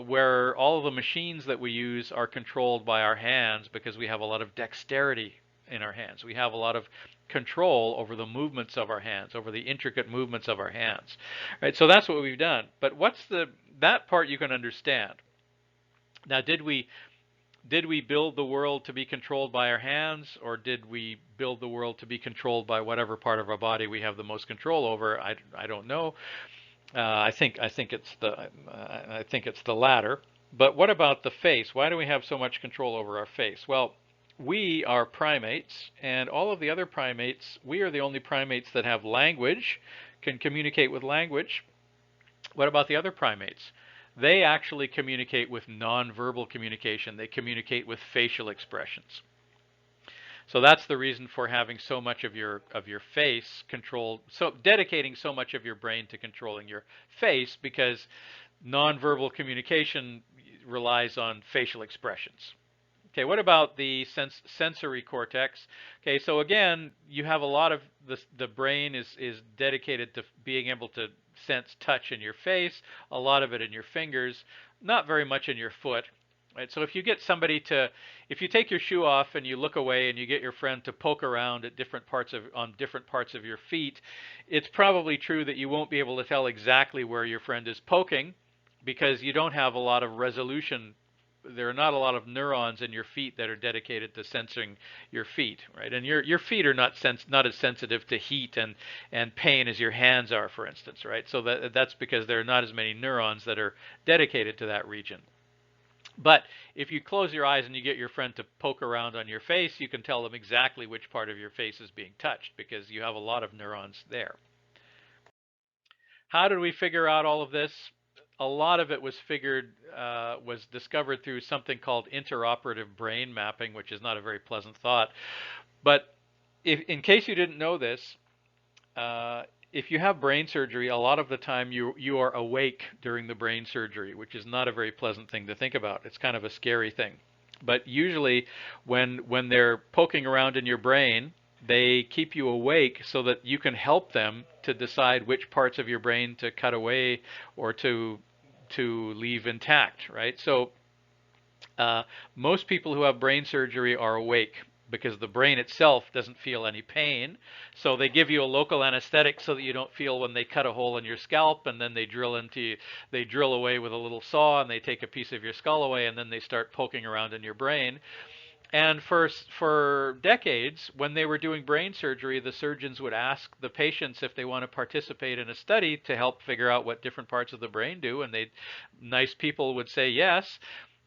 where all of the machines that we use are controlled by our hands because we have a lot of dexterity in our hands. We have a lot of control over the movements of our hands, over the intricate movements of our hands. Right? So that's what we've done. But that part you can understand. Now, did we build the world to be controlled by our hands, or did we build the world to be controlled by whatever part of our body we have the most control over? I don't know. I think it's the latter. But what about the face? Why do we have so much control over our face? Well, we are primates, and all of the other primates, we are the only primates that have language, can communicate with language. What about the other primates? They actually communicate with nonverbal communication. They communicate with facial expressions. So that's the reason for having so much of your face controlled, so dedicating so much of your brain to controlling your face, because nonverbal communication relies on facial expressions. Okay, what about the sensory cortex? Okay, so again, you have a lot of the brain is dedicated to being able to sense touch in your face, a lot of it in your fingers, not very much in your foot. Right? So if you get if you take your shoe off and you look away and you get your friend to poke around at different parts of your feet, it's probably true that you won't be able to tell exactly where your friend is poking, because you don't have a lot of resolution. There are not a lot of neurons in your feet that are dedicated to sensing your feet, right? And your feet are not as sensitive to heat and pain as your hands are, for instance, right? So that's because there are not as many neurons that are dedicated to that region. But if you close your eyes and you get your friend to poke around on your face, you can tell them exactly which part of your face is being touched, because you have a lot of neurons there. How did we figure out all of this? A lot of it was discovered through something called interoperative brain mapping, which is not a very pleasant thought. But in case you didn't know this, if you have brain surgery, a lot of the time you are awake during the brain surgery, which is not a very pleasant thing to think about. It's kind of a scary thing. But usually when they're poking around in your brain, they keep you awake so that you can help them to decide which parts of your brain to cut away or to leave intact, right? So uh, most people who have brain surgery are awake because the brain itself doesn't feel any pain. So they give you a local anesthetic so that you don't feel when they cut a hole in your scalp, and then they drill away with a little saw and they take a piece of your skull away, and then they start poking around in your brain. And for decades, when they were doing brain surgery, the surgeons would ask the patients if they want to participate in a study to help figure out what different parts of the brain do, and nice people would say yes.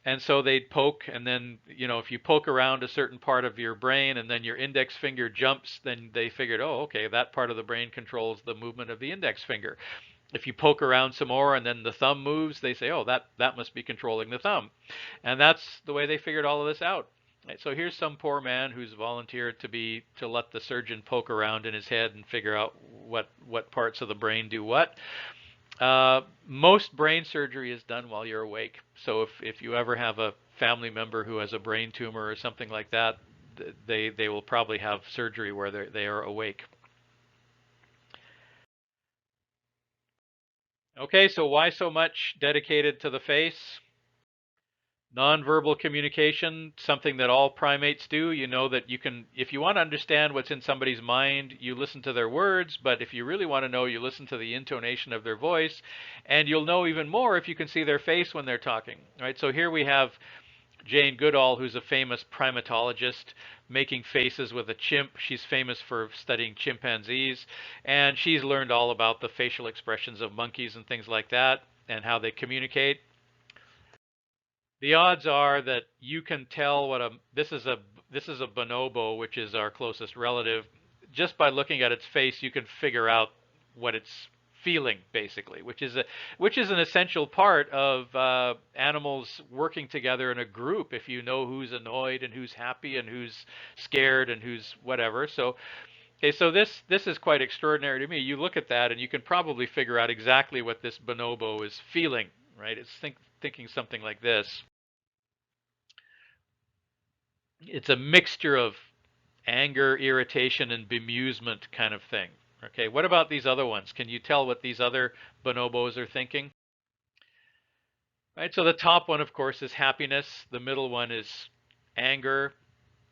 And so they'd poke, and then, if you poke around a certain part of your brain and then your index finger jumps, then they figured, oh, okay, that part of the brain controls the movement of the index finger. If you poke around some more and then the thumb moves, they say, oh, that must be controlling the thumb. And that's the way they figured all of this out. Right, so here's some poor man who's volunteered to let the surgeon poke around in his head and figure out what parts of the brain do what. Most brain surgery is done while you're awake. So if you ever have a family member who has a brain tumor or something like that, they will probably have surgery where they are awake. Okay, so why so much dedicated to the face? Nonverbal communication, something that all primates do. You know that you can, if you want to understand what's in somebody's mind, you listen to their words, but if you really want to know, you listen to the intonation of their voice, and you'll know even more if you can see their face when they're talking, right? So here we have Jane Goodall, who's a famous primatologist, making faces with a chimp. She's famous for studying chimpanzees, and she's learned all about the facial expressions of monkeys and things like that, and how they communicate. The odds are that you can tell this is a bonobo, which is our closest relative. Just by looking at its face, you can figure out what it's feeling, basically, which is an essential part of animals working together in a group. If you know who's annoyed and who's happy and who's scared and who's whatever. So okay, so this is quite extraordinary to me. You look at that and you can probably figure out exactly what this bonobo is feeling, right? It's thinking something like this. It's a mixture of anger, irritation, and bemusement kind of thing. Okay, what about these other ones? Can you tell what these other bonobos are thinking? Right, so the top one, of course, is happiness. The middle one is anger.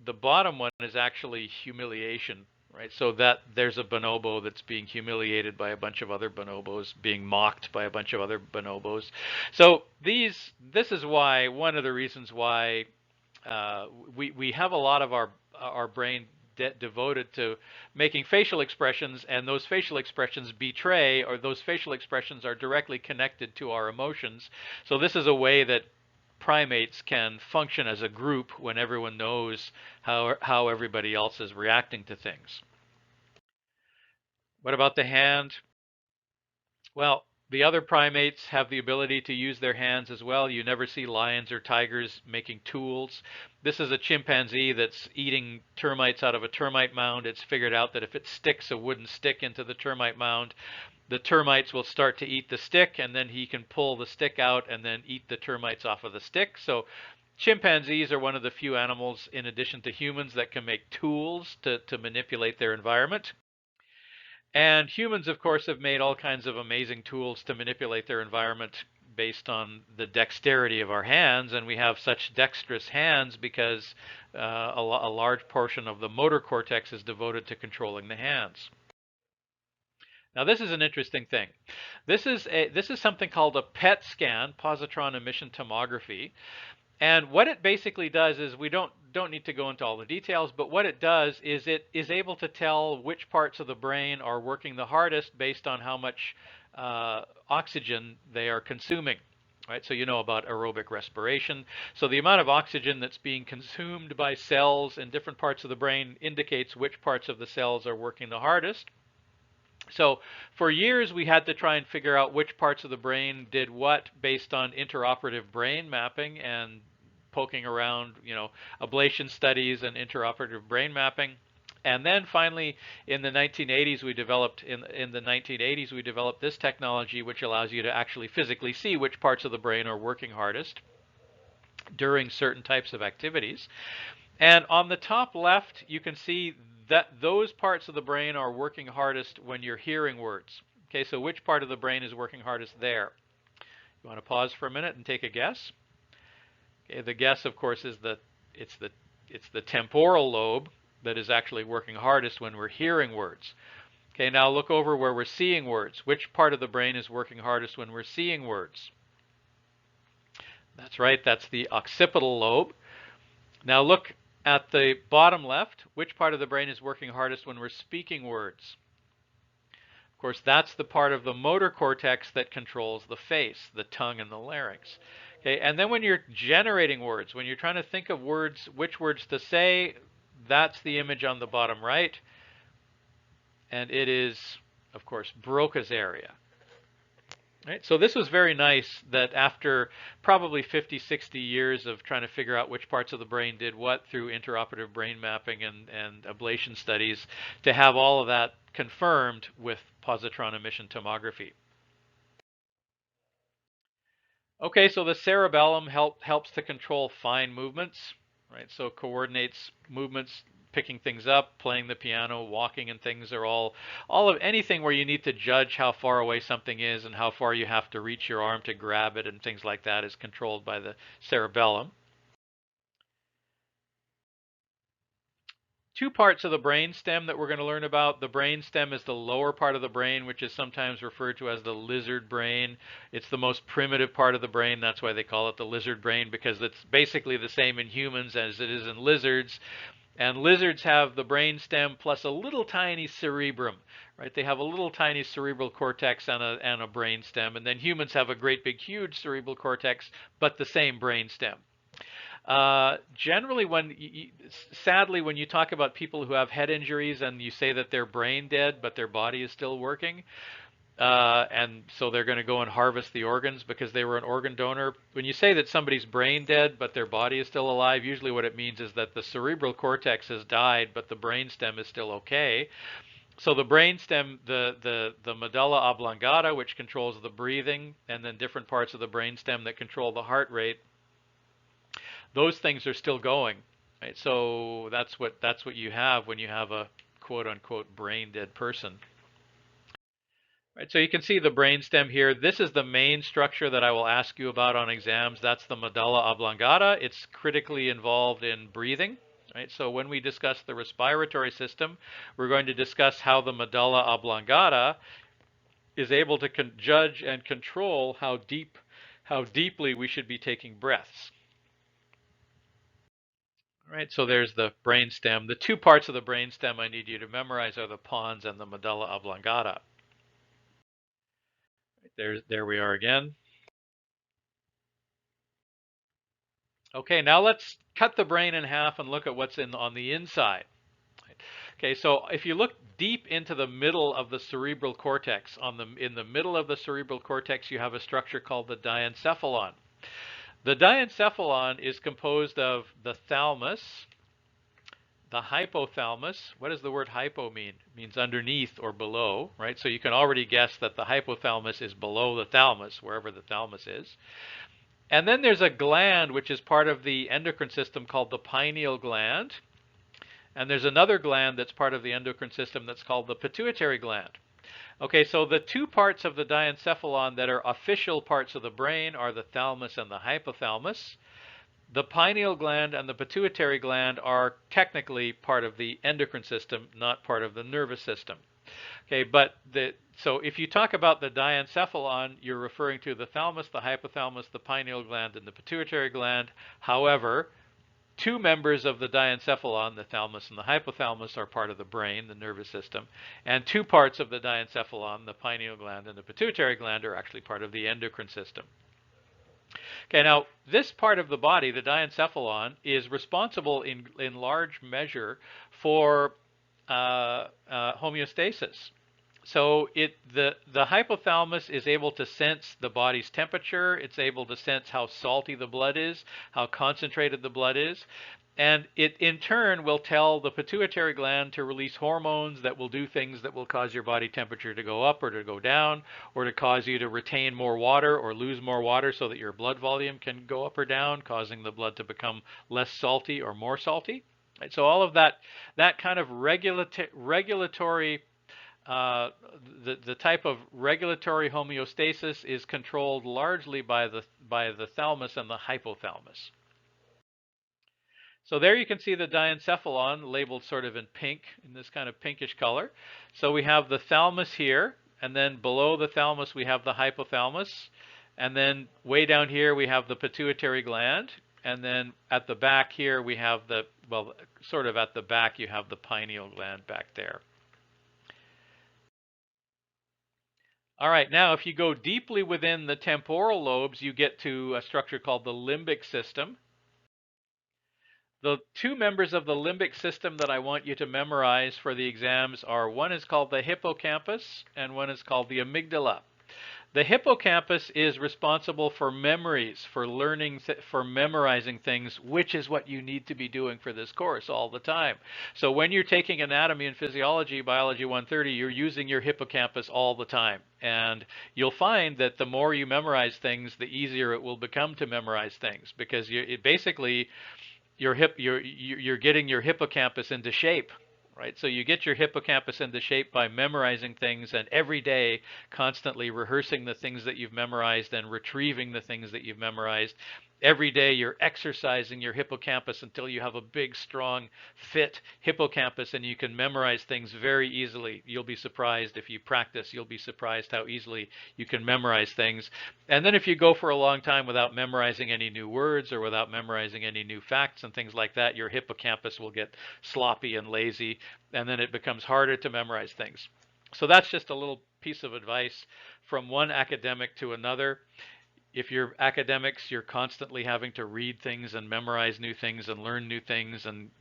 The bottom one is actually humiliation, right? So that there's a bonobo that's being humiliated by a bunch of other bonobos, being mocked by a bunch of other bonobos. So this is why, one of the reasons why we have a lot of our brain devoted to making facial expressions, and those facial expressions betray, or those facial expressions are directly connected to our emotions. So this is a way that primates can function as a group when everyone knows how everybody else is reacting to things. What about the hand? Well, the other primates have the ability to use their hands as well. You never see lions or tigers making tools. This is a chimpanzee that's eating termites out of a termite mound. It's figured out that if it sticks a wooden stick into the termite mound, the termites will start to eat the stick, and then he can pull the stick out and then eat the termites off of the stick. So chimpanzees are one of the few animals, in addition to humans, that can make tools to manipulate their environment. And humans, of course, have made all kinds of amazing tools to manipulate their environment based on the dexterity of our hands. And we have such dexterous hands because a large portion of the motor cortex is devoted to controlling the hands. Now, this is an interesting thing. This is something called a PET scan, positron emission tomography. And what it basically does is, we don't need to go into all the details, but what it does is it is able to tell which parts of the brain are working the hardest based on how much oxygen they are consuming. Right? So you know about aerobic respiration. So the amount of oxygen that's being consumed by cells in different parts of the brain indicates which parts of the cells are working the hardest. So for years, we had to try and figure out which parts of the brain did what based on interoperative brain mapping and poking around, ablation studies and interoperative brain mapping. And then finally, in the 1980s, we developed this technology, which allows you to actually physically see which parts of the brain are working hardest during certain types of activities. And on the top left, you can see that those parts of the brain are working hardest when you're hearing words. Okay, so which part of the brain is working hardest there? You want to pause for a minute and take a guess? Okay, the guess, of course, is that it's the temporal lobe that is actually working hardest when we're hearing words. Okay, now look over where we're seeing words. Which part of the brain is working hardest when we're seeing words? That's right, that's the occipital lobe. Now look at the bottom left. Which part of the brain is working hardest when we're speaking words? Of course, that's the part of the motor cortex that controls the face, the tongue, and the larynx. Okay, and then when you're generating words, when you're trying to think of words, which words to say, that's the image on the bottom right. And it is, of course, Broca's area. Right? So this was very nice that after probably 50, 60 years of trying to figure out which parts of the brain did what through intraoperative brain mapping and ablation studies, to have all of that confirmed with positron emission tomography. Okay, so the cerebellum helps to control fine movements, right? So coordinates movements, picking things up, playing the piano, walking, and things are all of anything where you need to judge how far away something is and how far you have to reach your arm to grab it and things like that is controlled by the cerebellum. Two parts of the brain stem that we're going to learn about. The brain stem is the lower part of the brain, which is sometimes referred to as the lizard brain. It's the most primitive part of the brain. That's why they call it the lizard brain, because it's basically the same in humans as it is in lizards. And lizards have the brain stem plus a little tiny cerebrum, right? They have a little tiny cerebral cortex and a brain stem. And then humans have a great big huge cerebral cortex, but the same brain stem. Generally, sadly, when you talk about people who have head injuries and you say that they're brain dead, but their body is still working, and so they're going to go and harvest the organs because they were an organ donor. When you say that somebody's brain dead, but their body is still alive, usually what it means is that the cerebral cortex has died, but the brain stem is still okay. So the brain stem, the medulla oblongata, which controls the breathing, and then different parts of the brain stem that control the heart rate, those things are still going, right? So that's what you have when you have a quote unquote brain dead person. Right, so you can see the brain stem here. This is the main structure that I will ask you about on exams. That's the medulla oblongata. It's critically involved in breathing. Right? So when we discuss the respiratory system, we're going to discuss how the medulla oblongata is able to judge and control how deeply we should be taking breaths. Right, so there's the brain stem. The two parts of the brain stem I need you to memorize are the pons and the medulla oblongata. There we are again. Okay, now let's cut the brain in half and look at what's on the inside. Okay, so if you look deep into the middle of the cerebral cortex, in the middle of the cerebral cortex, you have a structure called the diencephalon. The diencephalon is composed of the thalamus, the hypothalamus. What does the word hypo mean? It means underneath or below, right? So you can already guess that the hypothalamus is below the thalamus, wherever the thalamus is. And then there's a gland which is part of the endocrine system called the pineal gland. And there's another gland that's part of the endocrine system that's called the pituitary gland. Okay, so the two parts of the diencephalon that are official parts of the brain are the thalamus and the hypothalamus. The pineal gland and the pituitary gland are technically part of the endocrine system, not part of the nervous system. Okay, but so if you talk about the diencephalon, you're referring to the thalamus, the hypothalamus, the pineal gland, and the pituitary gland. However, two members of the diencephalon, the thalamus and the hypothalamus, are part of the brain, the nervous system, and two parts of the diencephalon, the pineal gland and the pituitary gland, are actually part of the endocrine system. Okay, now this part of the body, the diencephalon, is responsible in large measure for homeostasis. So the hypothalamus is able to sense the body's temperature. It's able to sense how salty the blood is, how concentrated the blood is, and it in turn will tell the pituitary gland to release hormones that will do things that will cause your body temperature to go up or to go down, or to cause you to retain more water or lose more water so that your blood volume can go up or down, causing the blood to become less salty or more salty. Right, so all of that kind of regulatory the type of regulatory homeostasis is controlled largely by the thalamus and the hypothalamus. So there you can see the diencephalon labeled sort of in pink, in this kind of pinkish color. So we have the thalamus here, and then below the thalamus we have the hypothalamus, and then way down here we have the pituitary gland, and then at the back here we have the, well, sort of at the back you have the pineal gland back there. All right, now if you go deeply within the temporal lobes, you get to a structure called the limbic system. The two members of the limbic system that I want you to memorize for the exams are, one is called the hippocampus and one is called the amygdala. The hippocampus is responsible for memories, for learning, for memorizing things, which is what you need to be doing for this course all the time. So when you're taking anatomy and physiology, biology 130, you're using your hippocampus all the time. And you'll find that the more you memorize things, the easier it will become to memorize things, because basically you're getting your hippocampus into shape. Right? So you get your hippocampus into shape by memorizing things, and every day constantly rehearsing the things that you've memorized and retrieving the things that you've memorized. Every day you're exercising your hippocampus until you have a big, strong, fit hippocampus and you can memorize things very easily. You'll be surprised if you practice. You'll be surprised how easily you can memorize things. And then if you go for a long time without memorizing any new words or without memorizing any new facts and things like that, your hippocampus will get sloppy and lazy, and then it becomes harder to memorize things. So that's just a little piece of advice from one academic to another. If you're academics, you're constantly having to read things and memorize new things and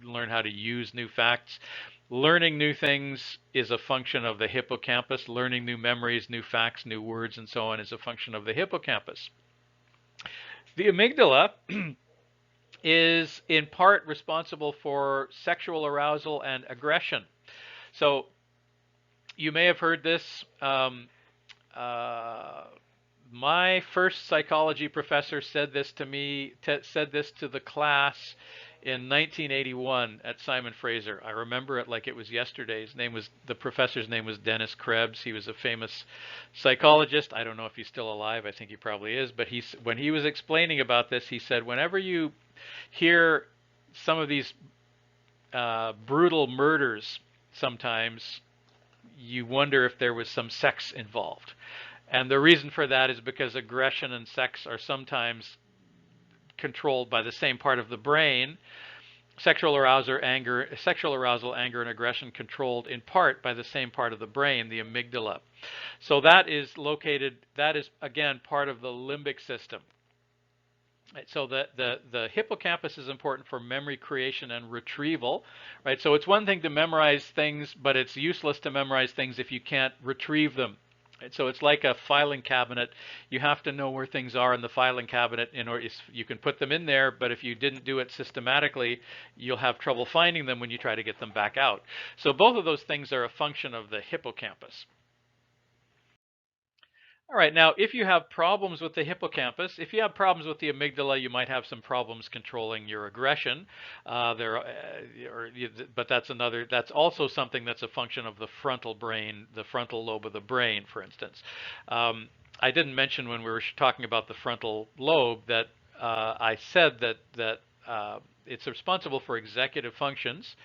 learn how to use new facts. Learning new things is a function of the hippocampus. Learning new memories, new facts, new words, and so on is a function of the hippocampus. The amygdala is in part responsible for sexual arousal and aggression. So you may have heard this. My first psychology professor said this to me, said this to the class in 1981 at Simon Fraser. I remember it like it was yesterday. The professor's name was Dennis Krebs. He was a famous psychologist. I don't know if he's still alive. I think he probably is. But when he was explaining about this, he said, whenever you hear some of these brutal murders, sometimes you wonder if there was some sex involved. And the reason for that is because aggression and sex are sometimes controlled by the same part of the brain. Sexual arousal, anger, and aggression controlled in part by the same part of the brain, the amygdala. So that is again part of the limbic system. So the hippocampus is important for memory creation and retrieval, right? So it's one thing to memorize things, but it's useless to memorize things if you can't retrieve them. So it's like a filing cabinet. You have to know where things are in the filing cabinet in order. You can put them in there, but if you didn't do it systematically, you'll have trouble finding them when you try to get them back out. So both of those things are a function of the hippocampus. All right, now if you have problems with the hippocampus, if you have problems with the amygdala, you might have some problems controlling your aggression. But that's also something that's a function of the frontal brain, the frontal lobe of the brain, for instance. I didn't mention when we were talking about the frontal lobe that I said that it's responsible for executive functions,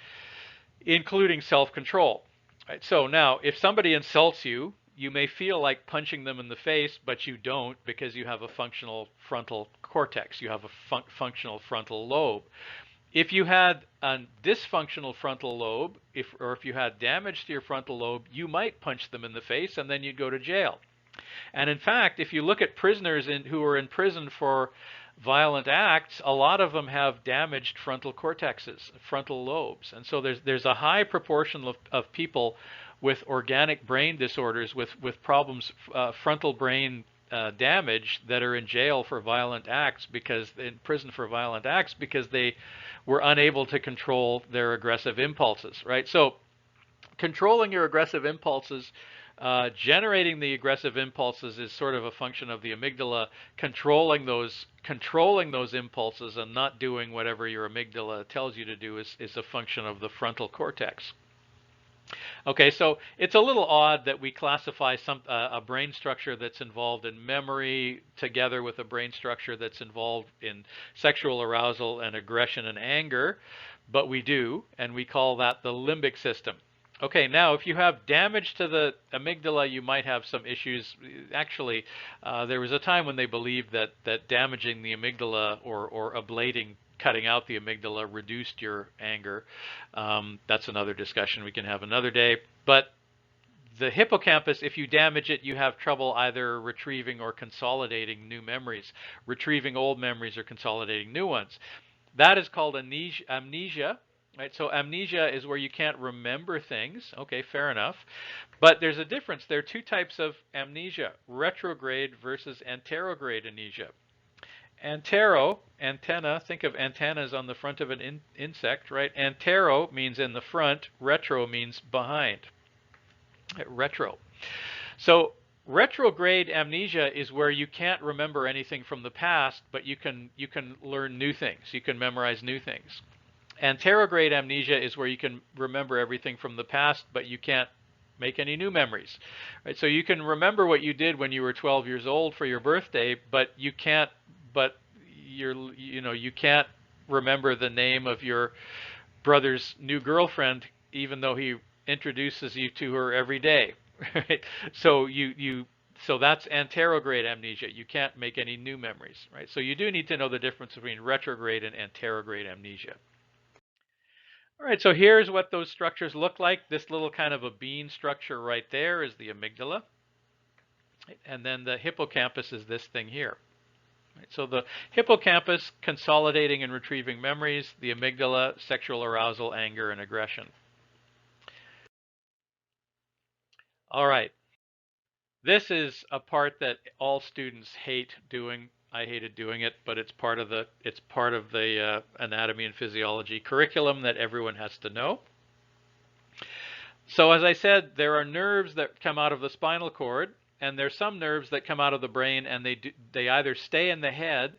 including self-control. Right, so now, if somebody insults you, you may feel like punching them in the face, but you don't because you have a functional frontal cortex. You have a functional frontal lobe. If you had a dysfunctional frontal lobe, if you had damage to your frontal lobe, you might punch them in the face and then you'd go to jail. And in fact, if you look at prisoners who are in prison for violent acts, a lot of them have damaged frontal cortexes, frontal lobes. And so there's a high proportion of people with organic brain disorders, with problems, frontal brain damage, that are in jail for violent acts, in prison for violent acts, because they were unable to control their aggressive impulses, right? So controlling your aggressive impulses, generating the aggressive impulses, is sort of a function of the amygdala. Controlling those impulses and not doing whatever your amygdala tells you to do is a function of the frontal cortex. Okay, so it's a little odd that we classify a brain structure that's involved in memory together with a brain structure that's involved in sexual arousal and aggression and anger, but we do, and we call that the limbic system. Okay, now if you have damage to the amygdala, you might have some issues. Actually, there was a time when they believed that damaging the amygdala or ablating, cutting out the amygdala, reduced your anger. That's another discussion we can have another day. But the hippocampus, if you damage it, you have trouble either retrieving or consolidating new memories, retrieving old memories or consolidating new ones. That is called amnesia. Right, so amnesia is where you can't remember things. Okay, fair enough. But there's a difference. There are two types of amnesia: retrograde versus anterograde amnesia. Antenna, think of antennas on the front of an insect, right? Antero means in the front, retro means behind. Retro. So retrograde amnesia is where you can't remember anything from the past, but you can learn new things. You can memorize new things. Anterograde amnesia is where you can remember everything from the past, but you can't make any new memories. Right? So you can remember what you did when you were 12 years old for your birthday, but you can't you can't remember the name of your brother's new girlfriend, even though he introduces you to her every day. Right? So so that's anterograde amnesia. You can't make any new memories, right? So you do need to know the difference between retrograde and anterograde amnesia. All right, so here's what those structures look like. This little kind of a bean structure right there is the amygdala. And then the hippocampus is this thing here. Right, so the hippocampus, consolidating and retrieving memories. The amygdala, sexual arousal, anger, and aggression. All right. This is a part that all students hate doing. I hated doing it, but it's part of the anatomy and physiology curriculum that everyone has to know. So as I said, there are nerves that come out of the spinal cord, and there's some nerves that come out of the brain, and they either stay in the head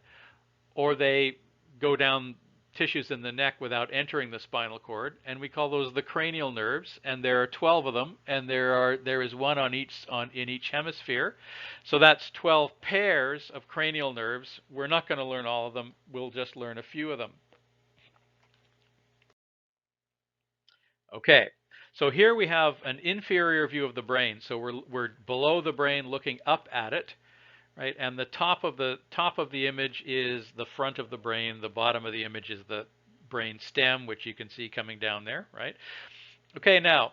or they go down tissues in the neck without entering the spinal cord, and we call those the cranial nerves, and there are 12 of them, and there is one in each hemisphere. So that's 12 pairs of cranial nerves. We're not going to learn all of them. We'll just learn a few of them. Okay. So here we have an inferior view of the brain. So we're below the brain looking up at it. Right, and the top of the image is the front of the brain. The bottom of the image is the brain stem, which you can see coming down there. Right. Okay, now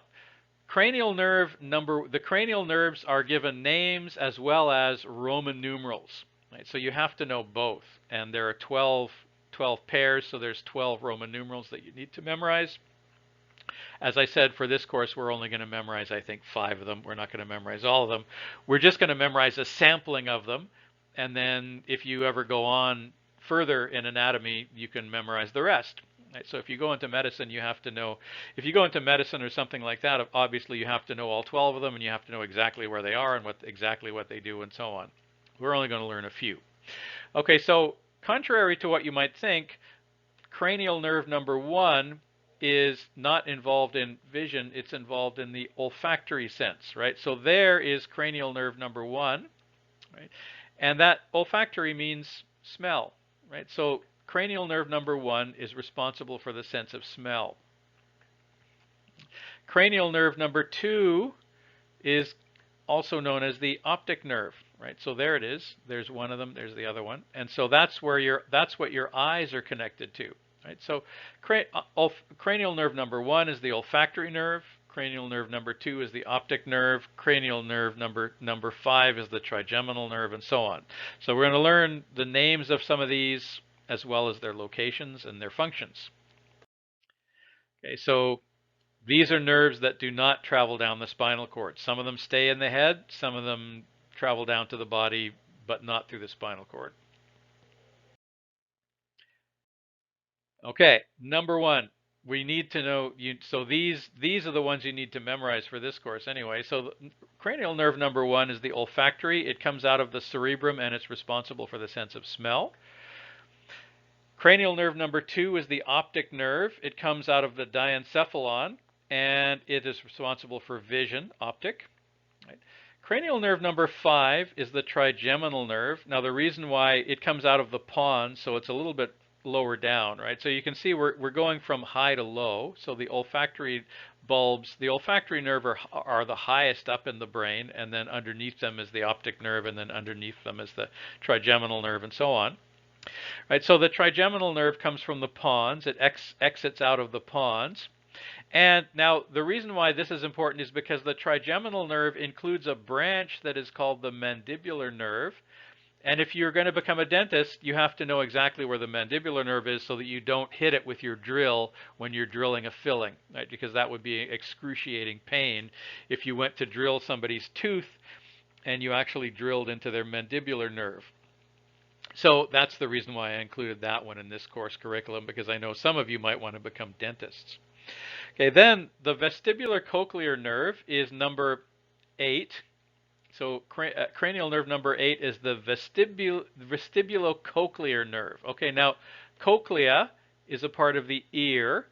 the cranial nerves are given names as well as Roman numerals. Right, so you have to know both, and there are 12 pairs. So there's 12 Roman numerals that you need to memorize. As I said, for this course, we're only going to memorize, I think, 5 of them. We're not going to memorize all of them. We're just going to memorize a sampling of them. And then if you ever go on further in anatomy, you can memorize the rest. Right? So if you go into medicine, you have to know, if you go into medicine or something like that, obviously you have to know all 12 of them, and you have to know exactly where they are and exactly what they do and so on. We're only going to learn a few. Okay, so contrary to what you might think, cranial nerve number 1 is not involved in vision, it's involved in the olfactory sense, right? So there is cranial nerve number 1, right? And that olfactory means smell, right? So cranial nerve number 1 is responsible for the sense of smell. Cranial nerve number 2 is also known as the optic nerve, right? So there it is. There's one of them, there's the other one. And so that's what your eyes are connected to. Right, so cranial nerve number 1 is the olfactory nerve. Cranial nerve number 2 is the optic nerve. Cranial nerve number 5 is the trigeminal nerve, and so on. So we're going to learn the names of some of these as well as their locations and their functions. Okay, so these are nerves that do not travel down the spinal cord. Some of them stay in the head, some of them travel down to the body, but not through the spinal cord. Okay, number 1. We need to know, so these are the ones you need to memorize for this course anyway. So cranial nerve number 1 is the olfactory. It comes out of the cerebrum and it's responsible for the sense of smell. Cranial nerve number 2 is the optic nerve. It comes out of the diencephalon and it is responsible for vision, optic. Right. Cranial nerve number 5 is the trigeminal nerve. Now the reason why it comes out of the pons, so it's a little bit lower down, right? So you can see we're going from high to low. So the olfactory bulbs, the olfactory nerve are the highest up in the brain, and then underneath them is the optic nerve, and then underneath them is the trigeminal nerve, and so on. Right, so the trigeminal nerve comes from the pons. It exits out of the pons. And now the reason why this is important is because the trigeminal nerve includes a branch that is called the mandibular nerve. And if you're going to become a dentist, you have to know exactly where the mandibular nerve is so that you don't hit it with your drill when you're drilling a filling, right? Because that would be excruciating pain if you went to drill somebody's tooth and you actually drilled into their mandibular nerve. So that's the reason why I included that one in this course curriculum, because I know some of you might want to become dentists. Okay, then the vestibular cochlear nerve is number 8. So cranial nerve number 8 is the vestibulocochlear nerve. Okay, now cochlea is a part of the ear,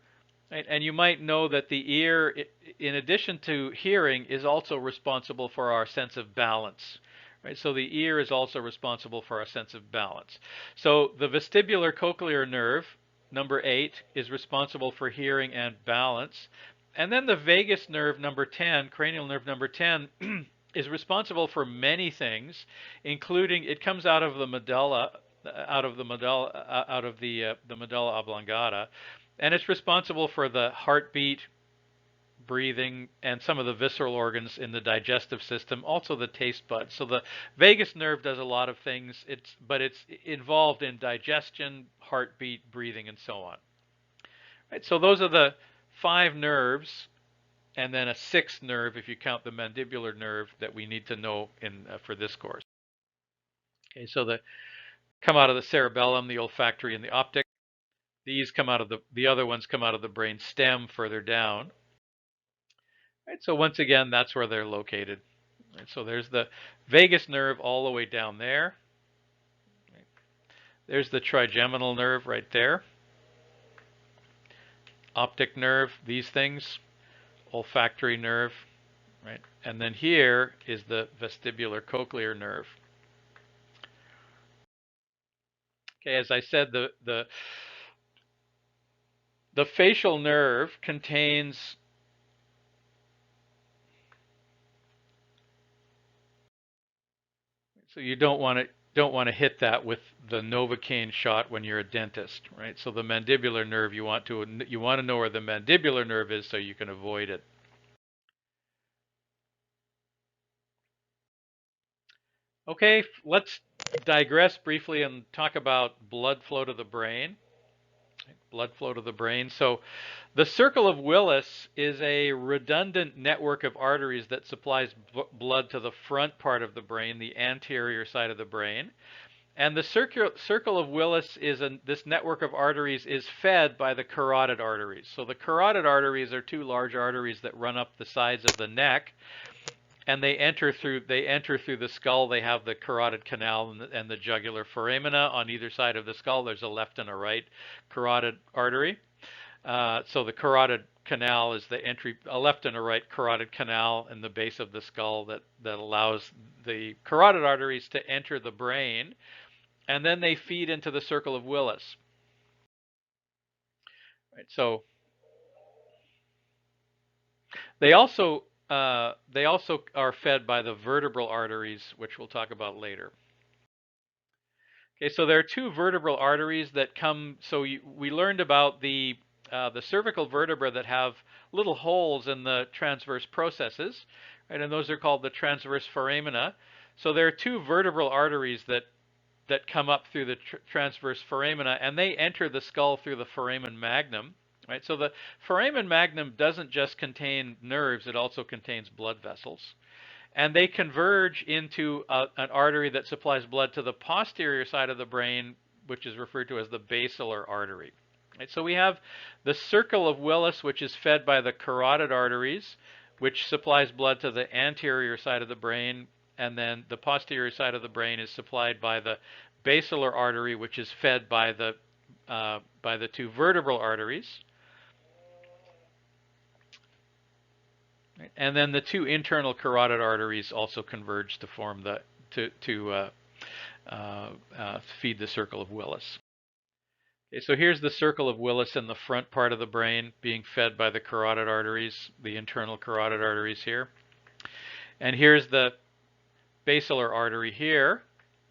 right? And you might know that the ear, in addition to hearing, is also responsible for our sense of balance. Right? So the ear is also responsible for our sense of balance. So the vestibular cochlear nerve, number 8, is responsible for hearing and balance. And then the vagus nerve number 10, cranial nerve number 10, is responsible for many things, including it comes out of the medulla, the medulla oblongata, and it's responsible for the heartbeat, breathing, and some of the visceral organs in the digestive system, also the taste buds. So the vagus nerve does a lot of things, but it's involved in digestion, heartbeat, breathing, and so on. Right, so those are the 5 nerves, and then a 6th nerve if you count the mandibular nerve that we need to know for this course. Okay, so come out of the cerebellum, the olfactory, and the optic. These come out of the other ones come out of the brain stem further down. Right, so once again, that's where they're located. Right, so there's the vagus nerve all the way down there. Right, there's the trigeminal nerve right there. Optic nerve, these things. Olfactory nerve, right? And then here is the vestibular cochlear nerve. Okay, as I said, the facial nerve contains so you don't want to hit that with the Novocaine shot when you're a dentist, right? So the mandibular nerve, you want to know where the mandibular nerve is so you can avoid it. Okay, let's digress briefly and talk about blood flow to the brain. Blood flow to the brain. So the circle of Willis is a redundant network of arteries that supplies blood to the front part of the brain, the anterior side of the brain. And the circle of Willis this network of arteries is fed by the carotid arteries. So the carotid arteries are 2 large arteries that run up the sides of the neck, and they enter through the skull. They have the carotid canal and the jugular foramina on either side of the skull. There's a left and a right carotid artery. So the carotid canal is a left and a right carotid canal in the base of the skull that allows the carotid arteries to enter the brain, and then they feed into the circle of Willis. Right. So they also are fed by the vertebral arteries, which we'll talk about later. Okay, so there are 2 vertebral arteries that come. So we learned about the the cervical vertebra that have little holes in the transverse processes, right? And those are called the transverse foramina. So there are two vertebral arteries that come up through the transverse foramina, and they enter the skull through the foramen magnum, right? So the foramen magnum doesn't just contain nerves, it also contains blood vessels. And they converge into an artery that supplies blood to the posterior side of the brain, which is referred to as the basilar artery. Right? So we have the circle of Willis, which is fed by the carotid arteries, which supplies blood to the anterior side of the brain, and then the posterior side of the brain is supplied by the basilar artery, which is fed by the two vertebral arteries. And then the two internal carotid arteries also converge to form the feed the circle of Willis. Okay, so here's the circle of Willis in the front part of the brain being fed by the carotid arteries, the internal carotid arteries here. And here's the basilar artery here,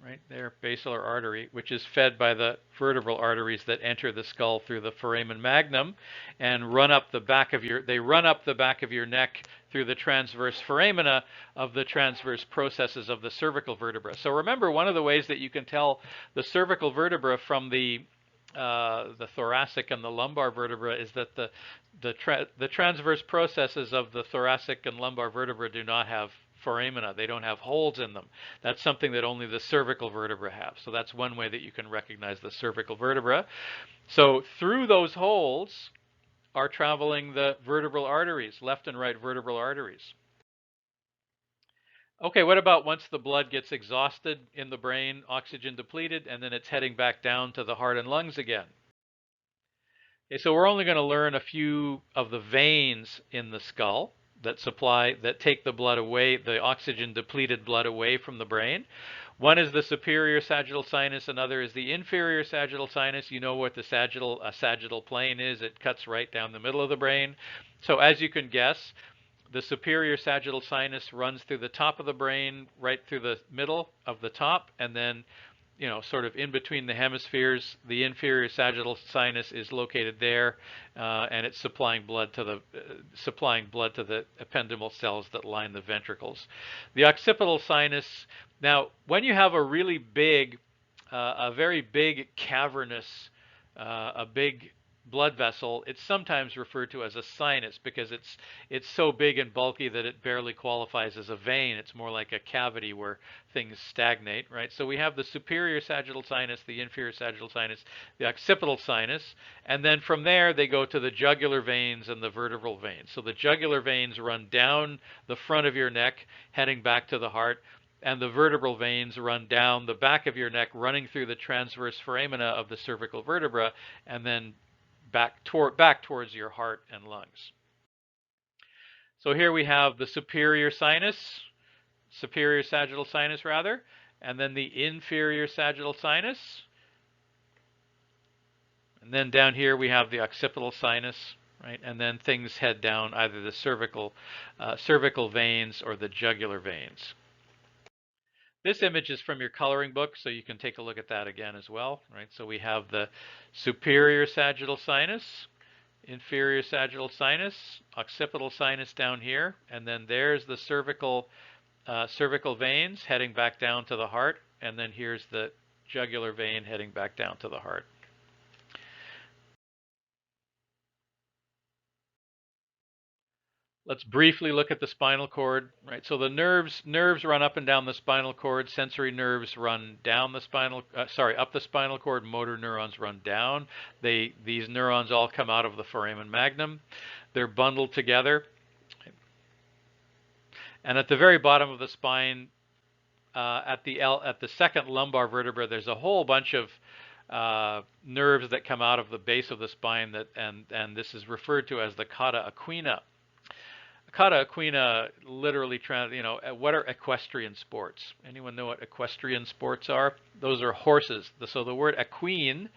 right there, basilar artery, which is fed by the vertebral arteries that enter the skull through the foramen magnum and run up the back of your neck through the transverse foramina of the transverse processes of the cervical vertebra. So remember, one of the ways that you can tell the cervical vertebra from the thoracic and the lumbar vertebra is that the transverse processes of the thoracic and lumbar vertebra do not have foramina. They don't have holes in them. That's something that only the cervical vertebra have. So that's one way that you can recognize the cervical vertebra. So through those holes are traveling the vertebral arteries, left and right vertebral arteries. Okay, what about once the blood gets exhausted in the brain, oxygen depleted, and then it's heading back down to the heart and lungs again? Okay, so we're only going to learn a few of the veins in the skull that take the blood away, the oxygen depleted blood away from the brain. One is the superior sagittal sinus, another is the inferior sagittal sinus. You know what the sagittal plane is. It cuts right down the middle of the brain. So as you can guess, the superior sagittal sinus runs through the top of the brain, right through the middle of the top, and then, you know, sort of in between the hemispheres. The inferior sagittal sinus is located there, and it's supplying blood to the ependymal cells that line the ventricles. The occipital sinus. Now, when you have a really big, a very big cavernous, a big blood vessel, it's sometimes referred to as a sinus because it's so big and bulky that it barely qualifies as a vein. It's more like a cavity where things stagnate, right? So we have the superior sagittal sinus, the inferior sagittal sinus, the occipital sinus, and then from there they go to the jugular veins and the vertebral veins. So the jugular veins run down the front of your neck, heading back to the heart, and the vertebral veins run down the back of your neck, running through the transverse foramina of the cervical vertebra, and then back towards your heart and lungs. So here we have the superior sagittal sinus rather, and then the inferior sagittal sinus. And then down here we have the occipital sinus, right? And then things head down either the cervical veins or the jugular veins. This image is from your coloring book, so you can take a look at that again as well, right? So we have the superior sagittal sinus, inferior sagittal sinus, occipital sinus down here, and then there's the cervical veins heading back down to the heart, and then here's the jugular vein heading back down to the heart. Let's briefly look at the spinal cord, right? So the nerves run up and down the spinal cord. Sensory nerves run down the up the spinal cord. Motor neurons run down. These neurons all come out of the foramen magnum. They're bundled together. And at the very bottom of the spine, at the second lumbar vertebra, there's a whole bunch of nerves that come out of the base of the spine and this is referred to as the cauda equina. Cauda equina literally, what are equestrian sports? Anyone know what equestrian sports are? Those are horses. So the word equine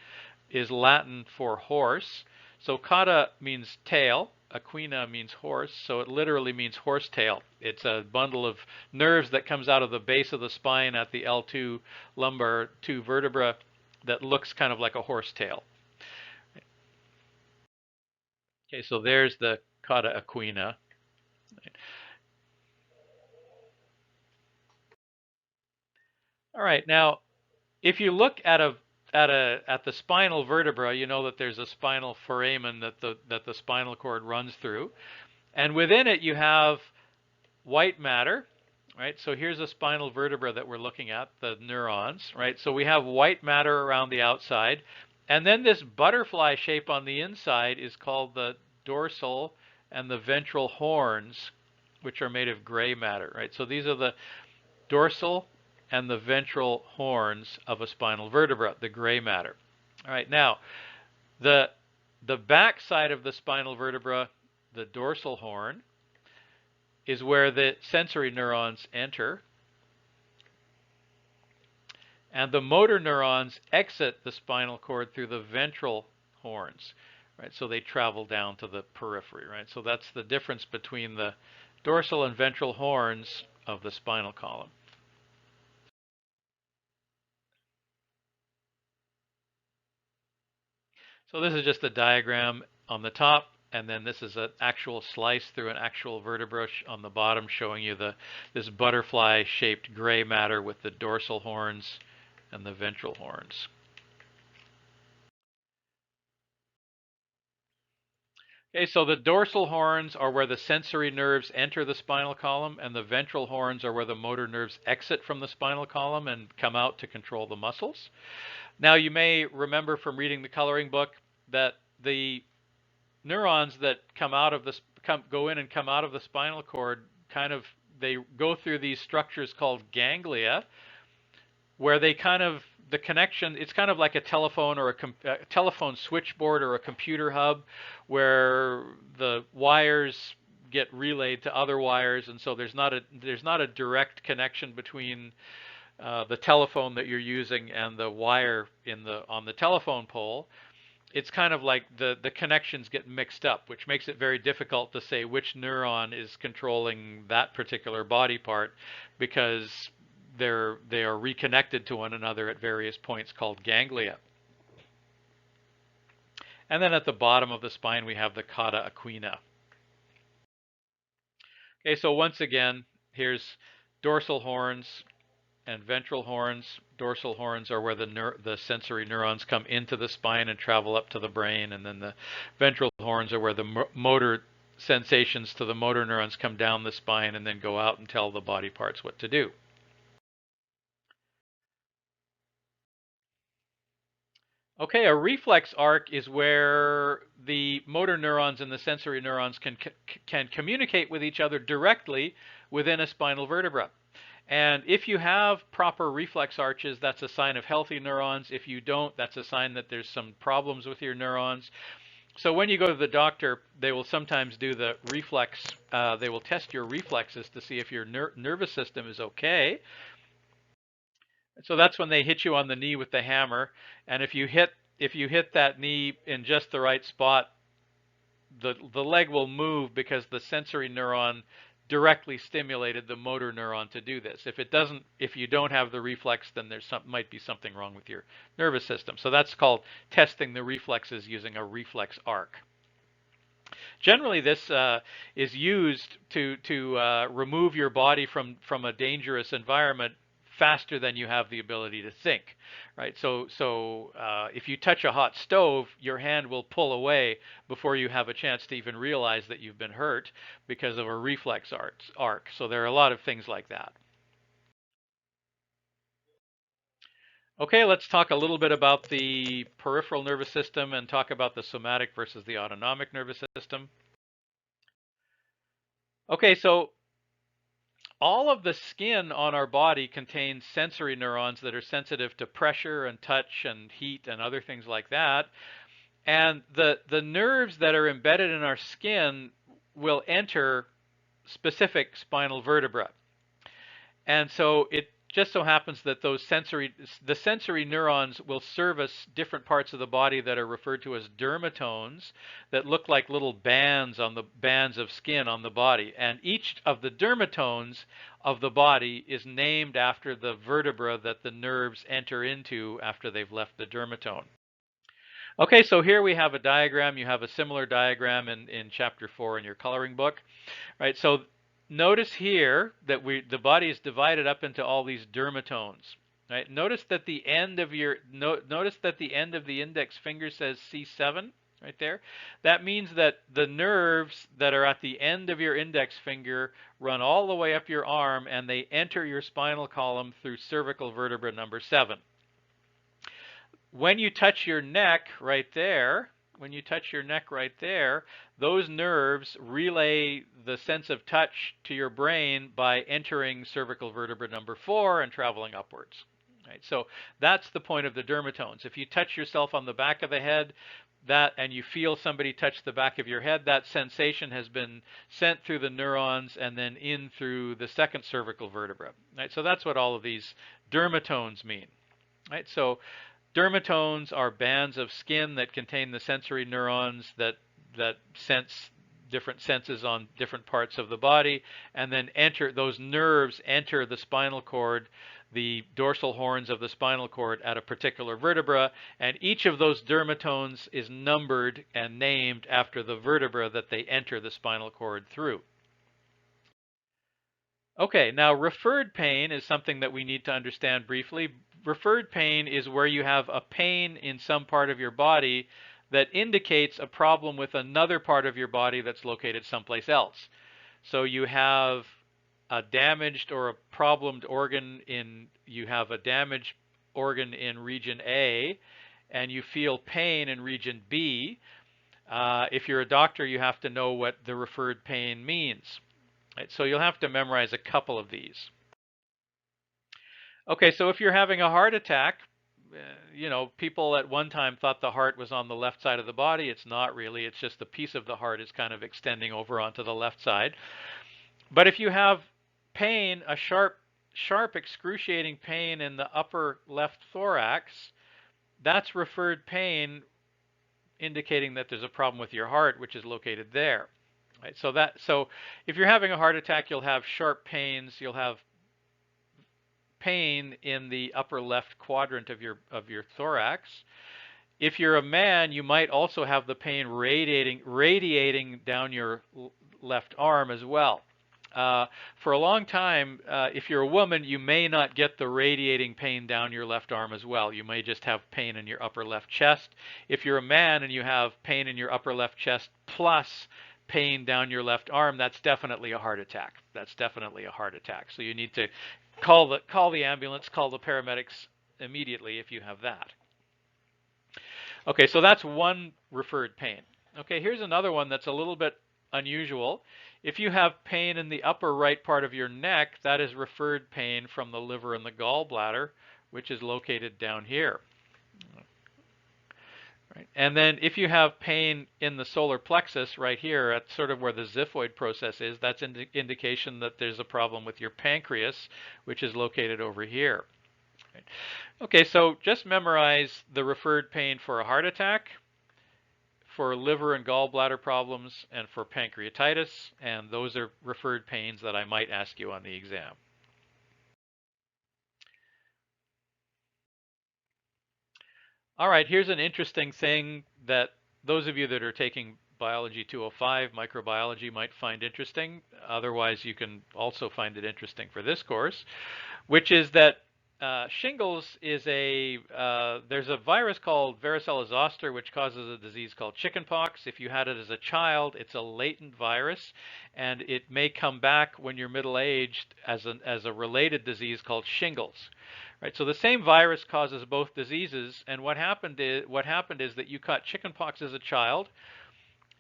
is Latin for horse. So cauda means tail, equina means horse, so it literally means horse tail. It's a bundle of nerves that comes out of the base of the spine at the L2 lumbar 2 vertebra that looks kind of like a horse tail. Okay, so there's the cauda equina. All right, now if you look at the spinal vertebra, you know that there's a spinal foramen that the spinal cord runs through, and within it you have white matter, right? So here's a spinal vertebra that we're looking at, the neurons, right? So we have white matter around the outside, and then this butterfly shape on the inside is called the dorsal and the ventral horns, which are made of gray matter, right? So these are the dorsal and the ventral horns of a spinal vertebra, the gray matter. All right, now the back side of the spinal vertebra, the dorsal horn, is where the sensory neurons enter, and the motor neurons exit the spinal cord through the ventral horns, right? So they travel down to the periphery, right? So that's the difference between the dorsal and ventral horns of the spinal column. So this is just a diagram on the top, and then this is an actual slice through an actual vertebra on the bottom, showing you this butterfly-shaped gray matter with the dorsal horns and the ventral horns. Okay, so the dorsal horns are where the sensory nerves enter the spinal column, and the ventral horns are where the motor nerves exit from the spinal column and come out to control the muscles. Now, you may remember from reading the coloring book that the neurons that go in and come out of the spinal cord they go through these structures called ganglia, where the connection, it's kind of like a telephone or a telephone switchboard or a computer hub, where the wires get relayed to other wires, and so there's not a direct connection between the telephone that you're using and the wire on the telephone pole. It's kind of like the connections get mixed up, which makes it very difficult to say which neuron is controlling that particular body part, because they are reconnected to one another at various points called ganglia. And then at the bottom of the spine we have the cauda equina. Okay, so once again, here's dorsal horns and ventral horns. Dorsal horns are where the sensory neurons come into the spine and travel up to the brain, and then the ventral horns are where the motor sensations to the motor neurons come down the spine and then go out and tell the body parts what to do. Okay, a reflex arc is where the motor neurons and the sensory neurons can communicate with each other directly within a spinal vertebra. And if you have proper reflex arches, that's a sign of healthy neurons. If you don't, that's a sign that there's some problems with your neurons. So when you go to the doctor, they will sometimes do the reflex. They will test your reflexes to see if your nervous system is okay. So that's when they hit you on the knee with the hammer. And if you hit that knee in just the right spot, the leg will move because the sensory neuron directly stimulated the motor neuron to do this. If you don't have the reflex, then might be something wrong with your nervous system. So that's called testing the reflexes using a reflex arc. Generally, this is used to remove your body from a dangerous environment faster than you have the ability to think, right? So if you touch a hot stove, your hand will pull away before you have a chance to even realize that you've been hurt because of a reflex arc. So there are a lot of things like that. Okay, let's talk a little bit about the peripheral nervous system and talk about the somatic versus the autonomic nervous system. Okay, so all of the skin on our body contains sensory neurons that are sensitive to pressure and touch and heat and other things like that. And the nerves that are embedded in our skin will enter specific spinal vertebra. And so it just so happens that the sensory neurons will service different parts of the body that are referred to as dermatones, that look like little bands of skin on the body. And each of the dermatones of the body is named after the vertebra that the nerves enter into after they've left the dermatome. Okay, so here we have a diagram. You have a similar diagram in chapter 4 in your coloring book, right? So notice here that the body is divided up into all these dermatones, right? Notice that the end of notice that the end of the index finger says C7 right there. That means that the nerves that are at the end of your index finger run all the way up your arm, and they enter your spinal column through cervical vertebra number 7. When you touch your neck right there, those nerves relay the sense of touch to your brain by entering cervical vertebra number 4 and traveling upwards. Right? So that's the point of the dermatones. If you touch yourself on the back of the head, and you feel somebody touch the back of your head, that sensation has been sent through the neurons and then in through the second cervical vertebra. Right? So that's what all of these dermatones mean. Right? So dermatones are bands of skin that contain the sensory neurons that sense different senses on different parts of the body, and then those nerves enter the spinal cord, the dorsal horns of the spinal cord at a particular vertebra, and each of those dermatones is numbered and named after the vertebra that they enter the spinal cord through. Okay, now referred pain is something that we need to understand briefly. Referred pain is where you have a pain in some part of your body that indicates a problem with another part of your body that's located someplace else. So you have a damaged or a problemed organ you have a damaged organ in region A, and you feel pain in region B. If you're a doctor, you have to know what the referred pain means. Right? So you'll have to memorize a couple of these. Okay, so if you're having a heart attack, people at one time thought the heart was on the left side of the body. It's not really. It's just a piece of the heart is kind of extending over onto the left side. But if you have pain, a sharp, excruciating pain in the upper left thorax, that's referred pain indicating that there's a problem with your heart, which is located there. Right? So if you're having a heart attack, you'll have sharp pains. You'll have pain in the upper left quadrant of your thorax. If you're a man, you might also have the pain radiating down your left arm as well. For a long time, if you're a woman, you may not get the radiating pain down your left arm as well. You may just have pain in your upper left chest. If you're a man and you have pain in your upper left chest plus pain down your left arm, that's definitely a heart attack. That's definitely a heart attack. So you need to call the ambulance, call the paramedics immediately if you have that. Okay, so that's one referred pain. Okay, here's another one that's a little bit unusual. If you have pain in the upper right part of your neck, that is referred pain from the liver and the gallbladder, which is located down here. Right. And then if you have pain in the solar plexus right here at sort of where the xiphoid process is, that's an indication that there's a problem with your pancreas, which is located over here. Right. Okay, so just memorize the referred pain for a heart attack, for liver and gallbladder problems, and for pancreatitis, and those are referred pains that I might ask you on the exam. All right, here's an interesting thing that those of you that are taking Biology 205, microbiology, might find interesting. Otherwise, you can also find it interesting for this course, which is that shingles is there's a virus called varicella zoster, which causes a disease called chickenpox. If you had it as a child, it's a latent virus, and it may come back when you're middle-aged as a related disease called shingles. Right, so the same virus causes both diseases, and what happened is that you caught chickenpox as a child,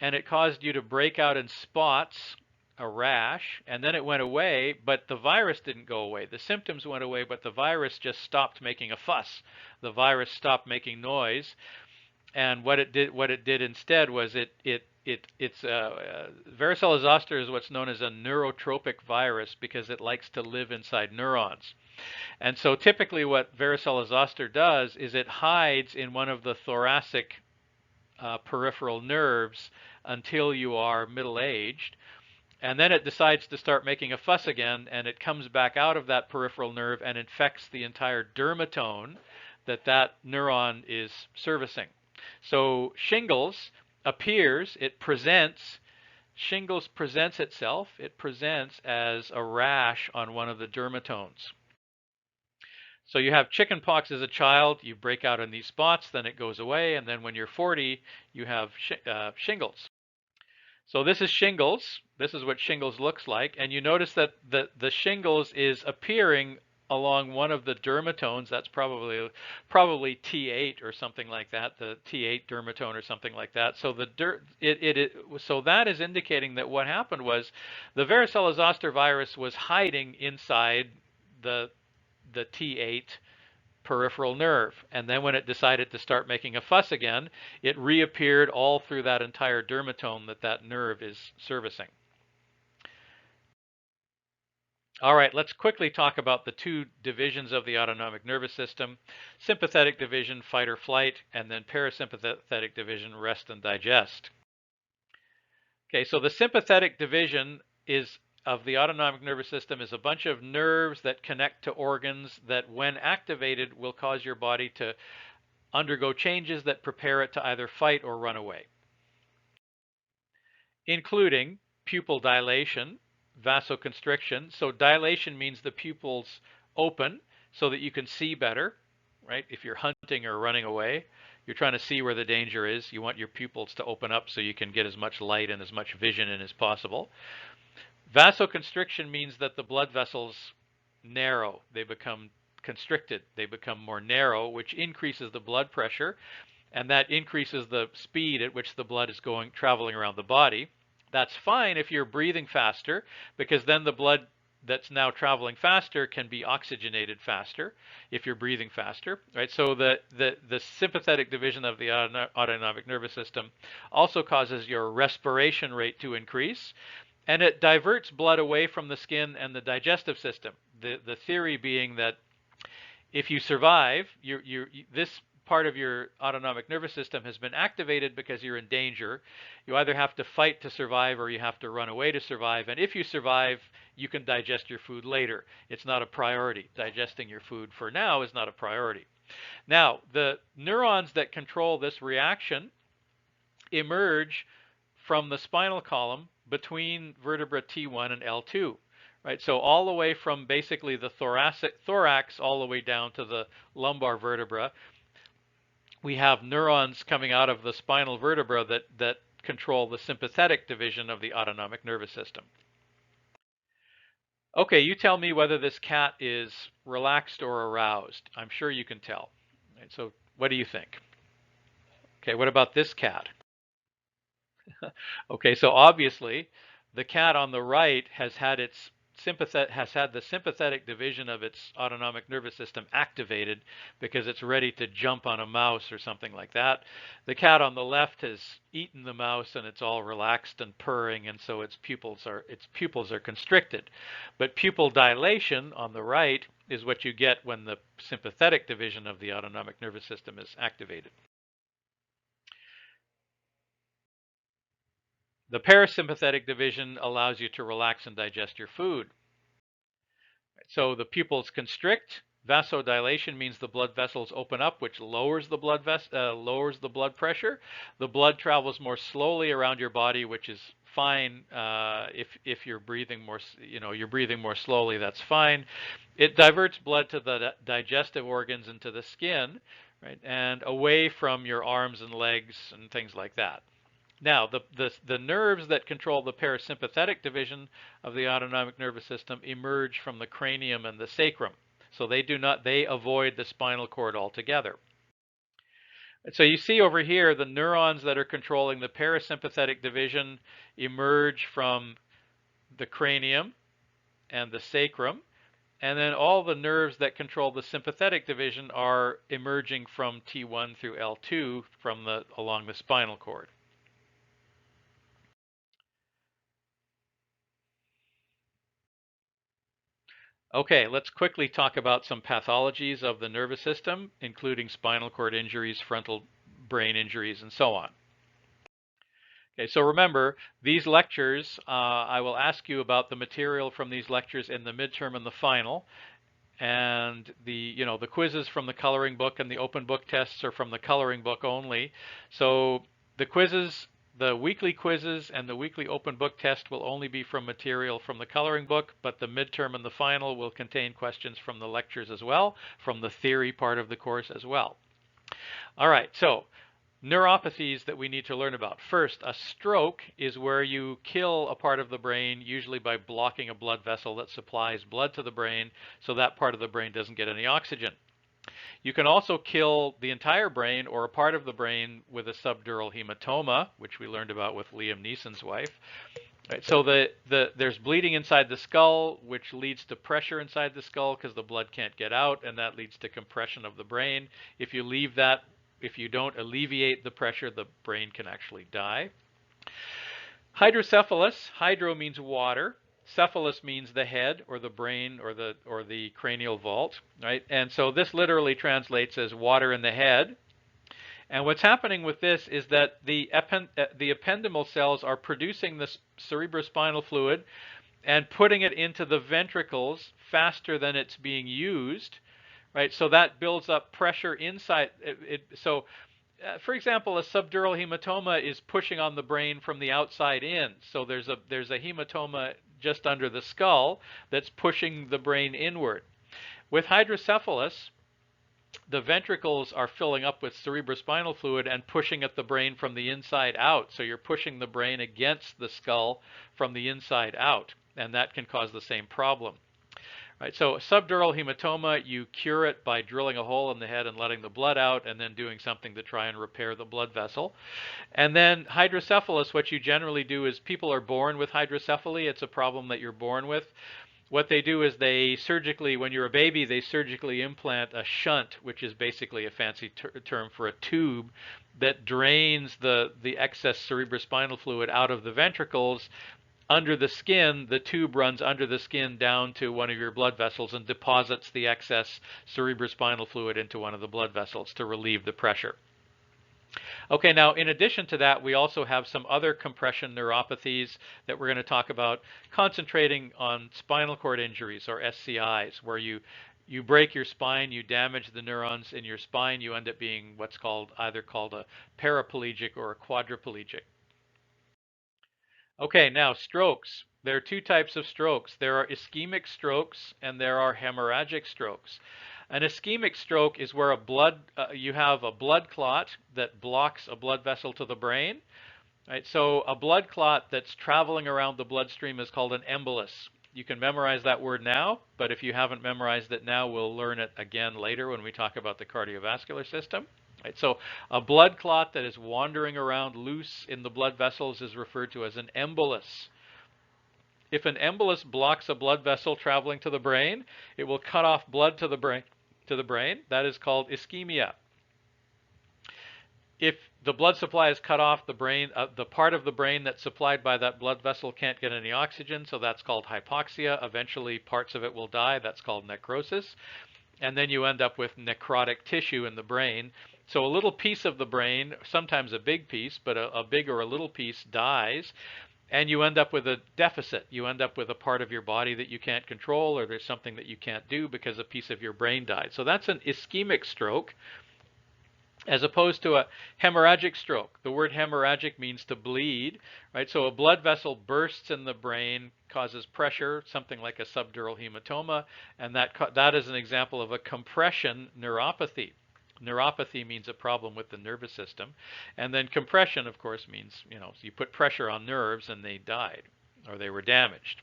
and it caused you to break out in spots, a rash, and then it went away, but the virus didn't go away. The symptoms went away, but the virus just stopped making a fuss. The virus stopped making noise, and what it did instead was varicella zoster is what's known as a neurotropic virus because it likes to live inside neurons. And so typically what varicella zoster does is it hides in one of the thoracic peripheral nerves until you are middle-aged. And then it decides to start making a fuss again, and it comes back out of that peripheral nerve and infects the entire dermatome that neuron is servicing. So shingles appears, shingles presents itself, it presents as a rash on one of the dermatones. So you have chicken pox as a child, you break out in these spots, then it goes away, and then when you're 40, you have shingles. So this is shingles. This is what shingles looks like. And you notice that the shingles is appearing along one of the dermatones. That's probably T8 or something like that, the T8 dermatome or something like that. So so that is indicating that what happened was the varicella zoster virus was hiding inside the T8 peripheral nerve. And then when it decided to start making a fuss again, it reappeared all through that entire dermatome that nerve is servicing. All right, let's quickly talk about the two divisions of the autonomic nervous system: sympathetic division, fight or flight, and then parasympathetic division, rest and digest. Okay, so the sympathetic division of the autonomic nervous system is a bunch of nerves that connect to organs that, when activated, will cause your body to undergo changes that prepare it to either fight or run away, including pupil dilation, vasoconstriction. So dilation means the pupils open so that you can see better, right? If you're hunting or running away, you're trying to see where the danger is. You want your pupils to open up so you can get as much light and as much vision in as possible. Vasoconstriction means that the blood vessels narrow. They become constricted. They become more narrow, which increases the blood pressure, and that increases the speed at which the blood is traveling around the body. That's fine if you're breathing faster, because then the blood that's now traveling faster can be oxygenated faster if you're breathing faster, right? So the sympathetic division of the autonomic nervous system also causes your respiration rate to increase, and it diverts blood away from the skin and the digestive system. The theory being that if you survive, this part of your autonomic nervous system has been activated because you're in danger. You either have to fight to survive or you have to run away to survive. And if you survive, you can digest your food later. It's not a priority. Digesting your food for now is not a priority. Now, the neurons that control this reaction emerge from the spinal column between vertebra T1 and L2. Right, so all the way from basically the thorax all the way down to the lumbar vertebra, we have neurons coming out of the spinal vertebra that control the sympathetic division of the autonomic nervous system. Okay, you tell me whether this cat is relaxed or aroused. I'm sure you can tell. Right, so what do you think? Okay, what about this cat? Okay, so obviously the cat on the right has had the sympathetic division of its autonomic nervous system activated because it's ready to jump on a mouse or something like that. The cat on the left has eaten the mouse and it's all relaxed and purring, and so its pupils are constricted. But pupil dilation on the right is what you get when the sympathetic division of the autonomic nervous system is activated. The parasympathetic division allows you to relax and digest your food. So the pupils constrict. Vasodilation means the blood vessels open up, which lowers the blood pressure. The blood travels more slowly around your body, which is fine. If you're breathing more slowly, that's fine. It diverts blood to the digestive organs and to the skin, right, and away from your arms and legs and things like that. Now, the nerves that control the parasympathetic division of the autonomic nervous system emerge from the cranium and the sacrum. So they avoid the spinal cord altogether. So you see over here, the neurons that are controlling the parasympathetic division emerge from the cranium and the sacrum. And then all the nerves that control the sympathetic division are emerging from T1 through L2 along the spinal cord. Okay, let's quickly talk about some pathologies of the nervous system, including spinal cord injuries, frontal brain injuries, and so on. Okay, so remember, these lectures, I will ask you about the material from these lectures in the midterm and the final, and the quizzes from the coloring book and the open book tests are from the coloring book only. So the quizzes, the weekly quizzes and the weekly open book test will only be from material from the coloring book, but the midterm and the final will contain questions from the lectures as well, from the theory part of the course as well. All right, so neuropathies that we need to learn about. First, a stroke is where you kill a part of the brain, usually by blocking a blood vessel that supplies blood to the brain, so that part of the brain doesn't get any oxygen. You can also kill the entire brain or a part of the brain with a subdural hematoma, which we learned about with Liam Neeson's wife. Right, so there's bleeding inside the skull, which leads to pressure inside the skull because the blood can't get out, and that leads to compression of the brain. If you don't alleviate the pressure, the brain can actually die. Hydrocephalus, hydro means water. Cephalus means the head or the brain or the cranial vault, right? And so this literally translates as water in the head. And what's happening with this is that the ependymal cells are producing this cerebrospinal fluid and putting it into the ventricles faster than it's being used, right? So that builds up pressure inside it. So, for example, a subdural hematoma is pushing on the brain from the outside in. So there's a hematoma just under the skull that's pushing the brain inward. With hydrocephalus, the ventricles are filling up with cerebrospinal fluid and pushing at the brain from the inside out. So you're pushing the brain against the skull from the inside out, and that can cause the same problem. Right, so subdural hematoma, you cure it by drilling a hole in the head and letting the blood out and then doing something to try and repair the blood vessel. And then hydrocephalus, what you generally do is people are born with hydrocephaly. It's a problem that you're born with. What they do is they surgically, when you're a baby, they surgically implant a shunt, which is basically a fancy term for a tube that drains the excess cerebrospinal fluid out of the ventricles. Under the skin, the tube runs under the skin down to one of your blood vessels and deposits the excess cerebrospinal fluid into one of the blood vessels to relieve the pressure. Okay, now in addition to that, we also have some other compression neuropathies that we're going to talk about, concentrating on spinal cord injuries or SCIs, where you break your spine, you damage the neurons in your spine, you end up being what's either called a paraplegic or a quadriplegic. Okay, now strokes. There are two types of strokes. There are ischemic strokes and there are hemorrhagic strokes. An ischemic stroke is where you have a blood clot that blocks a blood vessel to the brain. Right? So a blood clot that's traveling around the bloodstream is called an embolus. You can memorize that word now, but if you haven't memorized it now, we'll learn it again later when we talk about the cardiovascular system. Right, so a blood clot that is wandering around loose in the blood vessels is referred to as an embolus. If an embolus blocks a blood vessel traveling to the brain, it will cut off blood to the brain. That is called ischemia. If the blood supply is cut off, the part of the brain that's supplied by that blood vessel can't get any oxygen, so that's called hypoxia. Eventually, parts of it will die. That's called necrosis. And then you end up with necrotic tissue in the brain. So a little piece of the brain, sometimes a big piece, but a big or a little piece dies, and you end up with a deficit. You end up with a part of your body that you can't control, or there's something that you can't do because a piece of your brain died. So that's an ischemic stroke, as opposed to a hemorrhagic stroke. The word hemorrhagic means to bleed, right? So a blood vessel bursts in the brain, causes pressure, something like a subdural hematoma, and that is an example of a compression neuropathy. Neuropathy means a problem with the nervous system, and then compression, of course, means you put pressure on nerves and they died or they were damaged.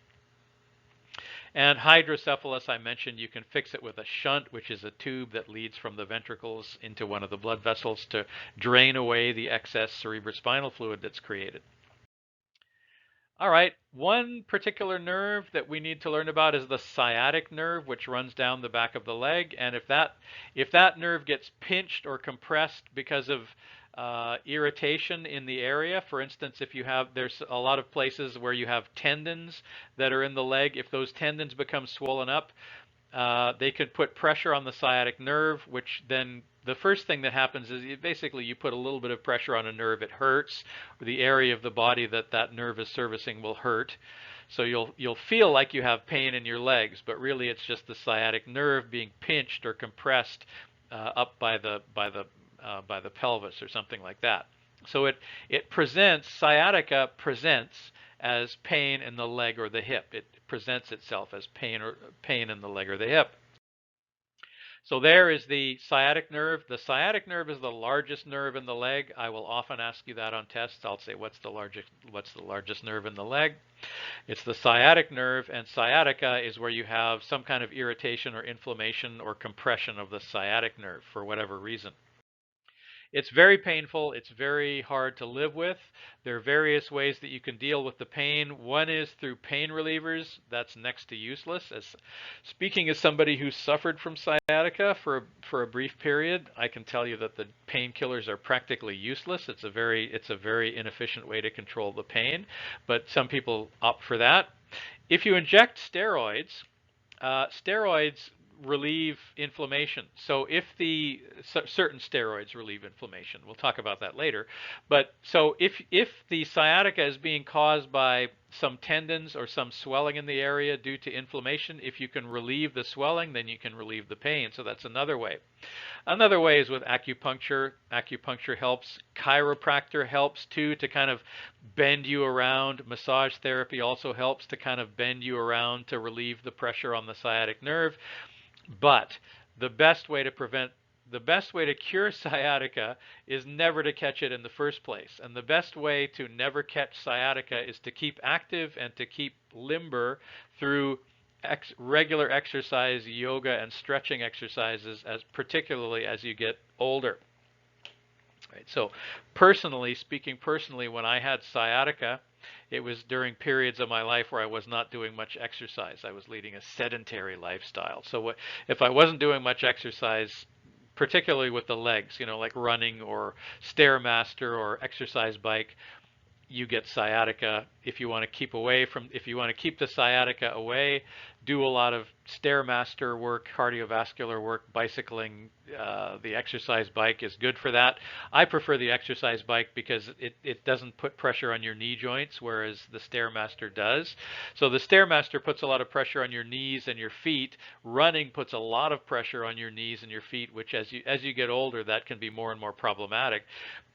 And hydrocephalus, I mentioned, you can fix it with a shunt, which is a tube that leads from the ventricles into one of the blood vessels to drain away the excess cerebrospinal fluid that's created. All right, one particular nerve that we need to learn about is the sciatic nerve, which runs down the back of the leg. And if that nerve gets pinched or compressed because of irritation in the area, for instance, there's a lot of places where you have tendons that are in the leg. If those tendons become swollen up, they could put pressure on the sciatic nerve, which then the first thing that happens is basically you put a little bit of pressure on a nerve, it hurts, or the area of the body that that nerve is servicing will hurt. So you'll feel like you have pain in your legs, but really it's just the sciatic nerve being pinched or compressed up by the pelvis or something like that. So it presents, sciatica presents as pain in the leg or the hip. It presents itself as pain in the leg or the hip. So there is the sciatic nerve. The sciatic nerve is the largest nerve in the leg. I will often ask you that on tests. I'll say, what's the largest nerve in the leg? It's the sciatic nerve, and sciatica is where you have some kind of irritation or inflammation or compression of the sciatic nerve for whatever reason. It's very painful. It's very hard to live with. There are various ways that you can deal with the pain. One is through pain relievers. That's next to useless. Speaking as somebody who suffered from sciatica for a brief period, I can tell you that the painkillers are practically useless. It's a very inefficient way to control the pain, but some people opt for that. If you inject steroids, steroids relieve inflammation. So if certain steroids relieve inflammation, we'll talk about that later. But so if the sciatica is being caused by some tendons or some swelling in the area due to inflammation, if you can relieve the swelling, then you can relieve the pain. So that's another way. Another way is with acupuncture. Acupuncture helps. Chiropractor helps too, to kind of bend you around. Massage therapy also helps to kind of bend you around to relieve the pressure on the sciatic nerve. But the best way to cure sciatica is never to catch it in the first place. And the best way to never catch sciatica is to keep active and to keep limber through regular exercise, yoga, and stretching exercises, particularly as you get older. Right. So speaking personally, when I had sciatica, it was during periods of my life where I was not doing much exercise. I was leading a sedentary lifestyle. So if I wasn't doing much exercise, particularly with the legs, like running or Stairmaster or exercise bike, you get sciatica. If you want to keep the sciatica away, do a lot of Stairmaster work, cardiovascular work, bicycling. The exercise bike is good for that. I prefer the exercise bike because it doesn't put pressure on your knee joints, whereas the Stairmaster does. So the Stairmaster puts a lot of pressure on your knees and your feet. Running puts a lot of pressure on your knees and your feet, which as you get older, that can be more and more problematic.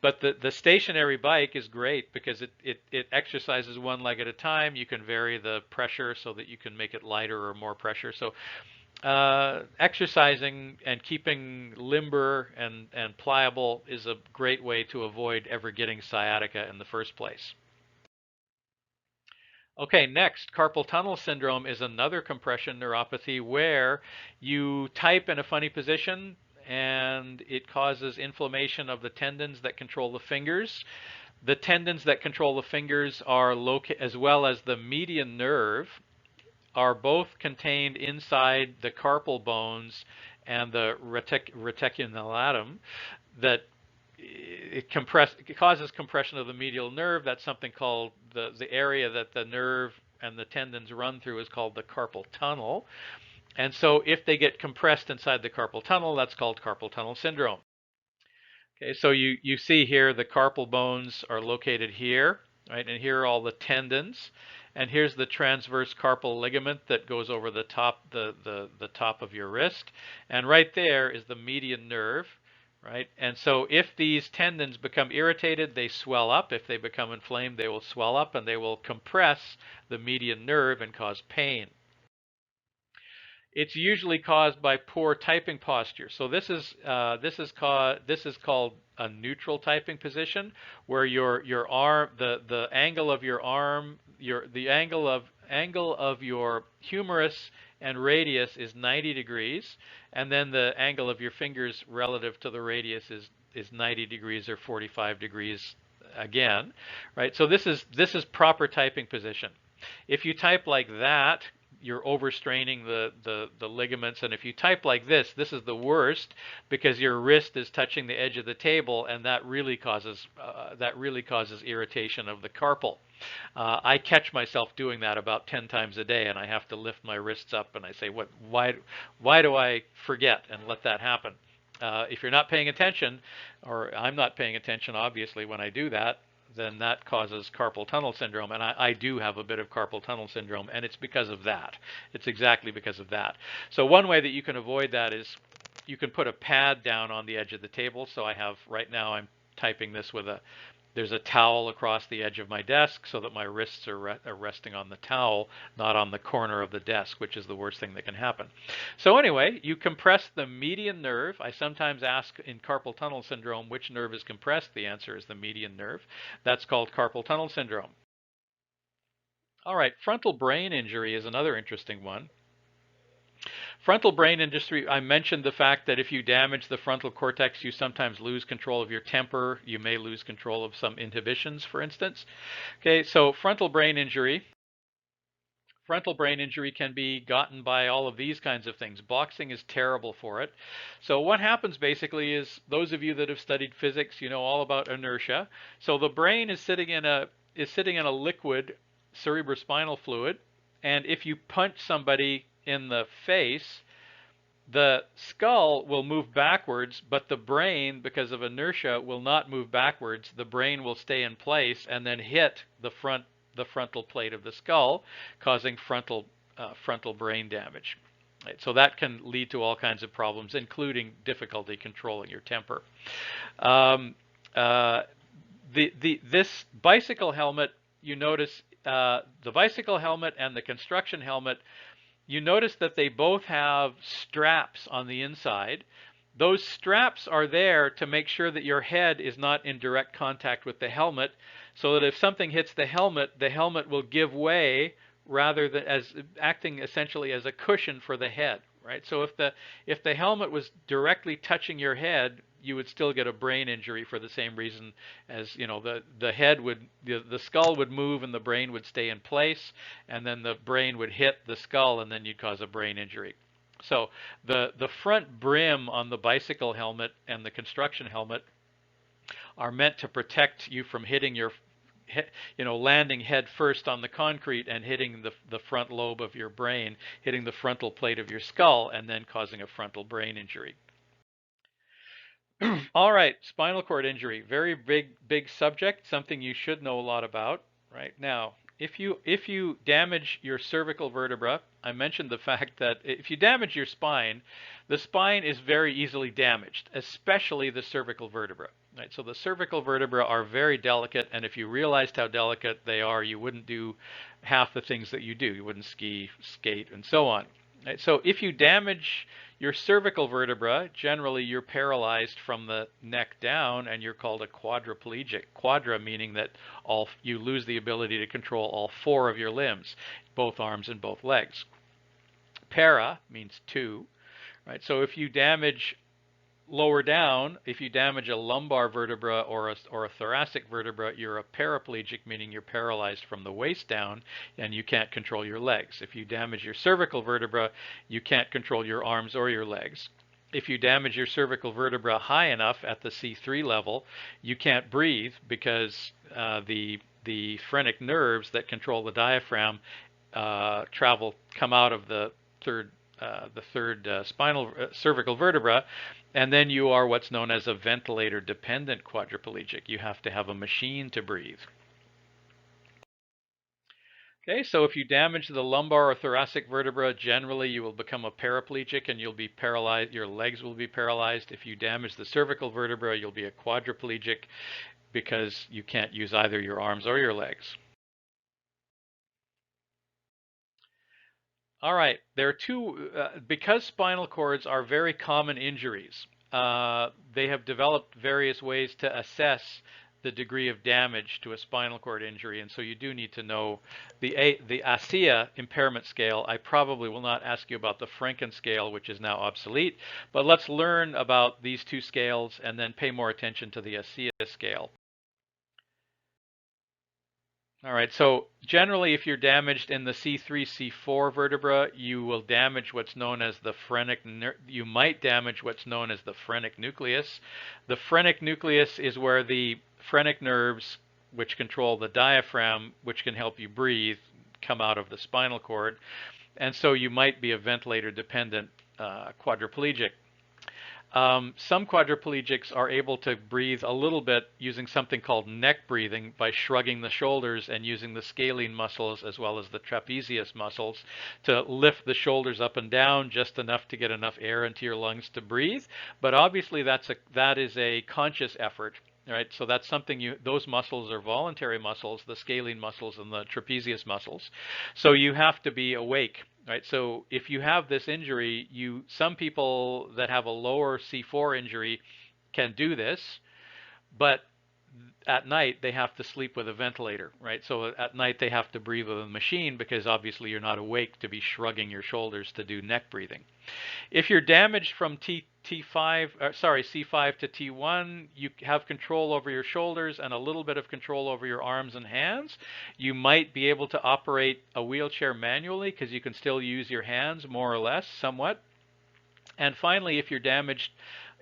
But the stationary bike is great because it exercises one leg at a time. You can vary the pressure so that you can make it lighter or more pressure. So exercising and keeping limber and pliable is a great way to avoid ever getting sciatica in the first place. Okay, next, carpal tunnel syndrome is another compression neuropathy where you type in a funny position and it causes inflammation of the tendons that control the fingers. The tendons that control the fingers are as well as the median nerve are both contained inside the carpal bones and the reticulatum. That it causes compression of the medial nerve. That's something called the area that the nerve and the tendons run through is called the carpal tunnel. And so if they get compressed inside the carpal tunnel, that's called carpal tunnel syndrome. Okay, so you see here the carpal bones are located here, right? And here are all the tendons. And here's the transverse carpal ligament that goes over the top top of your wrist. And right there is the median nerve, right? And so if these tendons become irritated, they swell up. If they become inflamed, they will swell up and they will compress the median nerve and cause pain. It's usually caused by poor typing posture. So this is called a neutral typing position, where your arm, the angle of your arm, the angle of your humerus and radius is 90 degrees, and then the angle of your fingers relative to the radius is 90 degrees or 45 degrees again, right? So this is proper typing position. If you type like that, you're overstraining the ligaments, and if you type like this is the worst because your wrist is touching the edge of the table, and that really causes irritation of the carpal. I catch myself doing that about 10 times a day, and I have to lift my wrists up, and I say, why do I forget and let that happen? If you're not paying attention, or I'm not paying attention, obviously, when I do that, then that causes carpal tunnel syndrome. And I do have a bit of carpal tunnel syndrome, and it's because of that. It's exactly because of that. So one way that you can avoid that is you can put a pad down on the edge of the table. So I have, right now, I'm typing this with there's a towel across the edge of my desk so that my wrists are resting on the towel, not on the corner of the desk, which is the worst thing that can happen. So anyway, you compress the median nerve. I sometimes ask in carpal tunnel syndrome which nerve is compressed. The answer is the median nerve. That's called carpal tunnel syndrome. All right, frontal brain injury is another interesting one. Frontal brain injury, I mentioned the fact that if you damage the frontal cortex, you sometimes lose control of your temper. You may lose control of some inhibitions, for instance. Okay, so frontal brain injury. Frontal brain injury can be gotten by all of these kinds of things. Boxing is terrible for it. So what happens basically is, those of you that have studied physics, you know all about inertia. So the brain is sitting in a liquid cerebrospinal fluid, and if you punch somebody in the face, the skull will move backwards, but the brain, because of inertia, will not move backwards. The brain will stay in place and then hit the frontal plate of the skull, causing frontal brain damage. Right, so that can lead to all kinds of problems, including difficulty controlling your temper. This bicycle helmet, you notice, the bicycle helmet and the construction helmet, you notice that they both have straps on the inside. Those straps are there to make sure that your head is not in direct contact with the helmet, so that if something hits the helmet will give way, rather than as acting essentially as a cushion for the head, right? So if the helmet was directly touching your head, you would still get a brain injury for the same reason as, you know, the skull would move and the brain would stay in place, and then the brain would hit the skull, and then you'd cause a brain injury. So the front brim on the bicycle helmet and the construction helmet are meant to protect you from hitting landing head first on the concrete and hitting the front lobe of your brain, hitting the frontal plate of your skull, and then causing a frontal brain injury. All right, spinal cord injury, very big subject, something you should know a lot about. Right now, if you damage your cervical vertebra, I mentioned the fact that if you damage your spine, the spine is very easily damaged, especially the cervical vertebra. Right, so the cervical vertebra are very delicate, and if you realized how delicate they are, you wouldn't do half the things that you do. You wouldn't ski, skate, and so on. Right, so if you damage your cervical vertebra, generally you're paralyzed from the neck down, and you're called a quadriplegic. Quadra meaning that you lose the ability to control all four of your limbs, both arms and both legs. Para means two, right? So if you damage lower down, if you damage a lumbar vertebra or a thoracic vertebra, you're a paraplegic, meaning you're paralyzed from the waist down and you can't control your legs. If you damage your cervical vertebra, you can't control your arms or your legs. If you damage your cervical vertebra high enough at the C3 level, you can't breathe because the phrenic nerves that control the diaphragm come out of the third cervical vertebra, and then you are what's known as a ventilator-dependent quadriplegic. You have to have a machine to breathe. Okay, so if you damage the lumbar or thoracic vertebra, generally you will become a paraplegic and you'll be paralyzed. Your legs will be paralyzed. If you damage the cervical vertebra, you'll be a quadriplegic because you can't use either your arms or your legs. All right, there are two, because spinal cords are very common injuries, they have developed various ways to assess the degree of damage to a spinal cord injury, and so you do need to know the ASIA impairment scale. I probably will not ask you about the Franken scale, which is now obsolete, but let's learn about these two scales and then pay more attention to the ASIA scale. All right, so generally if you're damaged in the C3, C4 vertebra, you will damage what's known as the you might damage what's known as the phrenic nucleus. The phrenic nucleus is where the phrenic nerves, which control the diaphragm, which can help you breathe, come out of the spinal cord. And so you might be a ventilator-dependent quadriplegic. Some quadriplegics are able to breathe a little bit using something called neck breathing by shrugging the shoulders and using the scalene muscles as well as the trapezius muscles to lift the shoulders up and down just enough to get enough air into your lungs to breathe. But obviously that is a conscious effort. Right, so that's something those muscles are voluntary muscles, the scalene muscles and the trapezius muscles. So you have to be awake. Right, so if you have this injury, some people that have a lower C4 injury can do this, but at night they have to sleep with a ventilator, right? So at night they have to breathe with a machine because obviously you're not awake to be shrugging your shoulders to do neck breathing. If you're damaged from C5 to T1, you have control over your shoulders and a little bit of control over your arms and hands. You might be able to operate a wheelchair manually because you can still use your hands more or less, somewhat. And finally, if you're damaged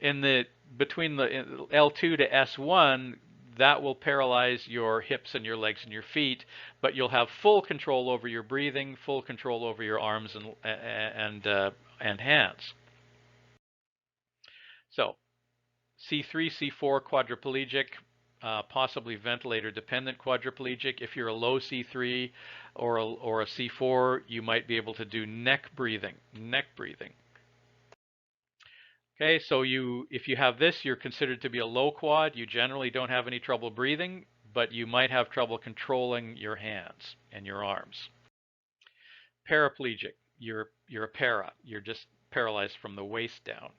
between the L2 to S1, that will paralyze your hips and your legs and your feet, but you'll have full control over your breathing, full control over your arms and hands. So, C3, C4 quadriplegic, possibly ventilator-dependent quadriplegic. If you're a low C3 or a C4, you might be able to do neck breathing. Okay, so if you have this, you're considered to be a low quad. You generally don't have any trouble breathing, but you might have trouble controlling your hands and your arms. Paraplegic, you're a para. You're just paralyzed from the waist down.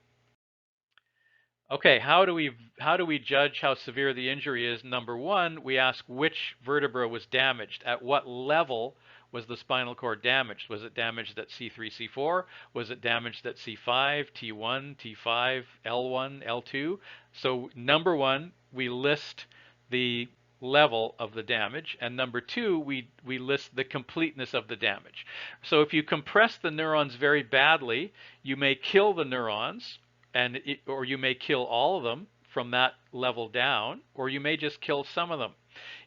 Okay, how do we judge how severe the injury is? Number one, we ask which vertebra was damaged. At what level was the spinal cord damaged? Was it damaged at C3, C4? Was it damaged at C5, T1, T5, L1, L2? So number one, we list the level of the damage, and number two, we list the completeness of the damage. So if you compress the neurons very badly, you may kill the neurons, or you may kill all of them from that level down, or you may just kill some of them.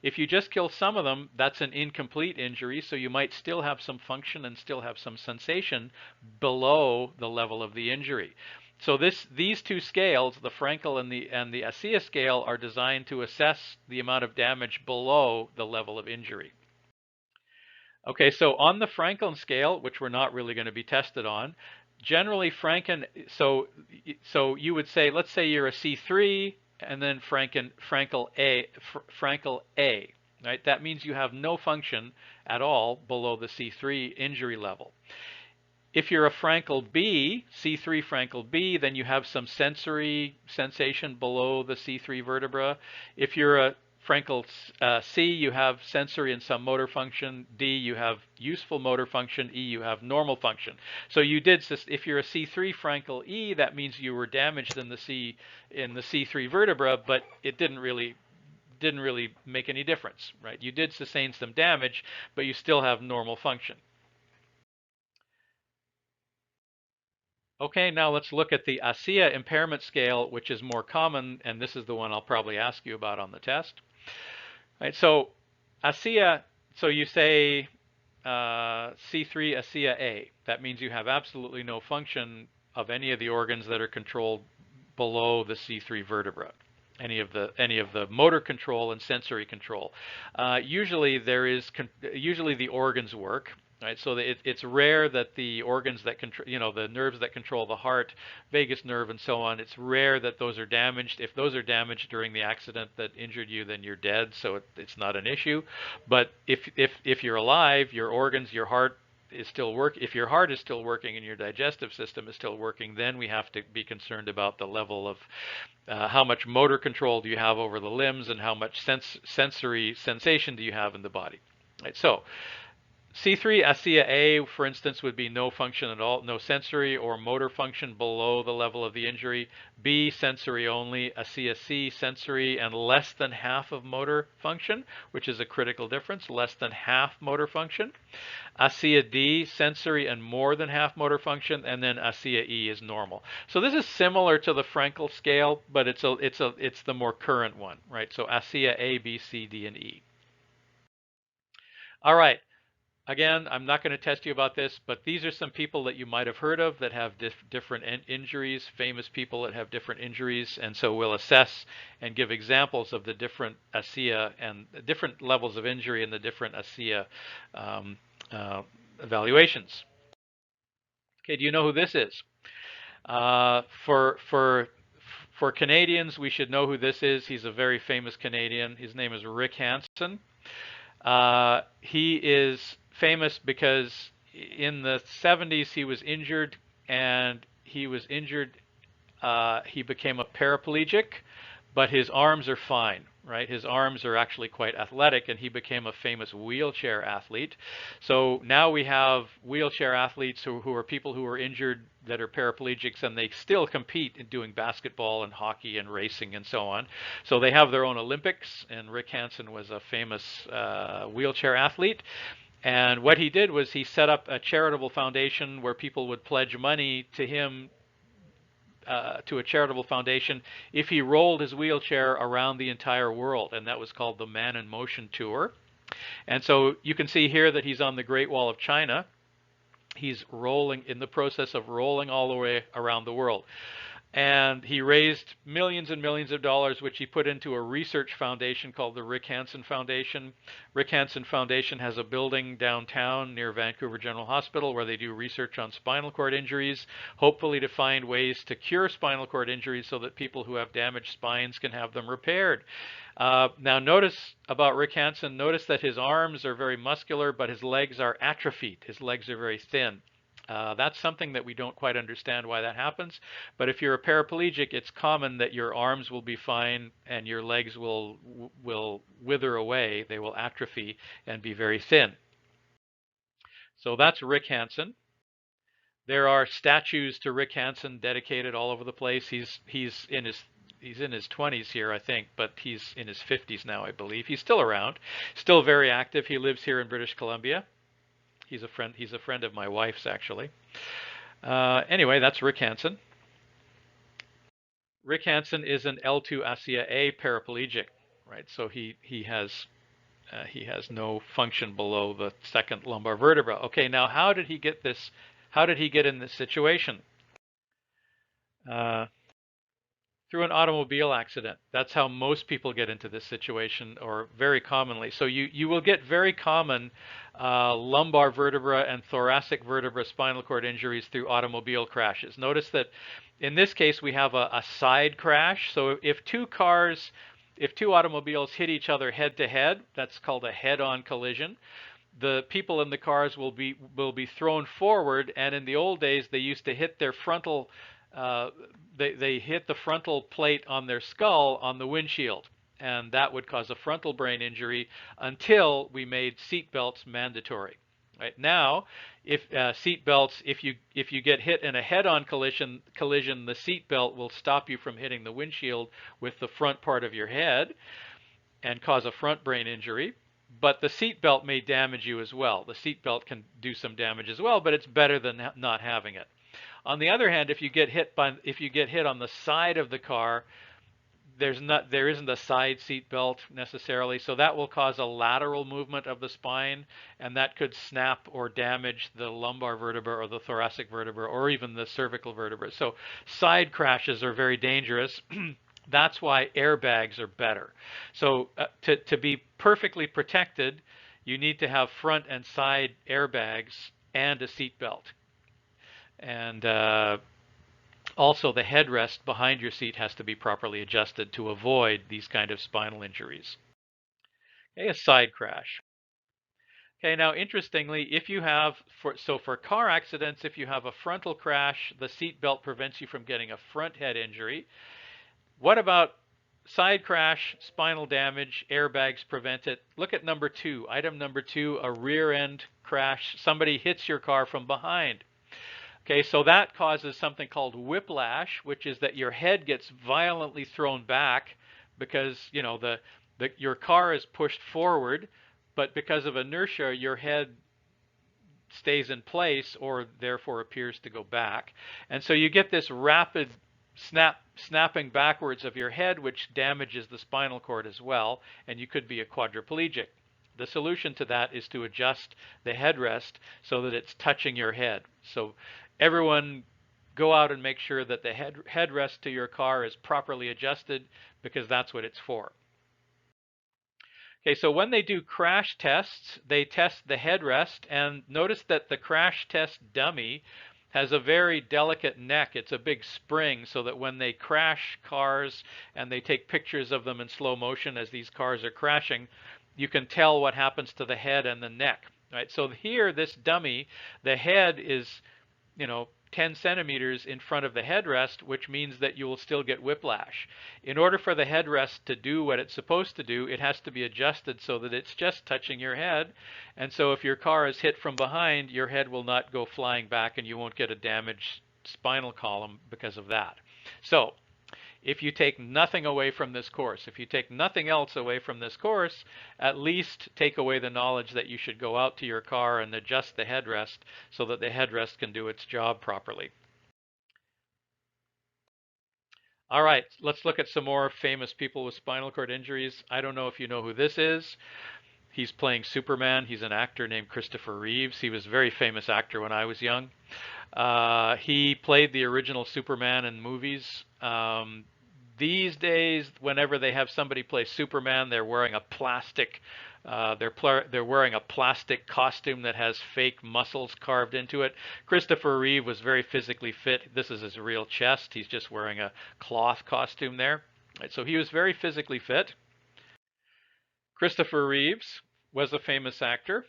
If you just kill some of them, that's an incomplete injury, so you might still have some function and still have some sensation below the level of the injury. So these two scales, the Frankel and the ASIA scale, are designed to assess the amount of damage below the level of injury. Okay, so on the Frankel scale, which we're not really going to be tested on, generally so you would say, let's say you're a C3 and then Frankel A, right? That means you have no function at all below the C3 injury level. If you're a Frankel B, C3 Frankel B, then you have some sensory sensation below the C3 vertebra. If you're a Frankel C, you have sensory and some motor function. D, you have useful motor function. E, you have normal function. So if you're a C3 Frankel E, that means you were damaged in the C3 vertebra, but it didn't really make any difference, right? You did sustain some damage, but you still have normal function. Okay, now let's look at the ASIA impairment scale, which is more common, and this is the one I'll probably ask you about on the test. Right, so ASIA, so you say C3 ASIA A. That means you have absolutely no function of any of the organs that are controlled below the C3 vertebra. Any of the motor control and sensory control. Usually the organs work. Right, so it's rare that the organs that control, the nerves that control the heart, vagus nerve, and so on, it's rare that those are damaged. If those are damaged during the accident that injured you, then you're dead, so it's not an issue. But if you're alive, your organs, your heart is still working. If your heart is still working and your digestive system is still working, then we have to be concerned about the level of how much motor control do you have over the limbs and how much sensory sensation do you have in the body. Right, so C3 ASIA A, for instance, would be no function at all, no sensory or motor function below the level of the injury. B, sensory only. ASIA C, sensory and less than half of motor function, which is a critical difference, less than half motor function. ASIA D, sensory and more than half motor function, and then ASIA E is normal. So this is similar to the Frankel scale, but it's the more current one, right? So ASIA A, B, C, D, and E. All right. Again, I'm not going to test you about this, but these are some people that you might have heard of that have different injuries, famous people that have different injuries, and so we'll assess and give examples of the different ASEA and different levels of injury and the different ASEA um, evaluations. Okay, do you know who this is? Uh, for for for Canadians, we should know who this is. He's a very famous Canadian. His name is Rick Hansen. He is famous because in the 70s he was injured, and he became a paraplegic, but his arms are fine, right? His arms are actually quite athletic, and he became a famous wheelchair athlete. So now we have wheelchair athletes who are people who are injured that are paraplegics, and they still compete in doing basketball and hockey and racing and so on. So they have their own Olympics, and Rick Hansen was a famous wheelchair athlete. And what he did was he set up a charitable foundation where people would pledge money to him, to a charitable foundation, if he rolled his wheelchair around the entire world, and that was called the Man in Motion Tour. And so you can see here that he's on the Great Wall of China. He's rolling, in the process of rolling all the way around the world. And he raised millions and millions of dollars, which he put into a research foundation called the Rick Hansen Foundation. Rick Hansen Foundation has a building downtown near Vancouver General Hospital where they do research on spinal cord injuries, hopefully to find ways to cure spinal cord injuries so that people who have damaged spines can have them repaired. Now notice about Rick Hansen, notice that his arms are very muscular, but his legs are atrophied. His legs are very thin. That's something that we don't quite understand why that happens. But if you're a paraplegic, it's common that your arms will be fine and your legs will wither away. They will atrophy and be very thin. So that's Rick Hansen. There are statues to Rick Hansen dedicated all over the place. He's in his 20s here, I think, but he's in his 50s now, I believe. He's still around, still very active. He lives here in British Columbia. He's a friend of my wife's, actually. Anyway, that's Rick Hansen. Rick Hansen is an L2 ASEA paraplegic, right? So he has no function below the second lumbar vertebra. Okay, now how did he get this? How did he get in this situation? Uh, Through an automobile accident. That's how most people get into this situation, or very commonly. So you will get very common lumbar vertebra and thoracic vertebra spinal cord injuries through automobile crashes. Notice that in this case we have a side crash. So if two automobiles hit each other head to head, that's called a head-on collision. The people in the cars will be thrown forward, and in the old days they used to hit their frontal they hit the frontal plate on their skull on the windshield, and that would cause a frontal brain injury until we made seat belts mandatory. Right now, if seat belts, if you get hit in a head-on collision, the seat belt will stop you from hitting the windshield with the front part of your head and cause a front brain injury. But the seat belt may damage you as well. The seat belt can do some damage as well, but it's better than not having it. On the other hand, if you get hit on the side of the car, there isn't a side seat belt necessarily, so that will cause a lateral movement of the spine, and that could snap or damage the lumbar vertebra or the thoracic vertebra or even the cervical vertebra. So side crashes are very dangerous. That's why airbags are better. So to be perfectly protected, you need to have front and side airbags and a seat belt. And also the headrest behind your seat has to be properly adjusted to avoid these kind of spinal injuries. Okay, a side crash. Okay, now interestingly, if you have, for car accidents, if you have a frontal crash, the seat belt prevents you from getting a front head injury. What about side crash, spinal damage, airbags prevent it? Look at number 2, item number 2, a rear end crash. Somebody hits your car from behind. Okay, so that causes something called whiplash, which is that your head gets violently thrown back because, you know, your car is pushed forward, but because of inertia, your head stays in place or therefore appears to go back. And so you get this rapid snapping backwards of your head, which damages the spinal cord as well, and you could be a quadriplegic. The solution to that is to adjust the headrest so that it's touching your head. So everyone go out and make sure that the headrest to your car is properly adjusted, because that's what it's for. Okay, so when they do crash tests, they test the headrest, and notice that the crash test dummy has a very delicate neck. It's a big spring, so that when they crash cars and they take pictures of them in slow motion as these cars are crashing, you can tell what happens to the head and the neck. Right? So here, this dummy, the head is, 10 centimeters in front of the headrest, which means that you will still get whiplash. In order for the headrest to do what it's supposed to do, it has to be adjusted so that it's just touching your head. And so if your car is hit from behind, your head will not go flying back and you won't get a damaged spinal column because of that. So if you take nothing away from this course, if you take nothing else away from this course, at least take away the knowledge that you should go out to your car and adjust the headrest so that the headrest can do its job properly. All right, let's look at some more famous people with spinal cord injuries. I don't know if you know who this is. He's playing Superman. He's an actor named Christopher Reeves. He was a very famous actor when I was young. He played the original Superman in movies. These days, whenever they have somebody play Superman, they're wearing a plastic they're wearing a plastic costume that has fake muscles carved into it. Christopher Reeve was very physically fit. This is his real chest. He's just wearing a cloth costume there. Right, so he was very physically fit. Christopher Reeves was a famous actor.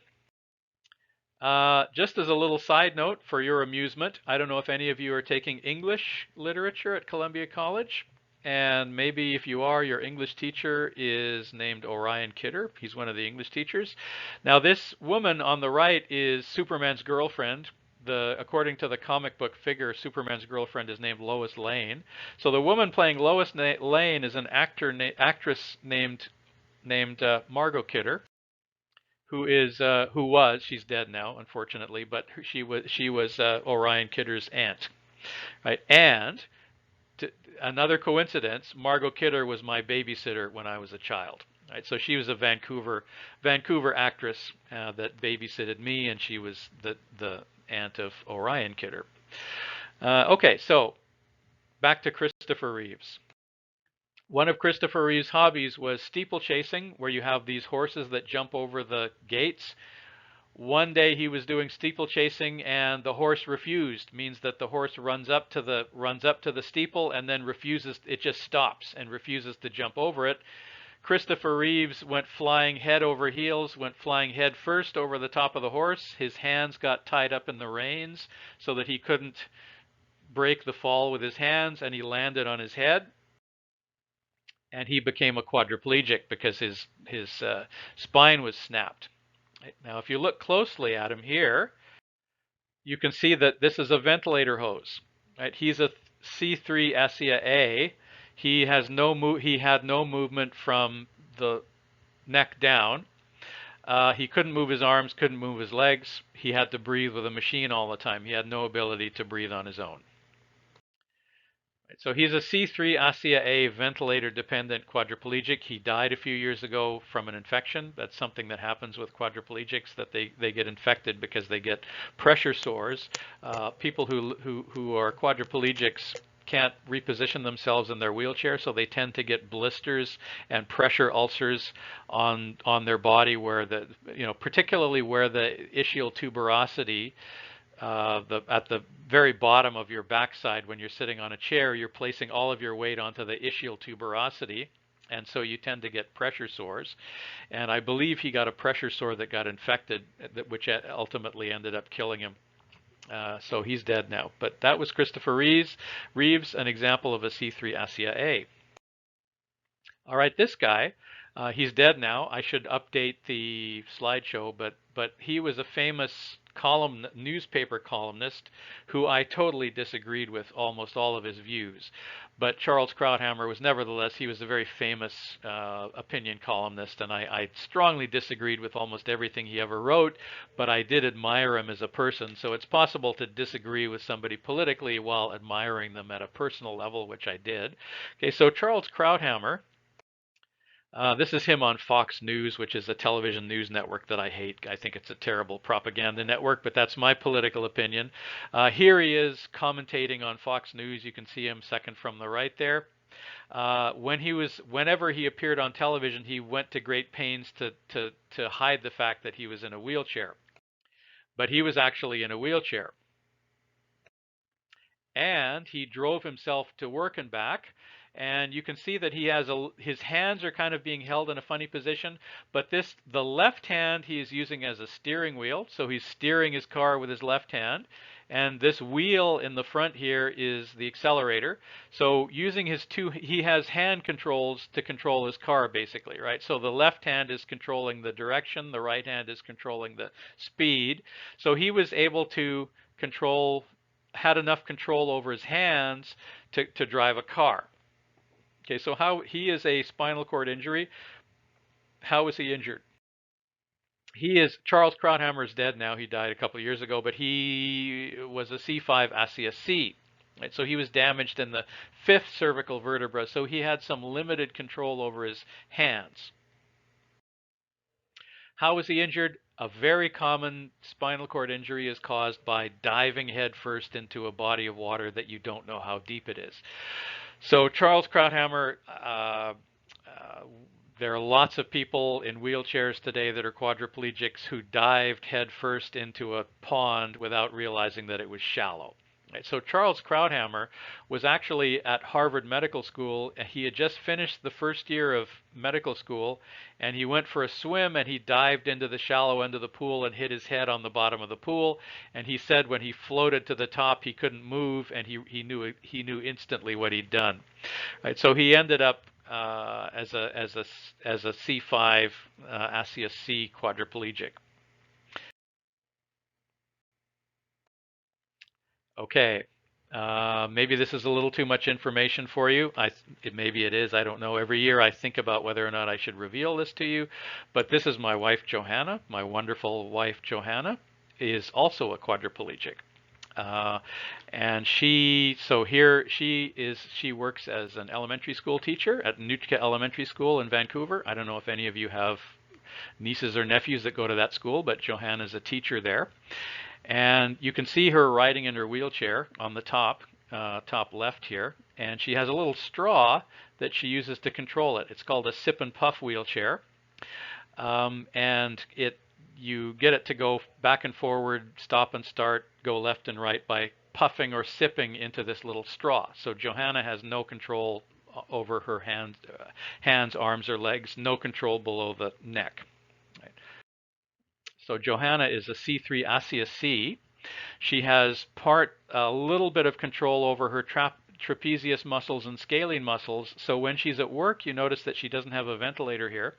Just as a little side note for your amusement, I don't know if any of you are taking English literature at Columbia College. And maybe if you are, your English teacher is named Orion Kidder. He's one of the English teachers. Now, this woman on the right is Superman's girlfriend. According to the comic book figure, Superman's girlfriend is named Lois Lane. So the woman playing Lois Lane is an actress named Margot Kidder, she's dead now, unfortunately, but she was Orion Kidder's aunt, right? And another coincidence, Margot Kidder was my babysitter when I was a child. Right, so she was a Vancouver actress that babysitted me, and she was the aunt of Orion Kidder. Okay, so back to Christopher Reeves. One of Christopher Reeves' hobbies was steeplechasing, where you have these horses that jump over the gates. One day he was doing steeplechasing and the horse refused. Means that the horse runs up to the steeple and then refuses. It just stops and refuses to jump over it. Christopher Reeves went flying head over heels, went flying head first over the top of the horse. His hands got tied up in the reins so that he couldn't break the fall with his hands, and he landed on his head. And he became a quadriplegic because his spine was snapped. Now, if you look closely at him here, you can see that this is a ventilator hose. Right? He's a C3 ASIA A. He had no movement from the neck down. He couldn't move his arms, couldn't move his legs. He had to breathe with a machine all the time. He had no ability to breathe on his own. So he's a C3 ASIA A ventilator-dependent quadriplegic. He died a few years ago from an infection. That's something that happens with quadriplegics, that they get infected because they get pressure sores. People who are quadriplegics can't reposition themselves in their wheelchair, so they tend to get blisters and pressure ulcers on their body, where particularly where the ischial tuberosity, at the very bottom of your backside, when you're sitting on a chair, you're placing all of your weight onto the ischial tuberosity, and so you tend to get pressure sores. And I believe he got a pressure sore that got infected, which ultimately ended up killing him. So he's dead now. But that was Christopher Reeves, an example of a C3 ASIA A. All right, this guy, he's dead now. I should update the slideshow, but he was a famous newspaper columnist who I totally disagreed with almost all of his views. But Charles Krauthammer was nevertheless, he was a very famous opinion columnist, and I strongly disagreed with almost everything he ever wrote, but I did admire him as a person. So it's possible to disagree with somebody politically while admiring them at a personal level, which I did. Okay, so Charles Krauthammer This is him on Fox News, which is a television news network that I hate. I think it's a terrible propaganda network, but that's my political opinion. Here he is commentating on Fox News. You can see him second from the right there. Whenever he appeared on television, he went to great pains to hide the fact that he was in a wheelchair. But he was actually in a wheelchair. And he drove himself to work and back. And you can see that he has his hands are kind of being held in a funny position, but the left hand he is using as a steering wheel, so he's steering his car with his left hand. And this wheel in the front here is the accelerator. So using he has hand controls to control his car basically, right? So the left hand is controlling the direction, the right hand is controlling the speed. So he was able to had enough control over his hands to drive a car. Okay, so how he is a spinal cord injury. How was he injured? Charles Krauthammer is dead now. He died a couple of years ago, but he was a C5 ASCSC. Right? So he was damaged in the fifth cervical vertebra, so he had some limited control over his hands. How was he injured? A very common spinal cord injury is caused by diving headfirst into a body of water that you don't know how deep it is. So Charles Krauthammer, there are lots of people in wheelchairs today that are quadriplegics who dived headfirst into a pond without realizing that it was shallow. Right, so Charles Krauthammer was actually at Harvard Medical School. He had just finished the first year of medical school, and he went for a swim, and he dived into the shallow end of the pool and hit his head on the bottom of the pool. And he said when he floated to the top, he couldn't move, and he knew instantly what he'd done. Right, so he ended up as a C5 ASCSC quadriplegic. Okay. Maybe this is a little too much information for you. Maybe it is. I don't know. Every year I think about whether or not I should reveal this to you. But this is my wife, Johanna. My wonderful wife, Johanna, is also a quadriplegic. And she works as an elementary school teacher at Nootka Elementary School in Vancouver. I don't know if any of you have nieces or nephews that go to that school, but Johanna's a teacher there. And you can see her riding in her wheelchair on the top left here, and she has a little straw that she uses to control it. It's called a sip and puff wheelchair, and you get it to go back and forward, stop and start, go left and right by puffing or sipping into this little straw. So Johanna has no control over her hands, arms, or legs, no control below the neck. Right. So Johanna is a C3 ASCSC. She has a little bit of control over her trapezius muscles and scalene muscles. So when she's at work, you notice that she doesn't have a ventilator here.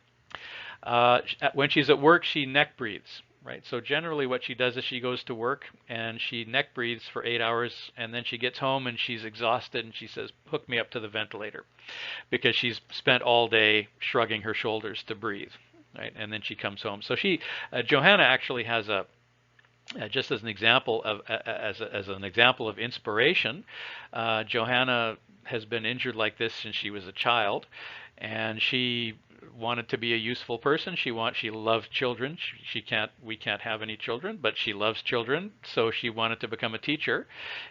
When she's at work, she neck breathes, right? So generally what she does is she goes to work and she neck breathes for 8 hours, and then she gets home and she's exhausted and she says, hook me up to the ventilator, because she's spent all day shrugging her shoulders to breathe. Right? And then she comes home. So Johanna actually has just as an example of inspiration, Johanna has been injured like this since she was a child, and she wanted to be a useful person. She loves children. We can't have any children, but she loves children, so she wanted to become a teacher.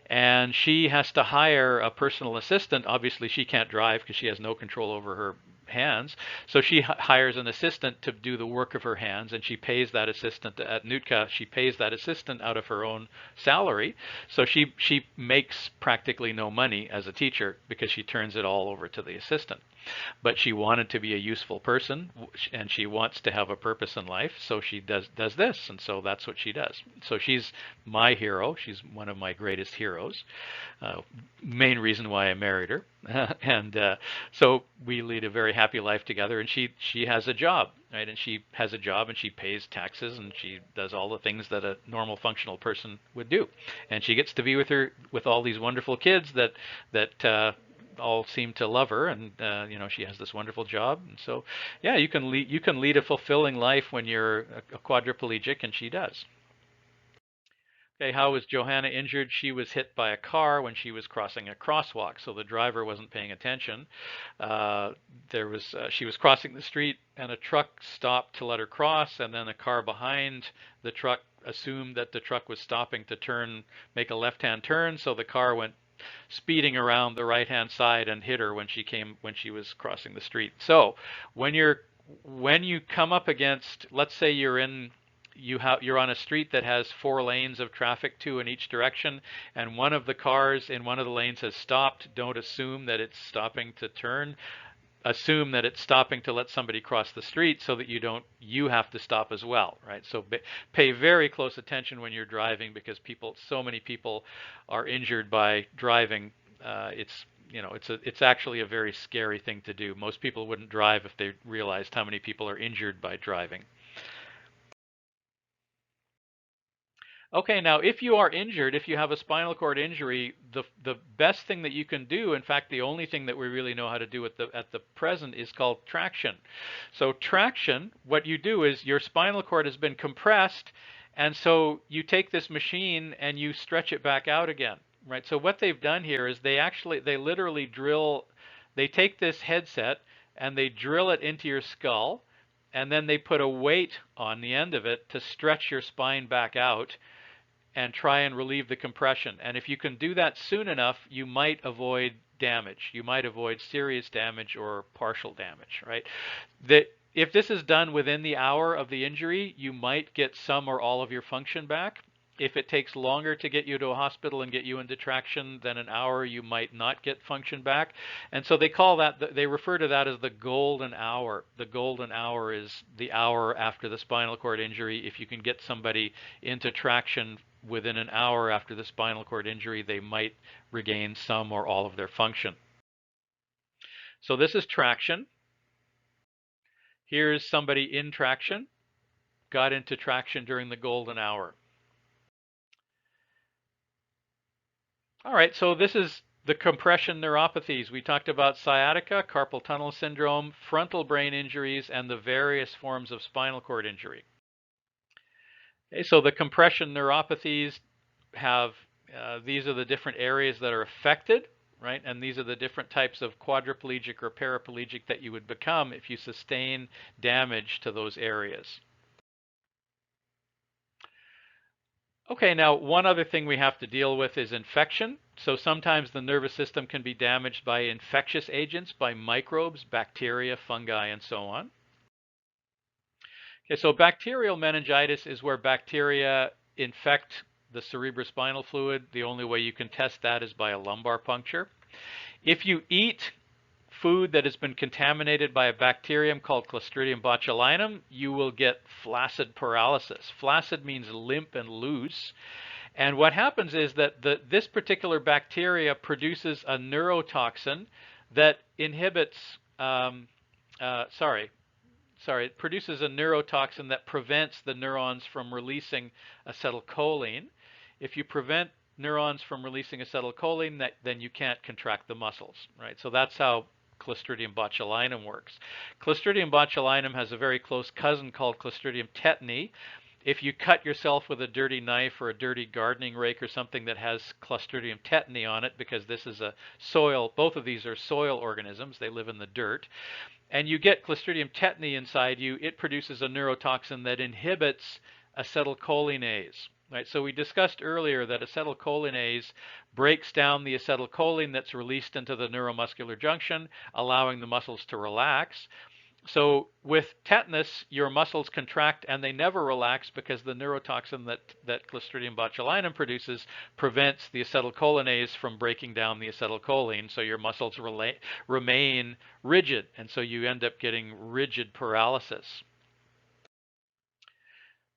And she has to hire a personal assistant. Obviously, she can't drive because she has no control over her hands. So she hires an assistant to do the work of her hands, and she pays that assistant at Nootka. She pays that assistant out of her own salary. So she makes practically no money as a teacher because she turns it all over to the assistant. But she wanted to be a useful person, and she wants to have a purpose in life, so she does this, and so that's what she does. So she's my hero. She's one of my greatest heroes. Main reason why I married her. And so we lead a very happy life together, and she has a job, right? And she has a job, and she pays taxes, and she does all the things that a normal functional person would do. And she gets to be with all these wonderful kids that all seem to love her, and she has this wonderful job. And so, yeah, you can lead a fulfilling life when you're a quadriplegic, and she does. Okay, how was Johanna injured? She was hit by a car when she was crossing a crosswalk, so the driver wasn't paying attention. Uh, she was crossing the street, and a truck stopped to let her cross, and then a car behind the truck assumed that the truck was stopping to make a left-hand turn, so the car went speeding around the right-hand side and hit her when she was crossing the street. So when you come up against, let's say you're on a street that has 4 lanes of traffic, 2 in each direction, and one of the cars in one of the lanes has stopped. Don't assume that it's stopping to turn. Assume that it's stopping to let somebody cross the street so that you have to stop as well, right? So pay very close attention when you're driving, because so many people are injured by driving. It's actually a very scary thing to do. Most people wouldn't drive if they realized how many people are injured by driving. Okay, now if you are injured, if you have a spinal cord injury, the best thing that you can do, in fact, the only thing that we really know how to do at the present, is called traction. So traction, what you do is your spinal cord has been compressed, and so you take this machine and you stretch it back out again, right? So what they've done here is they literally they take this headset and they drill it into your skull, and then they put a weight on the end of it to stretch your spine back out and try and relieve the compression. And if you can do that soon enough, you might avoid damage. You might avoid serious damage or partial damage, right? If this is done within the hour of the injury, you might get some or all of your function back. If it takes longer to get you to a hospital and get you into traction than an hour, you might not get function back. And so they refer to that as the golden hour. The golden hour is the hour after the spinal cord injury. If you can get somebody into traction within an hour after the spinal cord injury, they might regain some or all of their function. So this is traction. Here's somebody in traction, got into traction during the golden hour. All right, so this is the compression neuropathies. We talked about sciatica, carpal tunnel syndrome, frontal brain injuries, and the various forms of spinal cord injury. Okay, so the compression neuropathies these are the different areas that are affected, right? And these are the different types of quadriplegic or paraplegic that you would become if you sustain damage to those areas. Okay, now one other thing we have to deal with is infection. So sometimes the nervous system can be damaged by infectious agents, by microbes, bacteria, fungi, and so on. Okay, so bacterial meningitis is where bacteria infect the cerebrospinal fluid. The only way you can test that is by a lumbar puncture. If you eat food that has been contaminated by a bacterium called Clostridium botulinum, you will get flaccid paralysis. Flaccid means limp and loose. And what happens is that this particular bacteria produces a neurotoxin that inhibits, it produces a neurotoxin that prevents the neurons from releasing acetylcholine. If you prevent neurons from releasing acetylcholine, then you can't contract the muscles, right? So that's how Clostridium botulinum works. Clostridium botulinum has a very close cousin called Clostridium tetani. If you cut yourself with a dirty knife or a dirty gardening rake or something that has Clostridium tetani on it, because this is a soil, both of these are soil organisms, they live in the dirt, and you get Clostridium tetani inside you, it produces a neurotoxin that inhibits acetylcholinease. Right, so we discussed earlier that acetylcholinease breaks down the acetylcholine that's released into the neuromuscular junction, allowing the muscles to relax. So with tetanus, your muscles contract and they never relax because the neurotoxin that Clostridium botulinum produces prevents the acetylcholinease from breaking down the acetylcholine. So your muscles remain rigid, and so you end up getting rigid paralysis.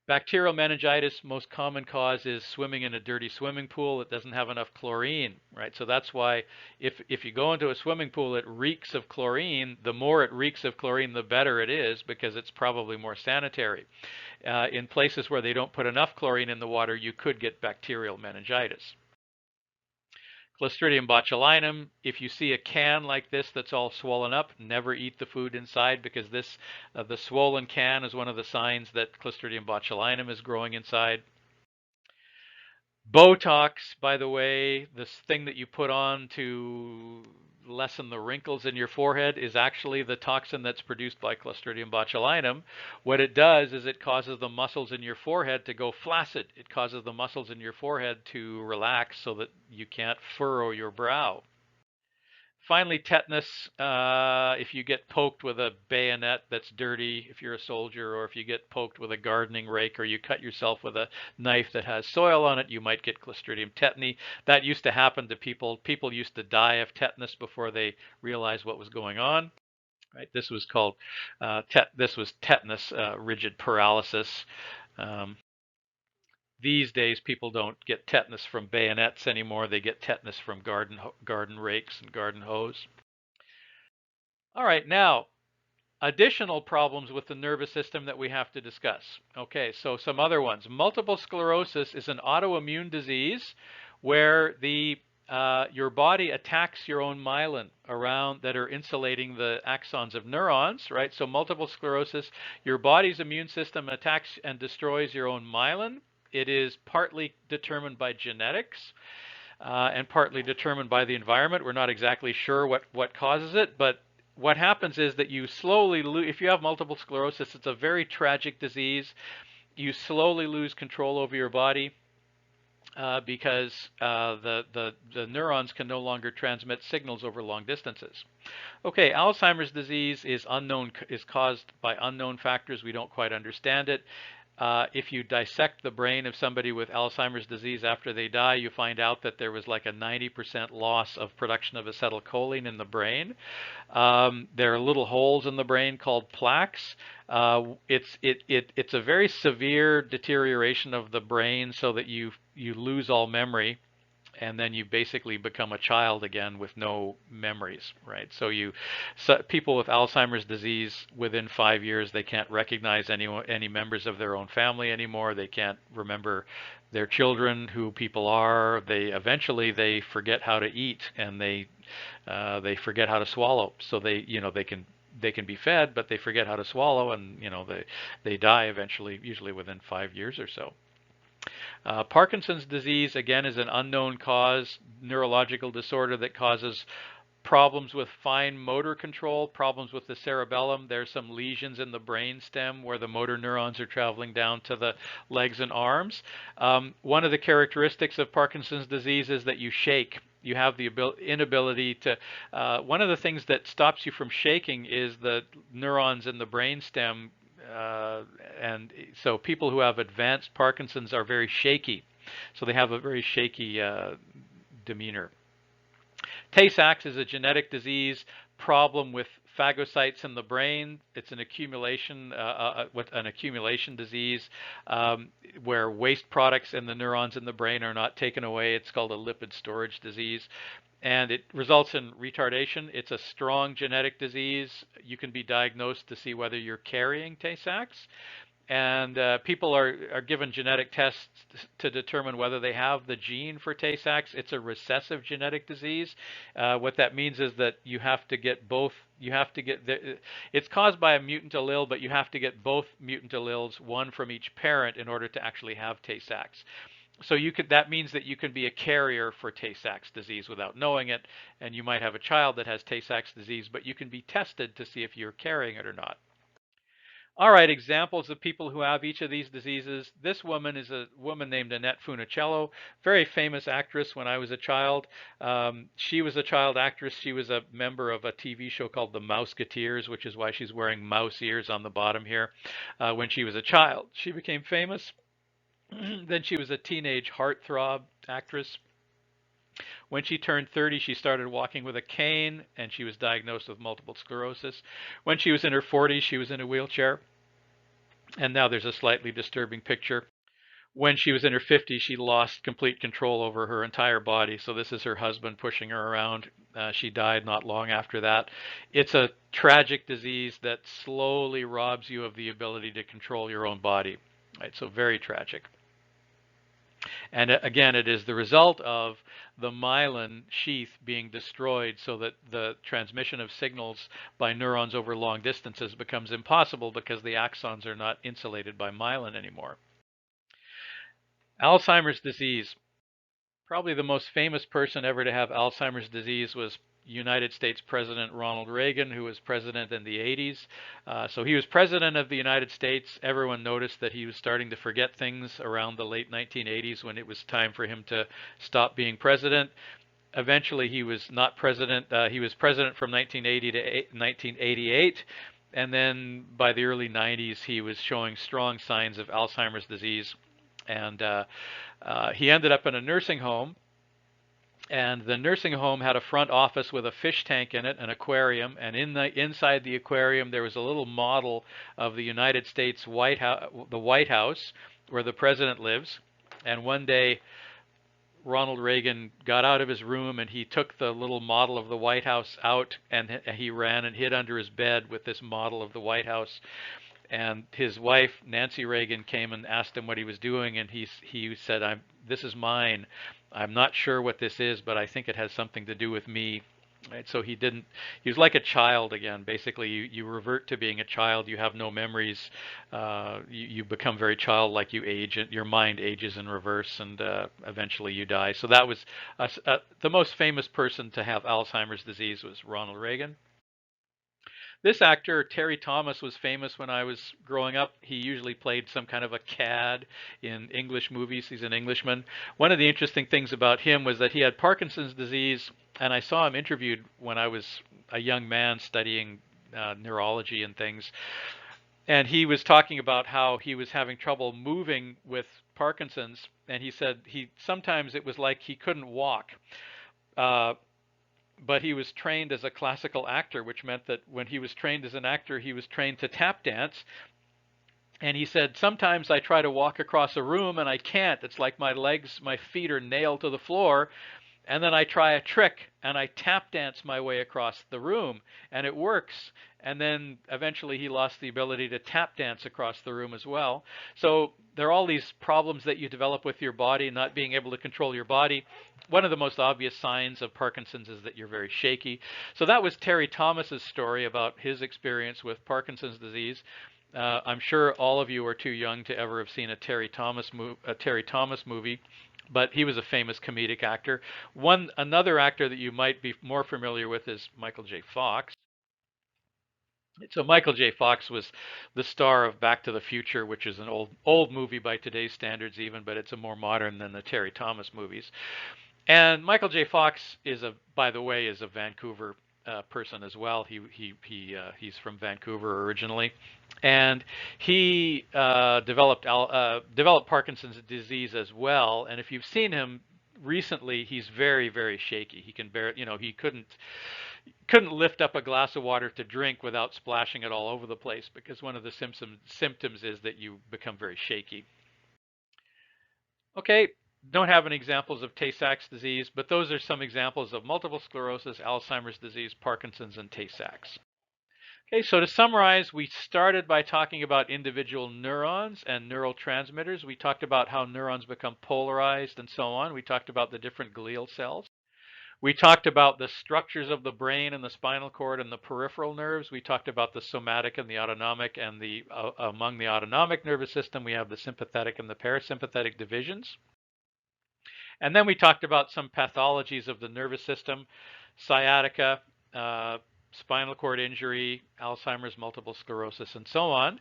Bacterial meningitis, most common cause is swimming in a dirty swimming pool that doesn't have enough chlorine, right? So that's why if you go into a swimming pool, it reeks of chlorine. The more it reeks of chlorine, the better it is, because it's probably more sanitary. In places where they don't put enough chlorine in the water, you could get bacterial meningitis. Clostridium botulinum, if you see a can like this that's all swollen up, never eat the food inside, because the swollen can is one of the signs that Clostridium botulinum is growing inside. Botox, by the way, this thing that you put on to lessen the wrinkles in your forehead, is actually the toxin that's produced by Clostridium botulinum. What it does is it causes the muscles in your forehead to go flaccid. It causes the muscles in your forehead to relax so that you can't furrow your brow. Finally, tetanus. If you get poked with a bayonet that's dirty, if you're a soldier, or if you get poked with a gardening rake, or you cut yourself with a knife that has soil on it, you might get Clostridium tetani. That used to happen to people. People used to die of tetanus before they realized what was going on. Right? This was called this was tetanus, rigid paralysis. Um, these days, people don't get tetanus from bayonets anymore. They get tetanus from garden rakes and garden hose. All right, now additional problems with the nervous system that we have to discuss. Okay, so some other ones. Multiple sclerosis is an autoimmune disease where your body attacks your own myelin around that are insulating the axons of neurons, right? So multiple sclerosis, your body's immune system attacks and destroys your own myelin. It is partly determined by genetics and partly determined by the environment. We're not exactly sure what causes it, but what happens is that you slowly lose, if you have multiple sclerosis, it's a very tragic disease. You slowly lose control over your body because the neurons can no longer transmit signals over long distances. Okay, Alzheimer's disease is caused by unknown factors. We don't quite understand it. If you dissect the brain of somebody with Alzheimer's disease after they die, you find out that there was like a 90% loss of production of acetylcholine in the brain. There are little holes in the brain called plaques. It's a very severe deterioration of the brain so that you lose all memory, and then you basically become a child again with no memories, right? So people with Alzheimer's disease, within 5 years, they can't recognize any members of their own family anymore. They can't remember their children, who people are. Eventually they forget how to eat, and they forget how to swallow. So they can be fed, but they forget how to swallow, and they die eventually, usually within 5 years or so. Parkinson's disease, again, is an unknown cause, neurological disorder that causes problems with fine motor control, problems with the cerebellum. There's some lesions in the brain stem where the motor neurons are traveling down to the legs and arms. One of the characteristics of Parkinson's disease is that you shake. You have the inability to, one of the things that stops you from shaking is the neurons in the brain stem. And so people who have advanced Parkinson's are very shaky. So they have a very shaky demeanor. Tay-Sachs is a genetic disease problem with phagocytes in the brain. It's an accumulation disease where waste products in the neurons in the brain are not taken away. It's called a lipid storage disease. And it results in retardation. It's a strong genetic disease. You can be diagnosed to see whether you're carrying Tay-Sachs. And people are given genetic tests to determine whether they have the gene for Tay-Sachs. It's a recessive genetic disease. What that means is that you have to get both. It's caused by a mutant allele, but you have to get both mutant alleles, one from each parent, in order to actually have Tay-Sachs. So that means that you can be a carrier for Tay-Sachs disease without knowing it, and you might have a child that has Tay-Sachs disease, but you can be tested to see if you're carrying it or not. All right, examples of people who have each of these diseases. This woman is a woman named Annette Funicello, very famous actress when I was a child. She was a child actress. She was a member of a TV show called The Mouseketeers, which is why she's wearing mouse ears on the bottom here. When she was a child, she became famous. Then she was a teenage heartthrob actress. When she turned 30, she started walking with a cane, and she was diagnosed with multiple sclerosis. When she was in her 40s, she was in a wheelchair. And now there's a slightly disturbing picture. When she was in her 50s, she lost complete control over her entire body. So this is her husband pushing her around. She died not long after that. It's a tragic disease that slowly robs you of the ability to control your own body. Right? So very tragic. And again, it is the result of the myelin sheath being destroyed so that the transmission of signals by neurons over long distances becomes impossible because the axons are not insulated by myelin anymore. Alzheimer's disease. Probably the most famous person ever to have Alzheimer's disease was United States President Ronald Reagan, who was president in the 80s. So he was president of the United States. Everyone noticed that he was starting to forget things around the late 1980s when it was time for him to stop being president. Eventually, he was not president. He was president from 1980 to 1988. And then by the early 90s, he was showing strong signs of Alzheimer's disease. And he ended up in a nursing home, and the nursing home had a front office with a fish tank in it, an aquarium, and inside the aquarium there was a little model of the United States the White House, where the president lives. And one day Ronald Reagan got out of his room and he took the little model of the White House out, and he ran and hid under his bed with this model of the White House. And his wife, Nancy Reagan, came and asked him what he was doing, and he said, "This is mine. I'm not sure what this is, but I think it has something to do with me." Right? So he was like a child again. Basically, you revert to being a child. You have no memories. You become very childlike. You age. Your mind ages in reverse, and eventually you die. So that was the most famous person to have Alzheimer's disease was Ronald Reagan. This actor, Terry Thomas, was famous when I was growing up. He usually played some kind of a cad in English movies. He's an Englishman. One of the interesting things about him was that he had Parkinson's disease, and I saw him interviewed when I was a young man studying neurology and things. And he was talking about how he was having trouble moving with Parkinson's, and he said sometimes it was like he couldn't walk. But he was trained as a classical actor, which meant that when he was trained as an actor, he was trained to tap dance. And he said, sometimes I try to walk across a room and I can't. It's like my feet are nailed to the floor. And then I try a trick and I tap dance my way across the room, and it works. And then eventually he lost the ability to tap dance across the room as well. So there are all these problems that you develop with your body, not being able to control your body. One of the most obvious signs of Parkinson's is that you're very shaky. So that was Terry Thomas's story about his experience with Parkinson's disease. I'm sure all of you are too young to ever have seen a Terry Thomas movie, but he was a famous comedic actor. Another actor that you might be more familiar with is Michael J. Fox. So Michael J. Fox was the star of Back to the Future, which is an old movie by today's standards even, but it's a more modern than the Terry Thomas movies. And Michael J. Fox by the way, is a Vancouver person as well. He's from Vancouver originally, and he developed Parkinson's disease as well. And if you've seen him recently, he's very, very shaky. He can bear, he couldn't lift up a glass of water to drink without splashing it all over the place, because one of the symptoms is that you become very shaky. Okay, don't have any examples of Tay-Sachs disease, but those are some examples of multiple sclerosis, Alzheimer's disease, Parkinson's, and Tay-Sachs. Okay, so to summarize, we started by talking about individual neurons and neural transmitters. We talked about how neurons become polarized and so on. We talked about the different glial cells. We talked about the structures of the brain and the spinal cord and the peripheral nerves. We talked about the somatic and the autonomic, and among the autonomic nervous system, we have the sympathetic and the parasympathetic divisions. And then we talked about some pathologies of the nervous system, sciatica, spinal cord injury, Alzheimer's, multiple sclerosis, and so on.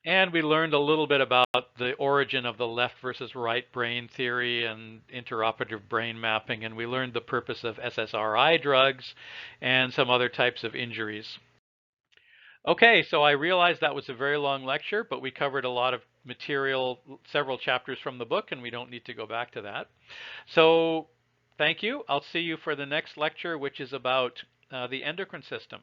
And we learned a little bit about the origin of the left versus right brain theory and interoperative brain mapping, and we learned the purpose of Ssri drugs and some other types of injuries. Okay, so I realized that was a very long lecture, but we covered a lot of material, several chapters from the book, and we don't need to go back to that. So thank you. I'll see you for the next lecture, which is about the endocrine system.